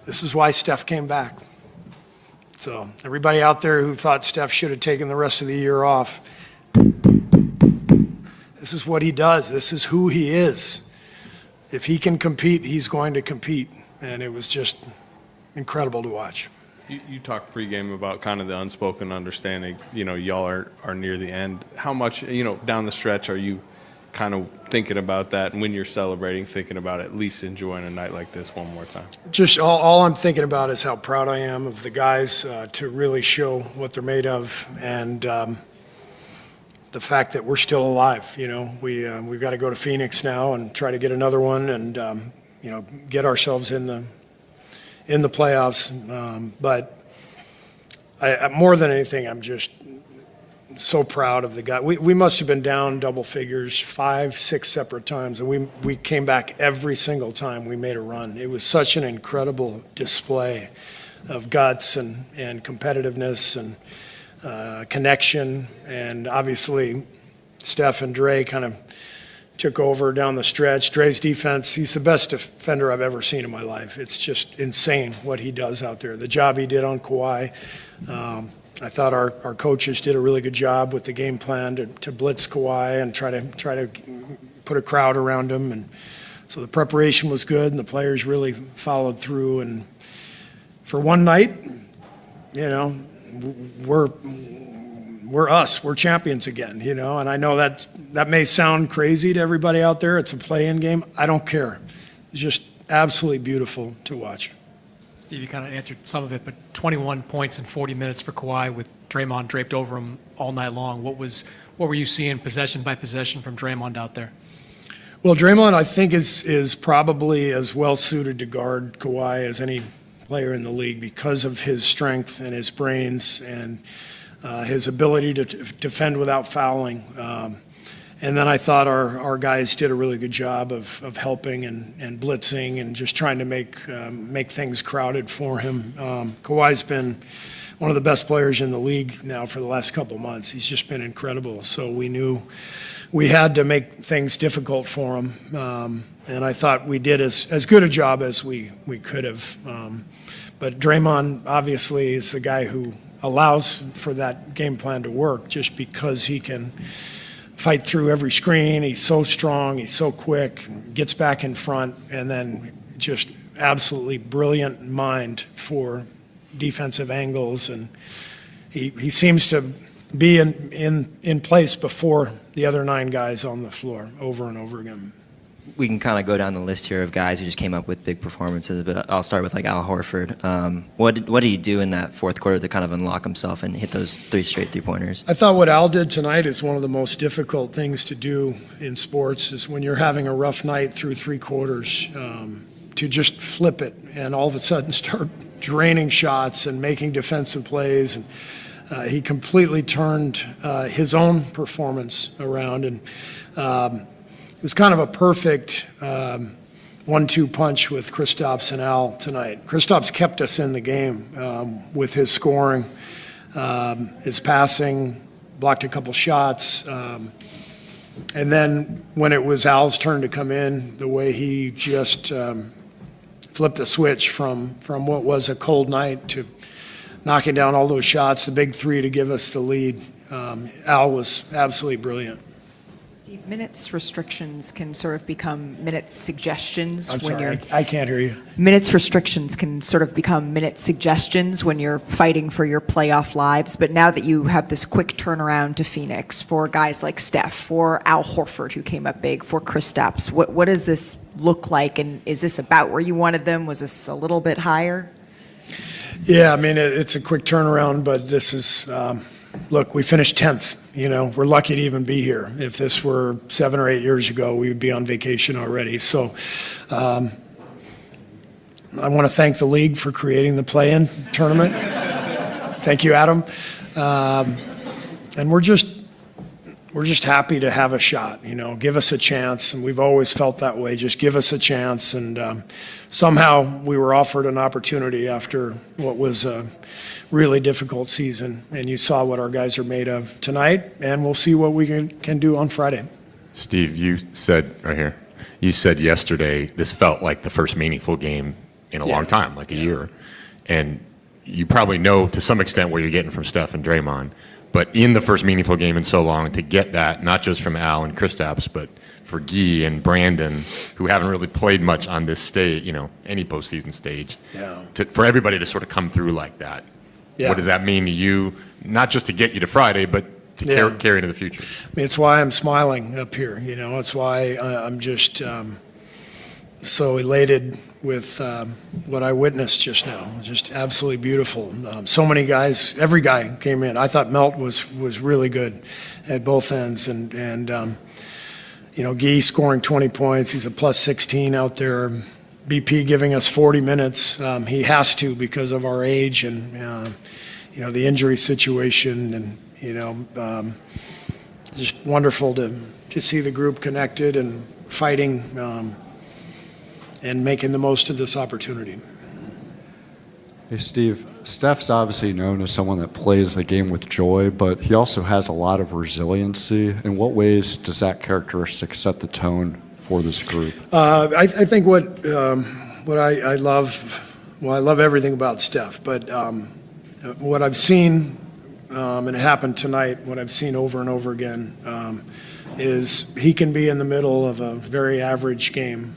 E: this is why Steph came back. So everybody out there who thought Steph should have taken the rest of the year off, this is what he does. This is who he is. If he can compete, he's going to compete, and it was just incredible to watch.
M: You talked pregame about kind of the unspoken understanding, y'all are near the end. How much, down the stretch are you kind of thinking about that, and when you're celebrating, thinking about at least enjoying a night like this one more time?
E: Just all I'm thinking about is how proud I am of the guys to really show what they're made of, and the fact that we're still alive. We've got to go to Phoenix now and try to get another one, and get ourselves in the playoffs. But I more than anything, I'm just so proud of the guy. We must have been down double figures 5, 6 separate times, and we came back every single time we made a run. It was such an incredible display of guts and competitiveness and connection. And obviously, Steph and Dray kind of took over down the stretch. Dray's defense, he's the best defender I've ever seen in my life. It's just insane what he does out there. The job he did on Kawhi. I thought our coaches did a really good job with the game plan to blitz Kawhi and try to put a crowd around him. And so the preparation was good, and the players really followed through. And for one night, we're us. We're champions again, And I know that may sound crazy to everybody out there. It's a play-in game. I don't care. It's just absolutely beautiful to watch.
N: Steve, you kind of answered some of it, but 21 points in 40 minutes for Kawhi with Draymond draped over him all night long. What were you seeing possession by possession from Draymond out there?
E: Well, Draymond, I think, is probably as well suited to guard Kawhi as any player in the league because of his strength and his brains and his ability to defend without fouling. And then I thought our guys did a really good job of helping and blitzing and just trying to make things crowded for him. Kawhi's been one of the best players in the league now for the last couple months. He's just been incredible. So we knew we had to make things difficult for him. And I thought we did as good a job as we could have. But Draymond obviously is the guy who allows for that game plan to work just because he can fight through every screen. He's so strong, he's so quick, gets back in front, and then just absolutely brilliant mind for defensive angles. And he seems to be in place before the other 9 guys on the floor over and over again.
F: We can kind of go down the list here of guys who just came up with big performances, but I'll start with Al Horford. What did he do in that fourth quarter to kind of unlock himself and hit those 3 straight 3-pointers?
E: I thought what Al did tonight is one of the most difficult things to do in sports is when you're having a rough night through 3 quarters, to just flip it and all of a sudden start draining shots and making defensive plays. And he completely turned his own performance around. And it was kind of a perfect 1-2 punch with Kristaps and Al tonight. Kristaps kept us in the game with his scoring, his passing, blocked a couple shots. And then when it was Al's turn to come in, the way he just flipped the switch from what was a cold night to knocking down all those shots, the big 3 to give us the lead. Al was absolutely brilliant.
O: Steve, minutes restrictions can sort of become minute suggestions
E: I'm
O: when
E: sorry,
O: you're.
E: I can't hear you.
O: Minutes restrictions can sort of become minute suggestions when you're fighting for your playoff lives. But now that you have this quick turnaround to Phoenix for guys like Steph, for Al Horford, who came up big, for Kristaps, what does this look like? And is this about where you wanted them? Was this a little bit higher?
E: Yeah, I mean, it's a quick turnaround, but this is, look, we finished 10th. We're lucky to even be here. If this were 7 or 8 years ago, we would be on vacation already. So I want to thank the league for creating the play-in tournament. Thank you, Adam. And we're just happy to have a shot, give us a chance. And we've always felt that way. Just give us a chance. And somehow we were offered an opportunity after what was a really difficult season. And you saw what our guys are made of tonight. And we'll see what we can do on Friday.
P: Steve, you said right here, you said yesterday this felt like the first meaningful game in a long time, like a year. And you probably know to some extent what you're getting from Steph and Draymond. But in the first meaningful game in so long, to get that, not just from Al and Kristaps, but for Guy and Brandon, who haven't really played much on this stage, any postseason stage, for everybody to sort of come through like that. Yeah. What does that mean to you? Not just to get you to Friday, but to carry into the future.
E: I mean, it's why I'm smiling up here. It's why I'm just so elated with what I witnessed just now. Just absolutely beautiful. So many guys, every guy came in. I thought Melt was really good at both ends, and Guy scoring 20 points. He's a plus 16 out there. BP giving us 40 minutes. He has to because of our age and the injury situation, and just wonderful to see the group connected and fighting and making the most of this opportunity.
Q: Hey, Steve, Steph's obviously known as someone that plays the game with joy, but he also has a lot of resiliency. In what ways does that characteristic set the tone for this group?
E: I think what I love, I love everything about Steph, but what I've seen, and it happened tonight, what I've seen over and over again, is he can be in the middle of a very average game,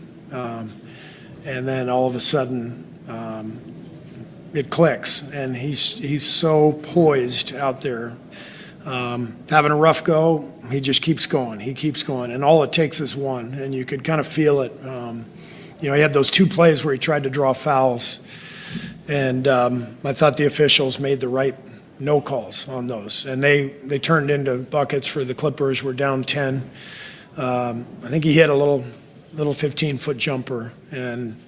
E: and then all of a sudden it clicks, and he's so poised out there. Having a rough go, he just keeps going. He keeps going, and all it takes is one, and you could kind of feel it. He had those two plays where he tried to draw fouls, and I thought the officials made the right no calls on those, and they turned into buckets for the Clippers. We're down 10. I think he hit a little 15-foot jumper, and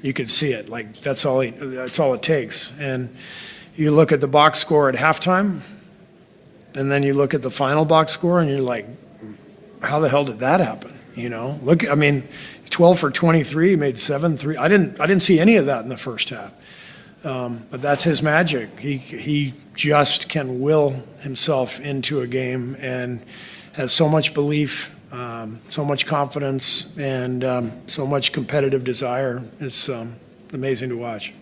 E: you could see it. Like that's all it takes. And you look at the box score at halftime, and then you look at the final box score, and you're like, how the hell did that happen? Look, 12 for 23, made 7 3. I didn't see any of that in the first half. But that's his magic. He just can will himself into a game and has so much belief, so much confidence, and so much competitive desire. It's amazing to watch.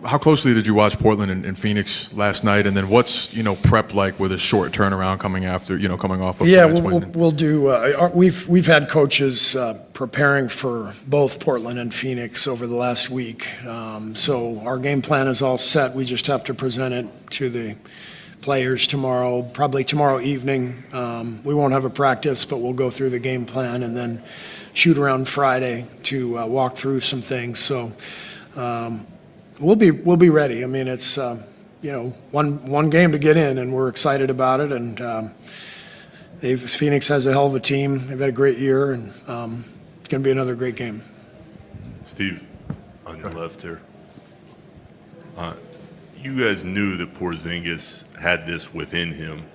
R: How closely did you watch Portland and Phoenix last night? And then what's prep like with a short turnaround coming off of tonight's win?
E: We'll do. We've had coaches preparing for both Portland and Phoenix over the last week. So our game plan is all set. We just have to present it to the players tomorrow, probably tomorrow evening. We won't have a practice, but we'll go through the game plan and then shoot around Friday to walk through some things. So. We'll be ready. It's one game to get in, and we're excited about it. And Phoenix has a hell of a team. They've had a great year, and it's going to be another great game.
S: Steve, on your left here, you guys knew that Porzingis had this within him,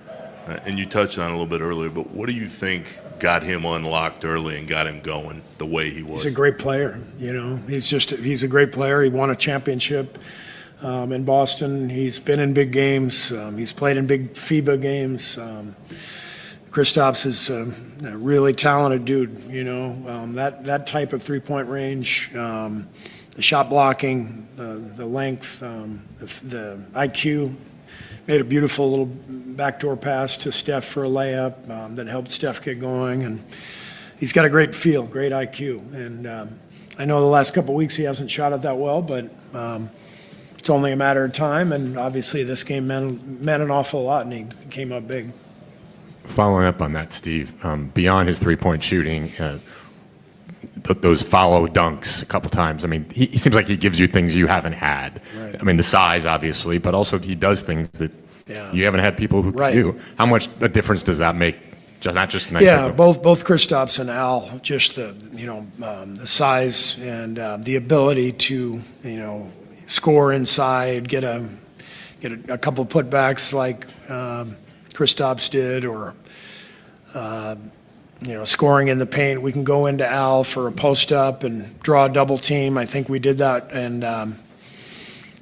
S: and you touched on it a little bit earlier. But what do you think got him unlocked early and got him going the way he was?
E: He's a great player. He's a great player. He won a championship in Boston. He's been in big games. He's played in big FIBA games. Kristaps is a really talented dude. That type of three-point range, the shot blocking, the length, the IQ. Made a beautiful little backdoor pass to Steph for a layup that helped Steph get going. And he's got a great feel, great IQ. And I know the last couple of weeks he hasn't shot it that well, but it's only a matter of time. And obviously this game meant an awful lot, and he came up big.
P: Following up on that, Steve, beyond his three-point shooting, those follow dunks a couple times. He seems like he gives you things you haven't had. Right. The size, obviously, but also he does things that you haven't had people who can do. How much a difference does that make? Not just tonight.
E: Yeah, both Kristaps and Al, just the size and the ability to score inside, get a couple of putbacks like Kristaps did, or scoring in the paint. We can go into Al for a post-up and draw a double team. I think we did that, and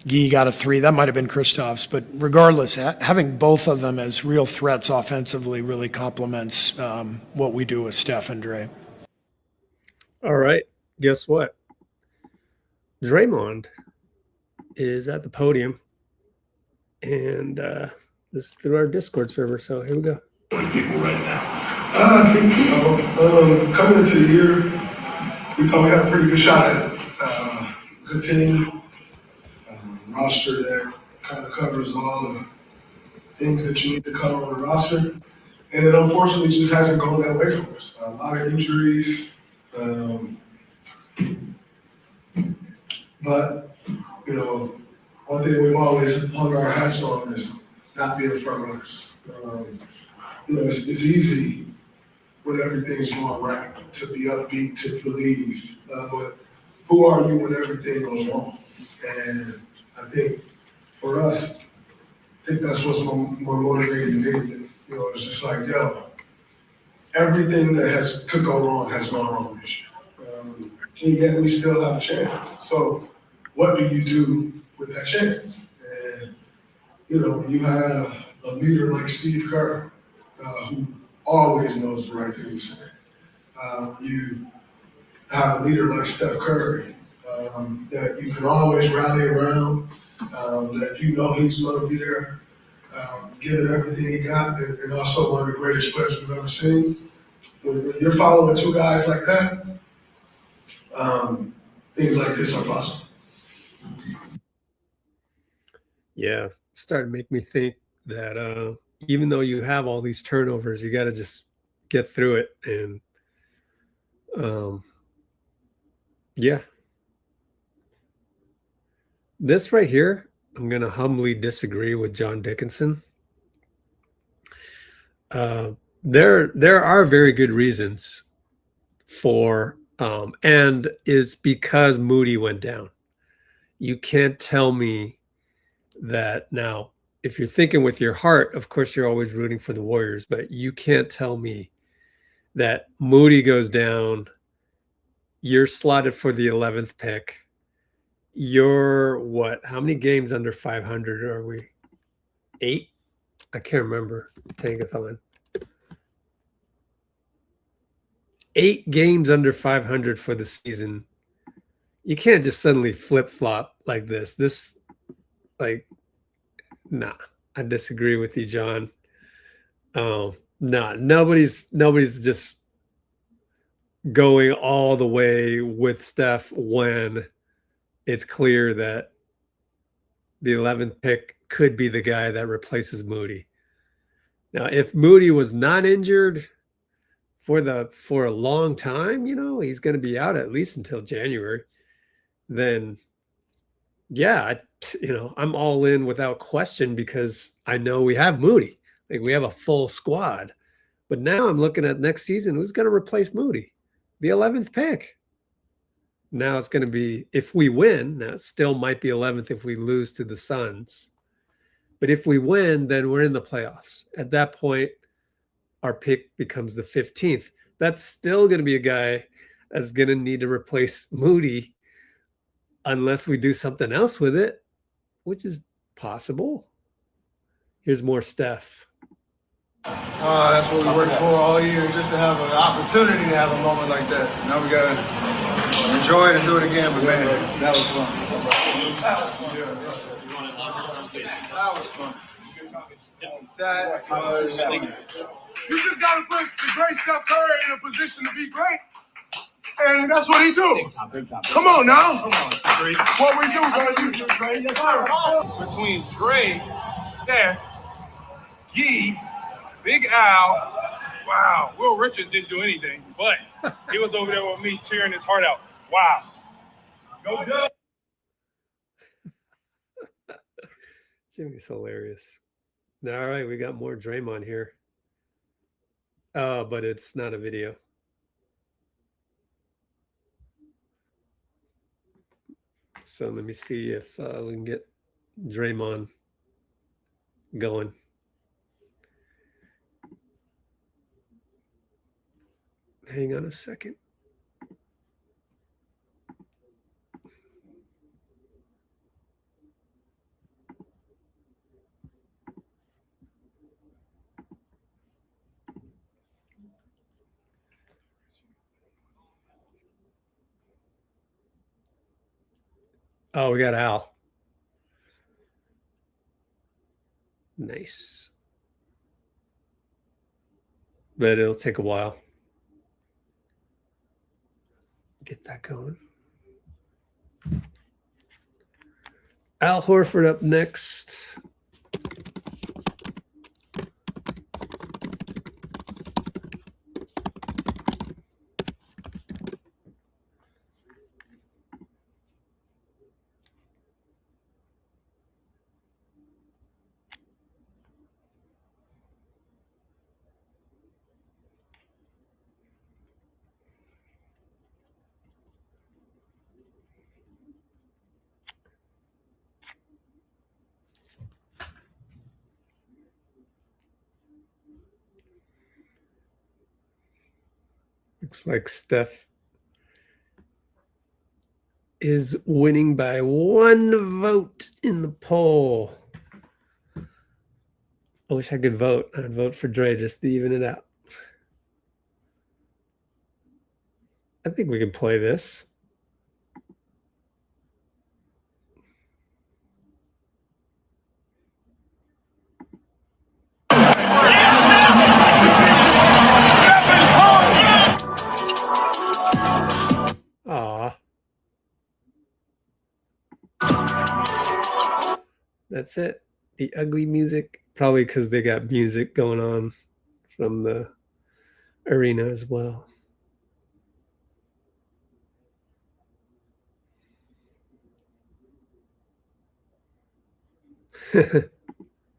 E: Guy got a three. That might have been Kristaps, but regardless, having both of them as real threats offensively really complements what we do with Steph and Dray.
A: All right, guess what? Draymond is at the podium, and This is through our Discord server, so here we go.
T: People right now.
U: I think, coming into the year, we thought we had a pretty good shot at it. Good team, roster that kind of covers all the things that you need to cover on the roster. And it unfortunately just hasn't gone that way for us. A lot of injuries. But, one thing we've always hung our hats on is not being front runners. It's easy when everything's going right to be upbeat, to believe. But who are you when everything goes wrong? And I think for us, I think that's what's more motivating than anything. It's just like, everything that could go wrong has gone wrong this year. And yet we still have a chance. So what do you do with that chance? And, you have a leader like Steve Kerr, who always knows the right thing to say. You have a leader like Steph Curry, that you can always rally around, that he's going to be there, giving everything he got, and also one of the greatest players we've ever seen. When you're following two guys like that, things like this are possible.
A: Yeah, started to make me think that even though you have all these turnovers, you got to just get through it. And this right here, I'm going to humbly disagree with John Dickinson. There are very good reasons for, and it's because Moody went down. You can't tell me that now. If you're thinking with your heart, of course, you're always rooting for the Warriors, but you can't tell me that Moody goes down, you're slotted for the 11th pick. You're what? How many games under 500 are we? 8? I can't remember. Tankathon. 8 games under 500 for the season. You can't just suddenly flip-flop like this. Nah, I disagree with you, John. Nobody's just going all the way with Steph when it's clear that the 11th pick could be the guy that replaces Moody. Now, if Moody was not injured for a long time, he's going to be out at least until January, then I'm all in without question because I know we have Moody. Like we have a full squad. But now I'm looking at next season, who's going to replace Moody? The 11th pick. Now it's going to be, if we win, now it still might be 11th if we lose to the Suns. But if we win, then we're in the playoffs. At that point, our pick becomes the 15th. That's still going to be a guy that's going to need to replace Moody unless we do something else with it, which is possible. Here's more Steph.
J: That's what we worked for all year, just to have an opportunity to have a moment like that. Now we got to enjoy it and do it again, but man, that was fun. That was fun. That was fun. You just got to put the great Steph Curry in a position to be great. And that's what he do. Big time. Come on now. What we do, Dray. Yes, sir.
D: Between Dray, Steph, Gee, Big Al, wow. Will Richards didn't do anything, but he was over there with me cheering his heart out. Wow. Go Dub.
A: Jimmy's hilarious. All right, we got more Draymond here. But it's not a video. So let me see if we can get Draymond going. Hang on a second. Oh, we got Al. Nice. But it'll take a while. Get that going. Al Horford up next. Looks like Steph is winning by 1 vote in the poll. I wish I could vote. I'd vote for Dray just to even it out. I think we can play this. Aw. That's it. The ugly music. Probably because they got music going on from the arena as well.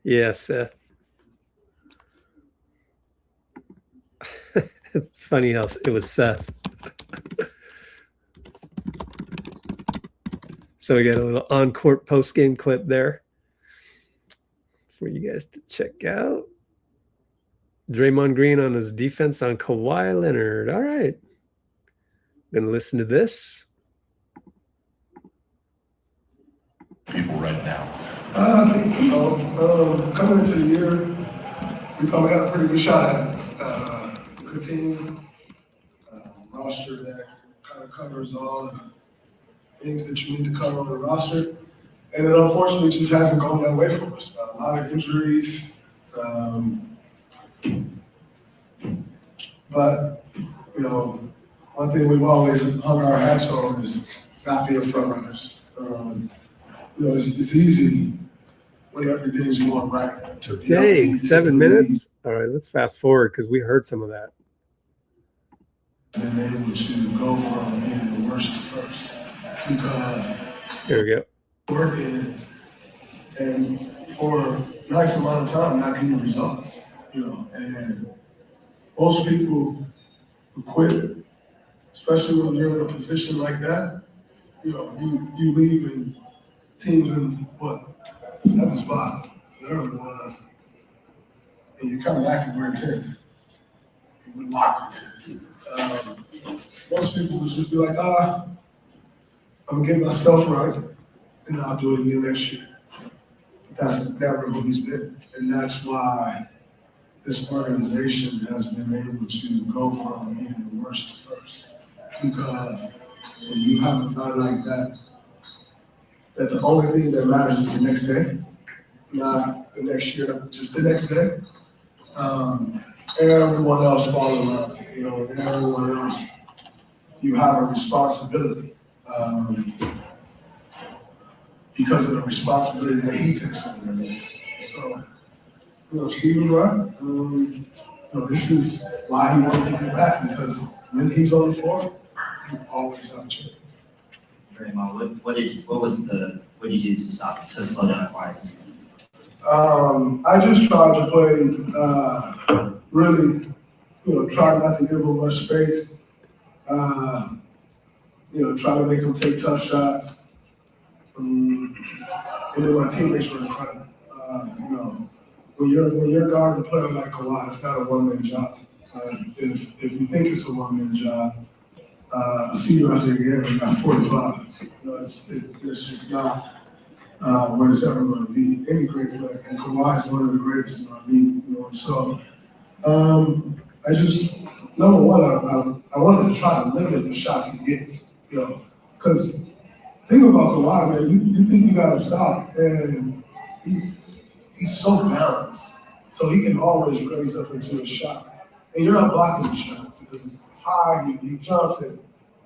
A: Yeah, Seth. It's funny how it was Seth. So we got a little on-court post-game clip there for you guys to check out. Draymond Green on his defense on Kawhi Leonard. All right. Gonna listen to this.
U: People right now. I think, coming into the year, we thought we had a pretty good shot at it. Good team, roster that kind of covers all the things that you need to cover on the roster. And it unfortunately just hasn't gone that way for us. A lot of injuries. But, you know, one thing we've always hung our hats on is not being front runners. You know, it's easy when everything's going right.
A: Dang, 7 minutes? All right, let's fast forward because we heard some of that.
U: And able to go from being the worst to first. Because
A: here we go.
U: Working and for a nice amount of time not getting results, you know, and most people who quit, especially when you're in a position like that, you know, you leave and teams in what, 7th spot, whatever it was, and you come back and we're 10th. You would lock it. Most people would just be like, I'm gonna get myself right, and I'll do it again next year. That's never who he's been, and that's why this organization has been able to go from being the worst to first. Because when you have a guy like that, that the only thing that matters is the next day, not the next year, just the next day. And everyone else follow up, you know, and everyone else, you have a responsibility. Because of the responsibility that he takes on there. So, you know, Steve was right. You know, this is why he wanted to get back, because when he's on the floor, he always has a chance.
T: Draymond, what did you do to slow down Kawhi's game?
U: I just tried to play really, you know, try not to give him much space. You know, try to make him take tough shots. And then my teammates were incredible. You know, when you're guarding a player like Kawhi, it's not a one-man job. If you think it's a one-man job, see you after the game, you got 45. You know, it's just not what it's ever going to be. Any great player, and Kawhi is one of the greatest in our league. You know, so I just number one, I wanted to try to limit the shots he gets. You know, because think about Kawhi, man. You think you got to stop, and he's so balanced. So he can always raise up into a shot. And you're not blocking the shot because it's high, he jumps and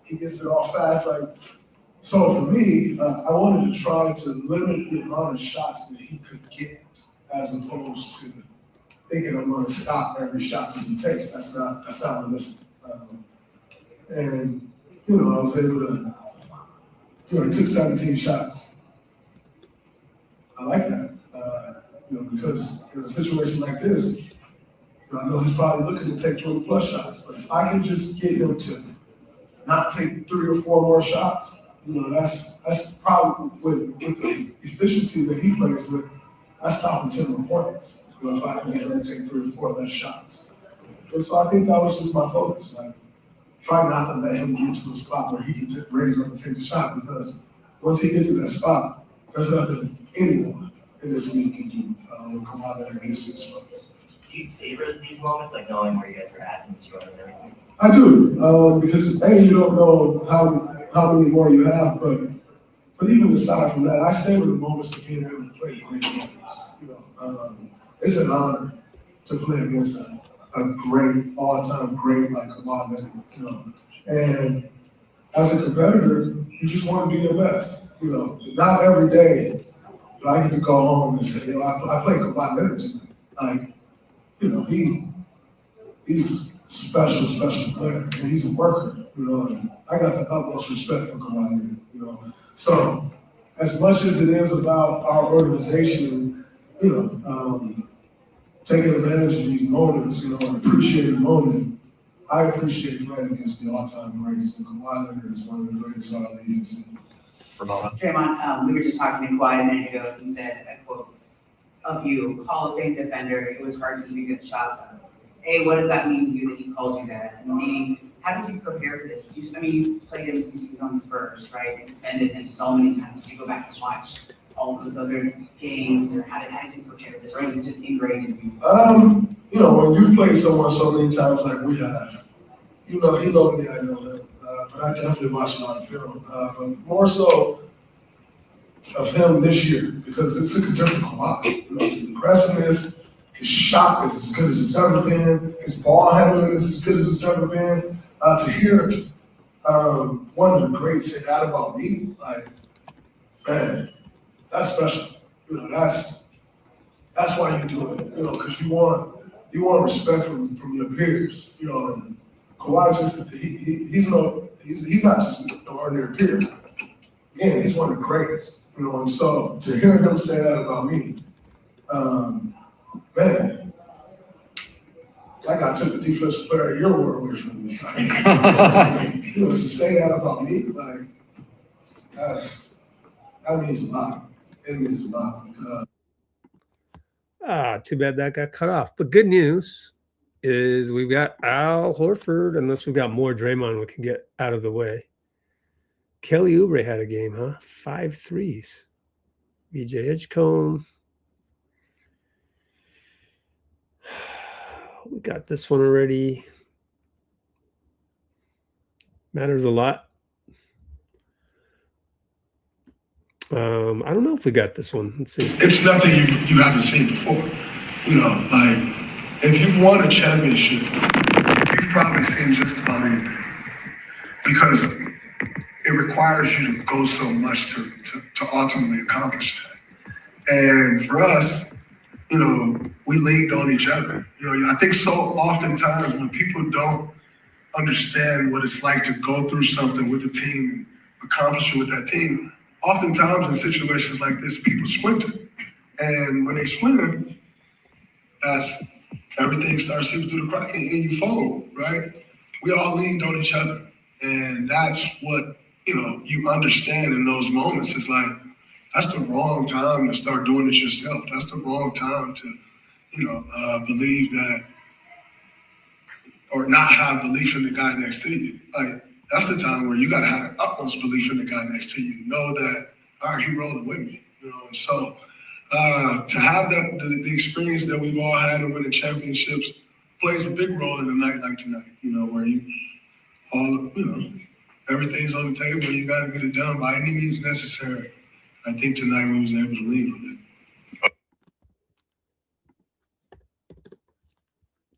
U: he gets it off fast. So for me, I wanted to try to limit the amount of shots that he could get as opposed to thinking I'm going to stop every shot that he takes. That's not realistic. And, I was able to, he took 17 shots. I like that, because in a situation like this, I know he's probably looking to take 20 plus shots, but if I can just get him to not take 3 or 4 more shots, that's probably with the efficiency that he plays with, I stop him 10 more points. If I can get him to take 3 or 4 less shots. And so I think that was just my focus. Try not to let him get to a spot where he can raise up and take the shot, because once he gets to that spot, there's nothing anyone in this league can do when Kawhi Leonard gets to the spots.
T: Do you savor these moments, like knowing where you guys are at and enjoying everything?
U: I do, because you don't know how many more you have, but even aside from that, I savor the moments of being able to play great games. It's an honor to play against a great, all-time great like Kawhi Leonard, And as a competitor, you just want to be your best. Not every day do I get to go home and say, I played Kawhi Leonard tonight. He's a special player, and he's a worker, and I got the utmost respect for Kawhi Leonard, So as much as it is about our organization, taking advantage of these moments, and appreciating the moment, I appreciate playing against the all-time greats, and Kawhi Leonard is one of the greatest our league has seen.
B: Draymond, we were just talking to Kawhi a minute ago. He said, I quote, of you, Hall of Fame defender, it was hard to even get shots out of him. A, what does that mean to you that he called you that? And B, how did you prepare for this? You played him since he was on the Spurs, right? And defended him so many times. Did you go back and watch all those other games, or how did you prepare for this? Or is it just ingrained in you?
U: When you play someone so many times like we have, he knows me, I know him. But I definitely watch a lot of film. But more so of him this year, because it took a different Kawhi. His aggressiveness, his shot is as good as it's ever been. His ball handling is as good as it's ever been. To hear one of the greats say that about me, man, that's special. That's why you do it. Because you want respect from your peers. And Kawhi he's not just an ordinary peer. Again, he's one of the greats. And so to hear him say that about me, man, like I took the defensive player of your award away from me. To say that about me, that means a lot. It means a lot.
A: Too bad that got cut off. But good news is we've got Al Horford, unless we've got more Draymond we can get out of the way. Kelly Oubre had a game, huh? 5 threes. BJ Edgecombe. We got this one already. Matters a lot. I don't know if we got this one. Let's see.
U: It's nothing you haven't seen before. If you've won a championship, you've probably seen just about anything. Because it requires you to go so much to ultimately accomplish that. And for us, we leaned on each other. I think so oftentimes when people don't understand what it's like to go through something with a team and accomplish it with that team, oftentimes in situations like this, people splinter. And when they splinter, everything starts slipping through the crack and you fold, right? We all leaned on each other. And that's what, you understand in those moments. It's like, that's the wrong time to start doing it yourself. That's the wrong time to, believe that, or not have belief in the guy next to you. That's the time where you got to have the utmost belief in the guy next to you. Know that, all right, he rolling with me. And so to have the experience that we've all had in winning championships plays a big role in a night like tonight, where everything's on the table and you got to get it done by any means necessary. I think tonight we was able to lean on it.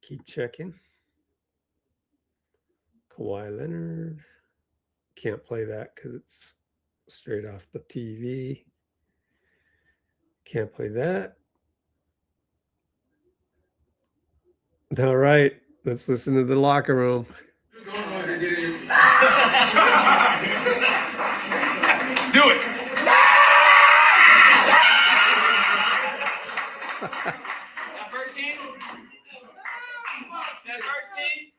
A: Keep checking. Kawhi Leonard. Can't play that because it's straight off the TV. Can't play that. All right, let's listen to the locker room.
J: Do it.
K: That first team? That first team?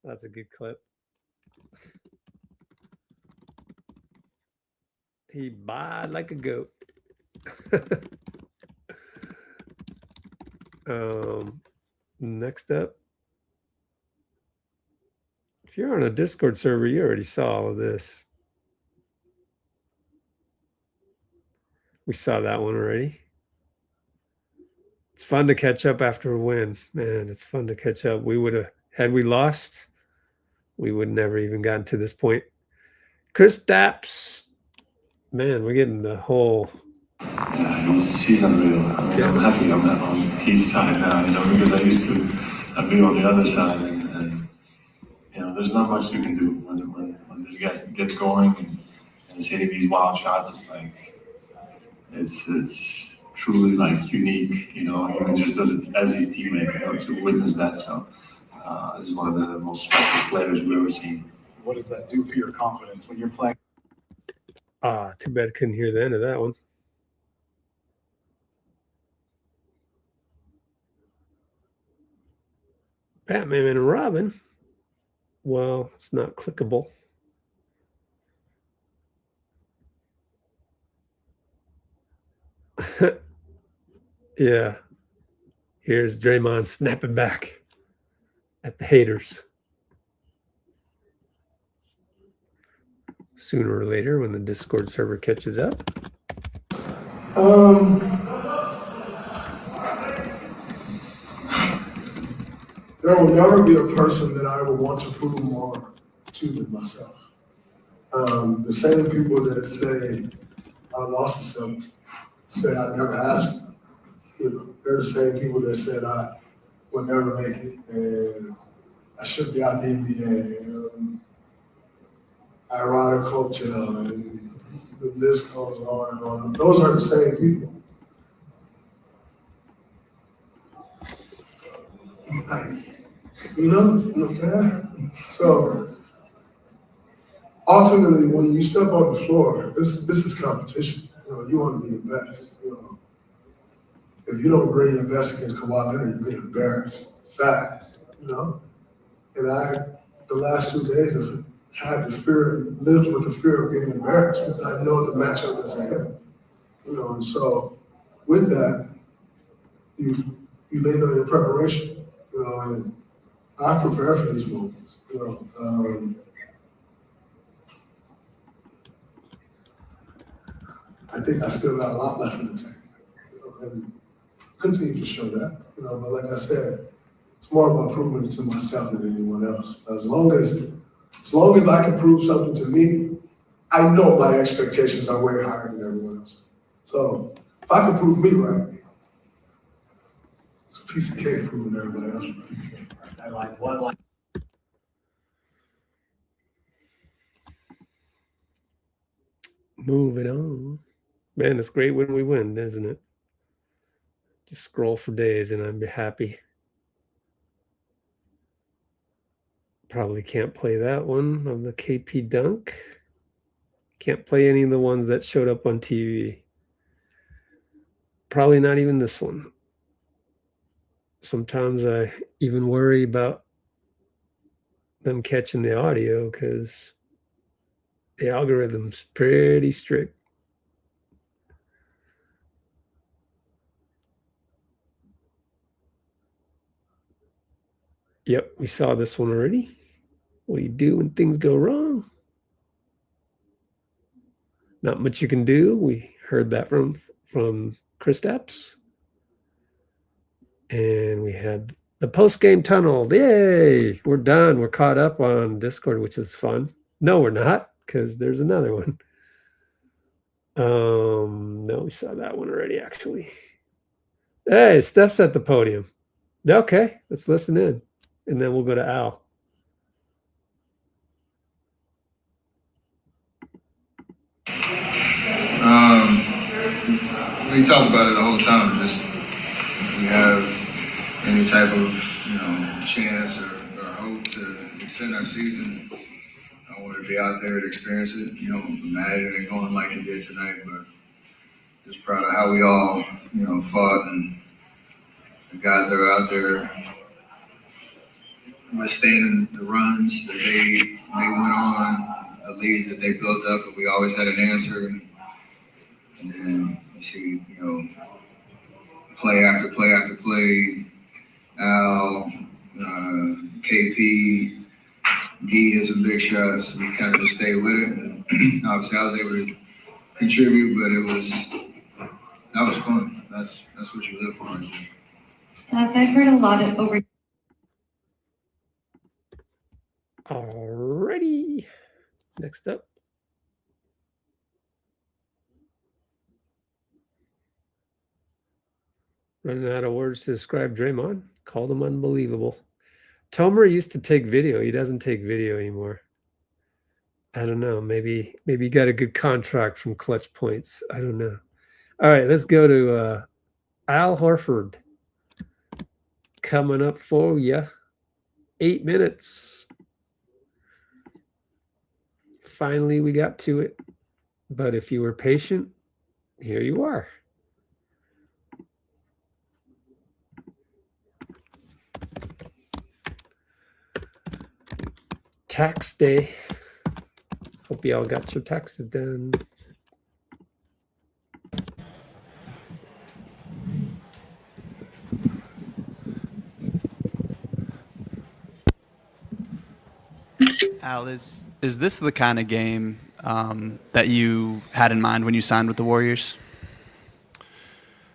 A: That's a good clip. He baaed like a goat. Next up, if you're on a Discord server, you already saw all of this. We saw that one already. It's fun to catch up after a win. Man, it's fun to catch up. We would have, had we lost, we would never even gotten to this point. Chris Dapps. Man, we're getting the whole...
C: Yeah, he's unreal. I mean, I'm happy I'm not on his side now, because I used to be on the other side, and there's not much you can do when this guy gets going and is hitting these wild shots. It's like it's truly like unique, even just as his teammate, to witness that. So this is one of the most special players we've ever seen.
H: What does that do for your confidence when you're playing?
A: Too bad I couldn't hear the end of that one. Batman and Robin. Well, it's not clickable. Yeah. Here's Draymond snapping back at the haters. Sooner or later, when the Discord server catches up.
U: There will never be a person that I would want to prove more to than myself. The same people that say I lost to some say I never asked them. They're the same people that said I would never make it and I should be out the NBA. Ironic hotel, and the list goes on and on. Those are the same people. So ultimately, when you step on the floor, this is competition. You want to be the best. If you don't bring your best against Kawhi Leonard, you get embarrassed fast. And the last 2 days have had lived with the fear of getting embarrassed because I know the matchup that's ahead. And so with that, you lean on your preparation, and I prepare for these moments, I think I still got a lot left in the tank, and continue to show that, but like I said, it's more about proving it to myself than anyone else. As long as I can prove something to me, I know my expectations are way higher than everyone else. So if I can prove me right, it's a piece of cake proving everybody else right.
H: I like one line.
A: Moving on. Man, it's great when we win, isn't it? Just scroll for days and I'd be happy. Probably can't play that one of the KP dunk. Can't play any of the ones that showed up on TV. Probably not even this one. Sometimes I even worry about them catching the audio because the algorithm's pretty strict. Yep, we saw this one already. What do you do when things go wrong? Not much you can do. We heard that from Chris Dapps. And we had the post-game tunnel. Yay! We're done. We're caught up on Discord, which was fun. No, we're not, because there's another one. No, we saw that one already, actually. Hey, Steph's at the podium. Okay, let's listen in, and then we'll go to Al.
J: We talked about it the whole time. Just if we have any type of chance or hope to extend our season, I want to be out there to experience it. Imagine it going like it did tonight, but just proud of how we all fought and the guys that are out there withstanding the runs that they went on, the leads that they built up, but we always had an answer. And then you see, play after play after play. Al, KP, D hit some big shots. We kind of just stayed with it. And obviously, I was able to contribute, but that was fun. That's what you live for.
I: Steph, I've heard a lot of over.
A: Alrighty. Next up. Running out of words to describe Draymond. Called him unbelievable. Tomer used to take video. He doesn't take video anymore. I don't know. Maybe he got a good contract from Clutch Points. I don't know. All right, let's go to Al Horford. Coming up for you. 8 minutes. Finally, we got to it. But if you were patient, here you are. Tax day. Hope you all got your taxes done.
V: Al, is this the kind of game that you had in mind when you signed with the Warriors?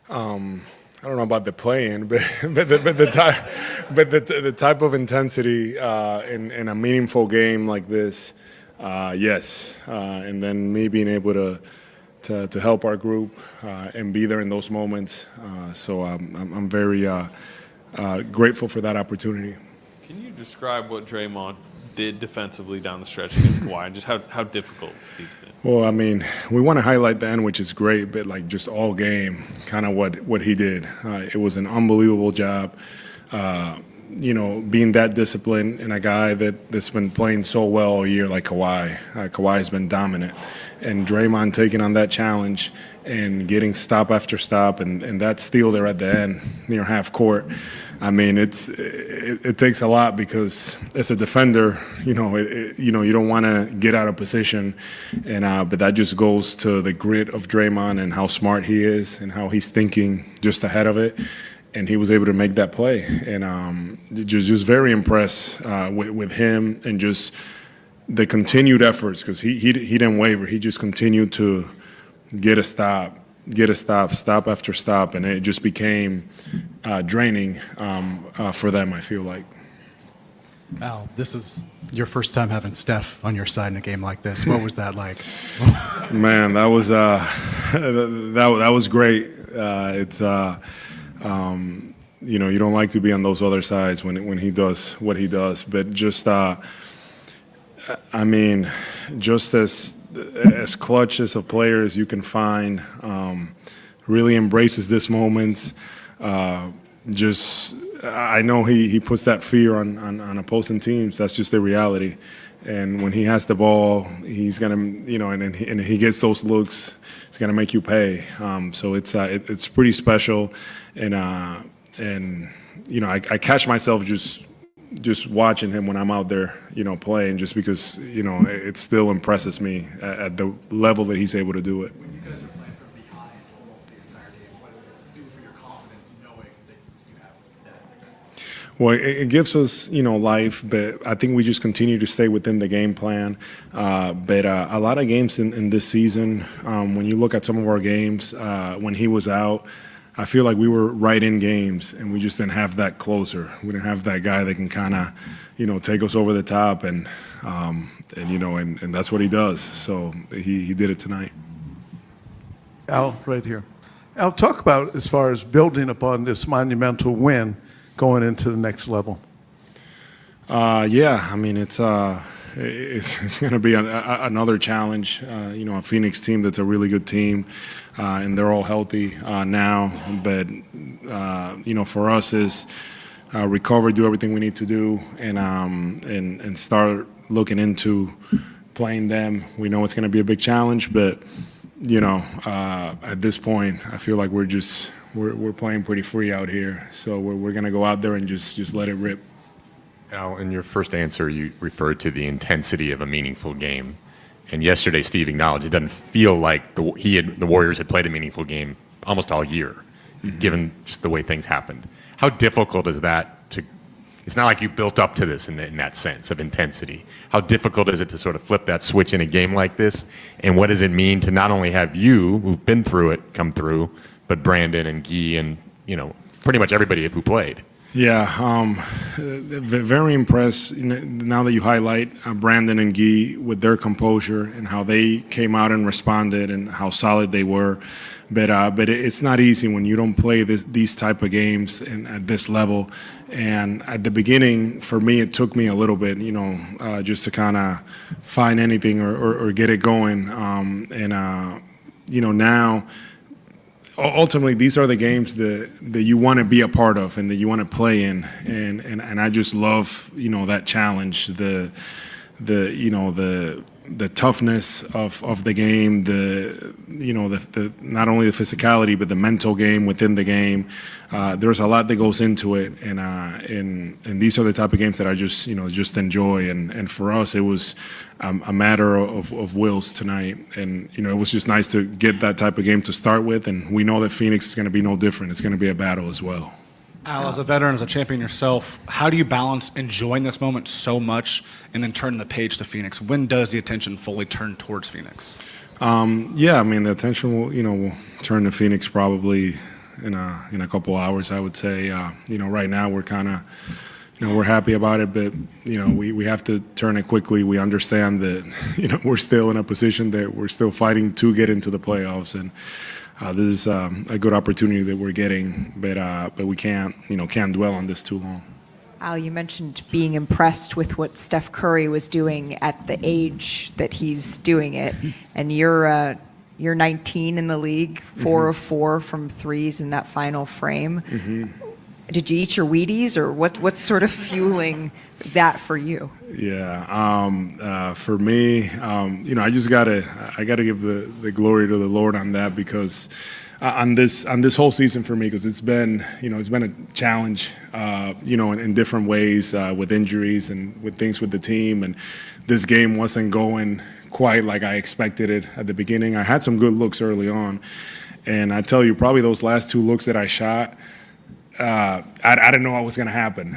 G: I don't know about the play-in, but the type of intensity in a meaningful game like this, yes. And then me being able to help our group and be there in those moments. So I'm very grateful for that opportunity.
M: Can you describe what Draymond did defensively down the stretch against Kawhi and just how difficult he did?
G: Well, I mean, we want to highlight the end, which is great, but like just all game, kind of what he did. It was an unbelievable job, being that disciplined and a guy that's been playing so well all year like Kawhi. Kawhi's been dominant. And Draymond taking on that challenge and getting stop after stop and that steal there at the end near half court. I mean, it takes a lot because as a defender, you don't want to get out of position, and but that just goes to the grit of Draymond and how smart he is and how he's thinking just ahead of it, and he was able to make that play, and just very impressed with him and just the continued efforts because he didn't waver. He just continued to get a stop after stop, and it just became draining for them, I feel like.
H: Al, this is your first time having Steph on your side in a game like this. What was that like?
G: Man, that was that was great. It's you don't like to be on those other sides when he does what he does, but just I mean, just as clutch as a player as you can find, really embraces this moment. I know he puts that fear on opposing teams. That's just the reality. And when he has the ball, he's gonna, and he gets those looks, it's gonna make you pay. So it's pretty special, and I catch myself just watching him when I'm out there, playing, just because, it still impresses me at the level that he's able to do it.
H: When you guys are playing from behind almost the entire game, what does it do for your confidence knowing that you have that?
G: Well, it gives us, life, but I think we just continue to stay within the game plan. But a lot of games in this season, when you look at some of our games, when he was out, I feel like we were right in games, and we just didn't have that closer. We didn't have that guy that can kind of, take us over the top, and that's what he does. So he did it tonight.
W: Al, right here. Al, talk about as far as building upon this monumental win,
L: going into the next level?
G: Yeah, I mean, it's going to be another challenge. A Phoenix team that's a really good team, and they're all healthy now. But for us is recover, do everything we need to do, and start looking into playing them. We know it's going to be a big challenge, but at this point, I feel like we're playing pretty free out here. So we're going to go out there and just let it rip.
P: Al, in your first answer, you referred to the intensity of a meaningful game. And yesterday, Steve acknowledged it doesn't feel like the Warriors had played a meaningful game almost all year, given just the way things happened. How difficult is that to? It's not like you built up to this in that sense of intensity. How difficult is it to sort of flip that switch in a game like this? And what does it mean to not only have you, who've been through it, come through, but Brandon and Guy and pretty much everybody who played?
G: Yeah, very impressed. Now that you highlight Brandon and Guy with their composure and how they came out and responded and how solid they were. But it's not easy when you don't play these type of games at this level. And at the beginning, for me, it took me a little bit, just to kind of find anything or get it going. Now, ultimately, these are the games that you want to be a part of and that you want to play in, and I just love that challenge, the toughness of the game, the not only the physicality but the mental game within the game. There's a lot that goes into it, and these are the type of games that I just enjoy. And for us, it was a matter of wills tonight, and it was just nice to get that type of game to start with. And we know that Phoenix is going to be no different. It's going to be a battle as well.
N: Al, as a veteran, as a champion yourself, how do you balance enjoying this moment so much and then turning the page to Phoenix? When does the attention fully turn towards Phoenix?
G: Yeah, I mean, the attention will turn to Phoenix probably in a couple hours, I would say. Right now we're kind of we're happy about it, but we have to turn it quickly. We understand that we're still in a position that we're still fighting to get into the playoffs, and this is a good opportunity that we're getting, but we can't dwell on this too long.
O: Al, you mentioned being impressed with what Steph Curry was doing at the age that he's doing it, and you're 19 in the league, 4 of 4 from threes in that final frame. Did you eat your Wheaties, or what's sort of fueling that for you?
G: Yeah, for me, I just gotta give the glory to the Lord on that, because on this whole season for me, because it's been a challenge, in different ways, with injuries and with things with the team, and this game wasn't going quite like I expected it at the beginning. I had some good looks early on, and I tell you, probably those last 2 looks that I shot, I didn't know what was going to happen,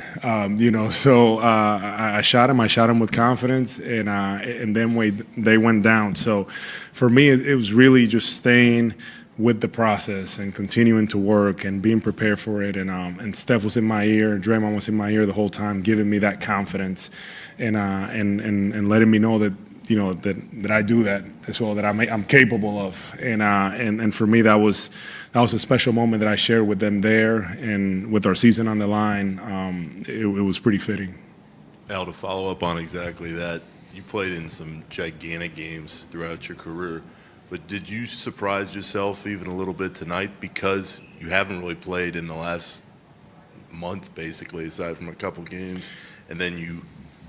G: So I shot him with confidence, and then they went down. So for me, it was really just staying with the process and continuing to work and being prepared for it. And Steph was in my ear, Draymond was in my ear the whole time, giving me that confidence, and letting me know that that I do that as well, that I'm capable of. And for me, that was a special moment that I shared with them there, and with our season on the line, it was pretty fitting.
S: Al, to follow up on exactly that, you played in some gigantic games throughout your career, but did you surprise yourself even a little bit tonight, because you haven't really played in the last month, basically, aside from a couple games, and then you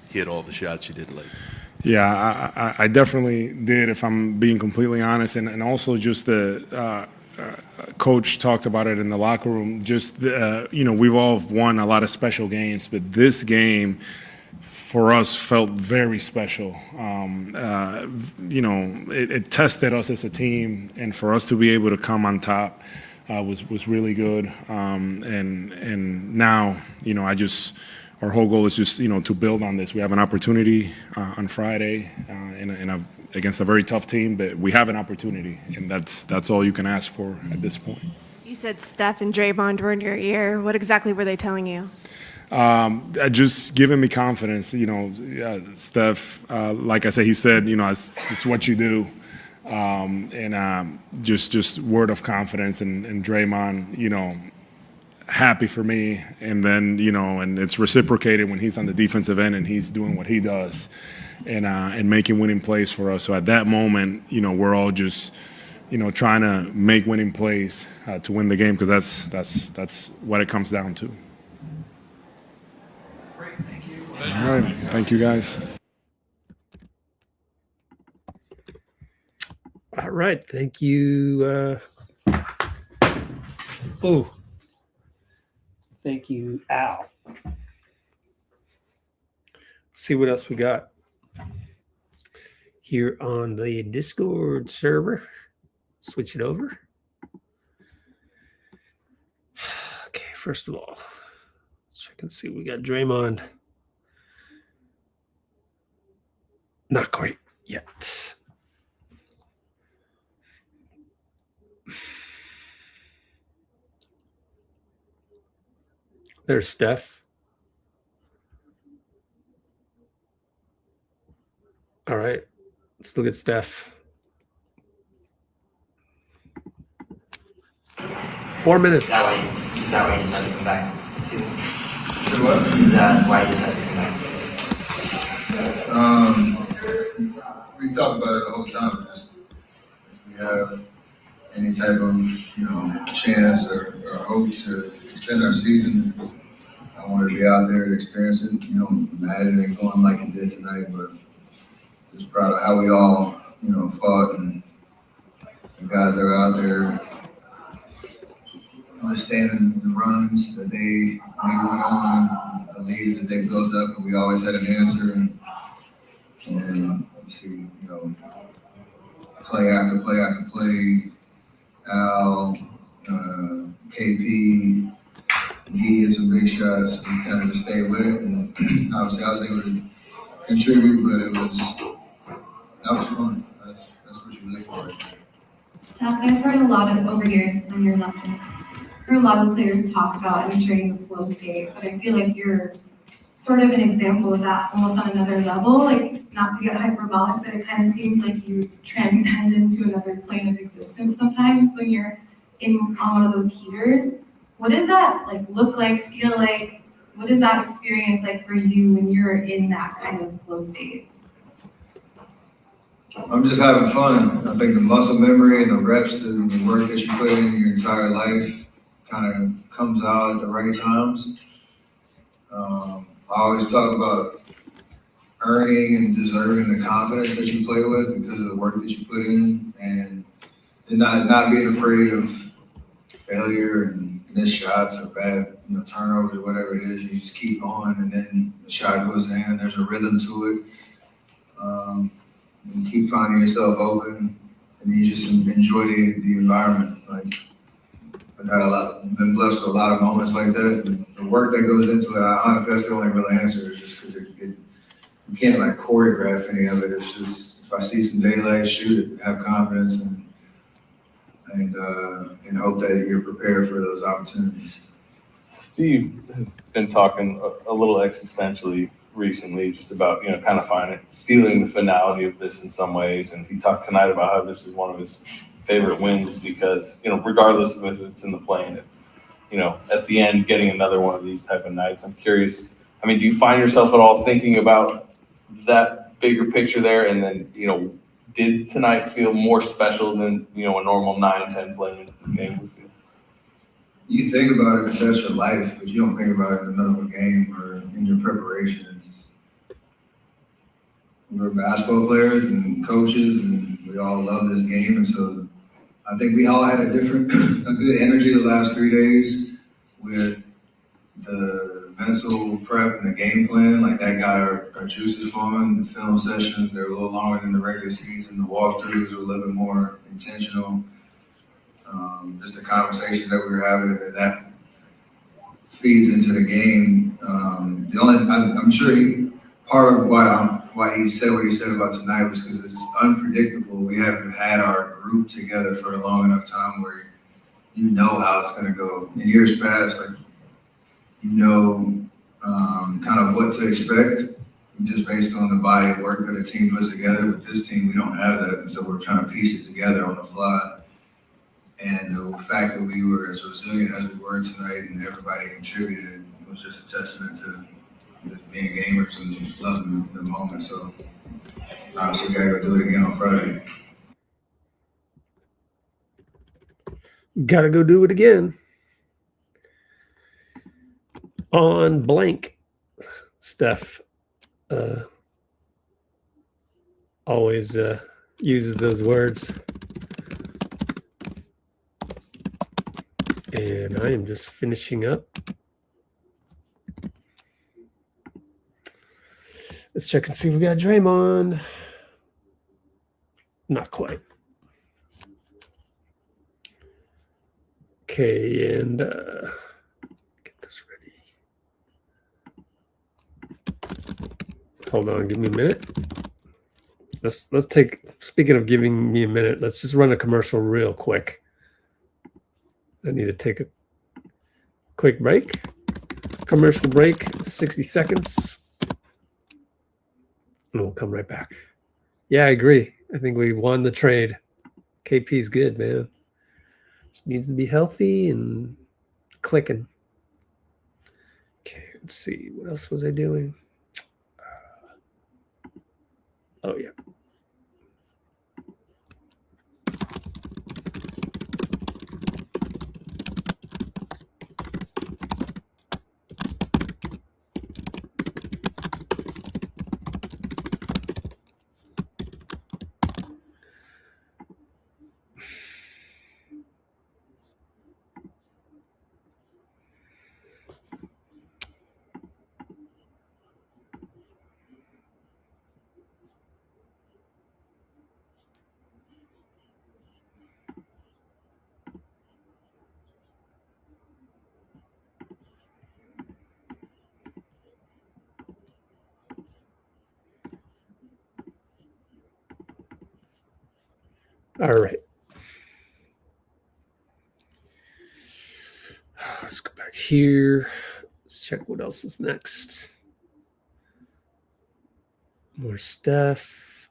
S: hit all the shots you did late?
G: Yeah, I definitely did, if I'm being completely honest, and also just the coach talked about it in the locker room. Just we've all won a lot of special games, but this game for us felt very special. It tested us as a team, and for us to be able to come on top was really good. And now our whole goal is just to build on this. We have an opportunity on Friday against a very tough team, but we have an opportunity, and that's all you can ask for at this point.
W: You said Steph and Draymond were in your ear. What exactly were they telling you?
G: Just giving me confidence. Steph, like I said, he said, it's what you do, and just word of confidence. And Draymond,
F: happy for me. And then, and it's reciprocated when he's on the defensive end and he's doing what he does and making winning plays for us. So at that moment, we're all just, trying to make winning plays to win the game, because that's what it comes down to.
V: Great, thank you.
F: All right, thank you guys.
A: All right, thank you. Thank you, Al. Let's see what else we got here on the Discord server. Switch it over. Okay, first of all, let's check and see. We got Draymond. Not quite yet. There's Steph. All right, let's look at Steph. 4 minutes.
T: Is that why you decided to come back?
J: What?
T: Is that why you decided to come back?
J: We talk about it the whole time. Just if we have any type of chance or hope to extend our season, I wanted to be out there to experience it. Imagine it going like it did tonight, but just proud of how we all fought, and the guys that were out there understanding the runs that they went on, the leads that they built up, and we always had an answer. And see, play after play after play, Al, KP, he had some big shots. We kind of just stayed with it, and obviously I was able to contribute, but that was fun. That's what you look for.
I: Steph, I've heard a lot of over here on your left hand. Heard a lot of players talk about entering the flow state, but I feel like you're sort of an example of that, almost on another level. Like, not to get hyperbolic, but it kind of seems like you transcend into another plane of existence sometimes when you're on one of those heaters. What does that look like, feel like? What is that experience like for you when you're in that kind of flow state?
J: I'm just having fun. I think the muscle memory and the reps and the work that you put in your entire life kind of comes out at the right times. I always talk about earning and deserving the confidence that you play with because of the work that you put in, and not being afraid of failure and missed shots or bad turnovers or whatever it is. You just keep going, and then the shot goes in. There's a rhythm to it. You keep finding yourself open, and you just enjoy the environment. I've been blessed with a lot of moments like that. And the work that goes into it, honestly, that's the only real answer. Is just because you can't choreograph any of it. It's just if I see some daylight, shoot it, have confidence, and hope that you're prepared for those opportunities.
M: Steve has been talking a little existentially recently, just about kind of feeling the finality of this in some ways, and he talked tonight about how this is one of his favorite wins because regardless of if it's in the play-in, at the end getting another one of these type of nights. I'm curious. Do you find yourself at all thinking about that bigger picture there, and then did tonight feel more special than a normal 9-10 play-in game would feel?
J: You think about it because that's your life, but you don't think about it in the middle of a game or in your preparation. We're basketball players and coaches, and we all love this game. And so I think we all had a good energy the last 3 days with the mental prep and the game plan. That got our juices flowing. The film sessions, they were a little longer than the regular season. The walkthroughs were a little bit more intentional. Just the conversation that we were having, that feeds into the game. I'm sure part of why he said what he said about tonight was because it's unpredictable. We haven't had our group together for a long enough time where you know how it's going to go. In years past, kind of what to expect just based on the body of work that the team puts together. With this team, we don't have that, and so we're trying to piece it together on the fly. And the fact that we were as resilient as we were tonight and everybody contributed was just a testament to just being gamers and loving the moment. So obviously, we gotta go do it again on Friday.
A: Gotta go do it again. On blank, Steph always uses those words. And I am just finishing up. Let's check and see if we got Draymond. Not quite. Okay, and get this ready. Hold on, give me a minute. Let's take. Speaking of giving me a minute, let's just run a commercial real quick. I need to take a quick break. Commercial break, 60 seconds. And we'll come right back. Yeah, I agree. I think we won the trade. KP's good, man. Just needs to be healthy and clicking. Okay, let's see. What else was I doing? Oh, yeah. All right. Let's go back here. Let's check what else is next. More stuff.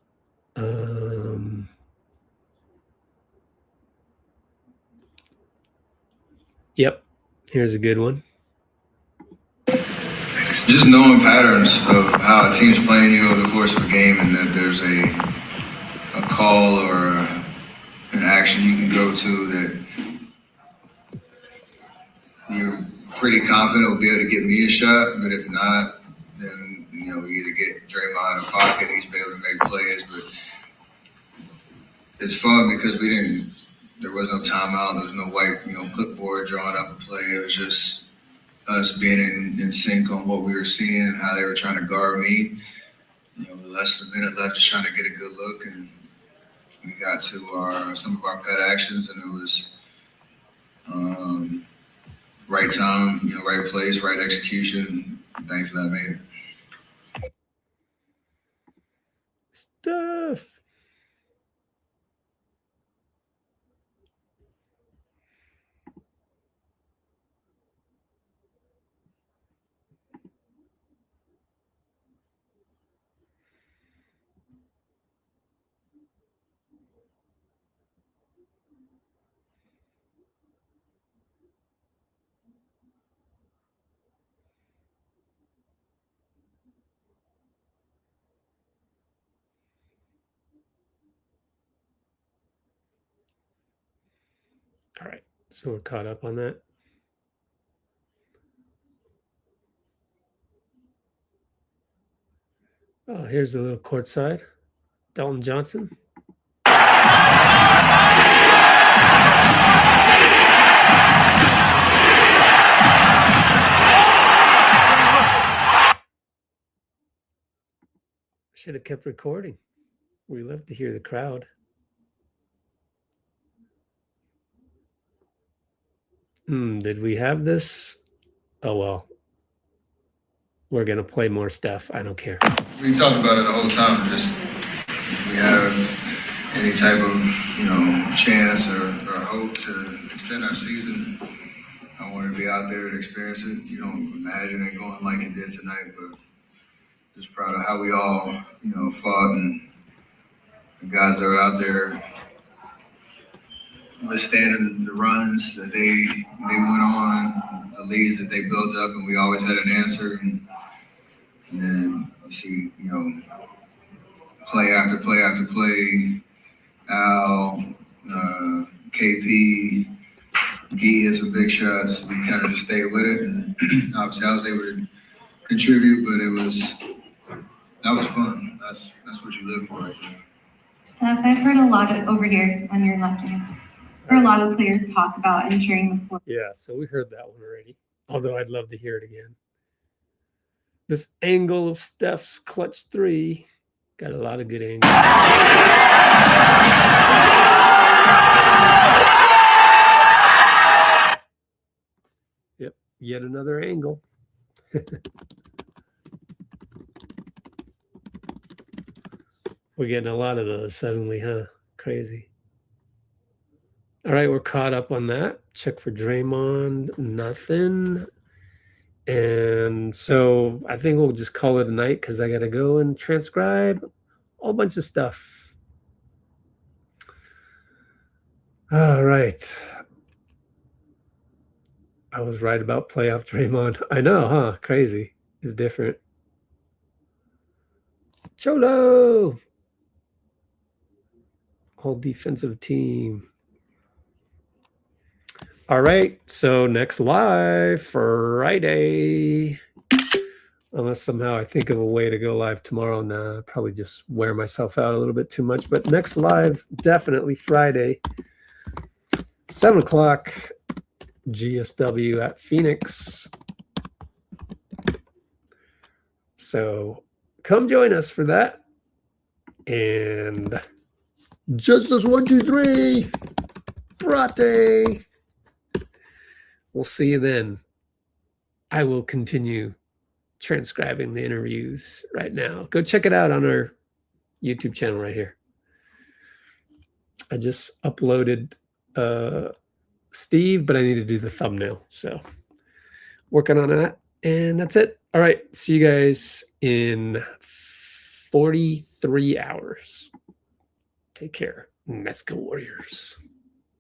A: Yep. Here's a good one.
J: Just knowing patterns of how a team's playing you over the course of a game, and that there's a call or an action you can go to that you're pretty confident will be able to get me a shot, but if not, then we either get Draymond in the pocket, he's able to make plays, but it's fun because there was no timeout, there was no white, clipboard drawing up a play. It was just us being in sync on what we were seeing, how they were trying to guard me. With less than a minute left, just trying to get a good look, and we got to some of our pet actions, and it was right time, right place, right execution. Thankfully, I made it.
A: Stuff. All right, so we're caught up on that. Oh, here's a little courtside. Dalton Johnson. Should have kept recording. We love to hear the crowd. Did we have this? Oh, well. We're going to play more stuff. I don't care.
J: We talked about it the whole time. Just if we have any type of, chance or hope to extend our season, I want to be out there and experience it. You don't imagine it going like it did tonight, but just proud of how we all, fought, and the guys that are out there
L: withstanding the runs that they went on, the leads that they built up, and we always had an answer. And then you see, play after play after play. Al, KP, Gee hit some big shots. We kind of just stayed with it, and obviously I was able to contribute, but that was fun. That's what you live for right there.
I: Steph, I've heard a lot of, over here on your left hand, heard a lot of players talk about entering the floor.
A: Yeah, so we heard that one already. Although I'd love to hear it again. This angle of Steph's clutch three got a lot of good angles. Yep, yet another angle. We're getting a lot of those suddenly, huh? Crazy. All right, we're caught up on that. Check for Draymond, nothing. And so I think we'll just call it a night because I got to go and transcribe a whole bunch of stuff. All right. I was right about playoff Draymond. I know, huh? Crazy. It's different. Cholo. Whole defensive team. All right, so next live Friday. Unless somehow I think of a way to go live tomorrow. Nah, probably just wear myself out a little bit too much. But next live, definitely Friday, 7 o'clock, GSW at Phoenix. So come join us for that. And Justice 1, 2, 3, Frate. We'll see you then. I will continue transcribing the interviews right now. Go check it out on our YouTube channel right here. I just uploaded Steve, but I need to do the thumbnail. So working on that. And that's it. All right. See you guys in 43 hours. Take care. Let's go Warriors.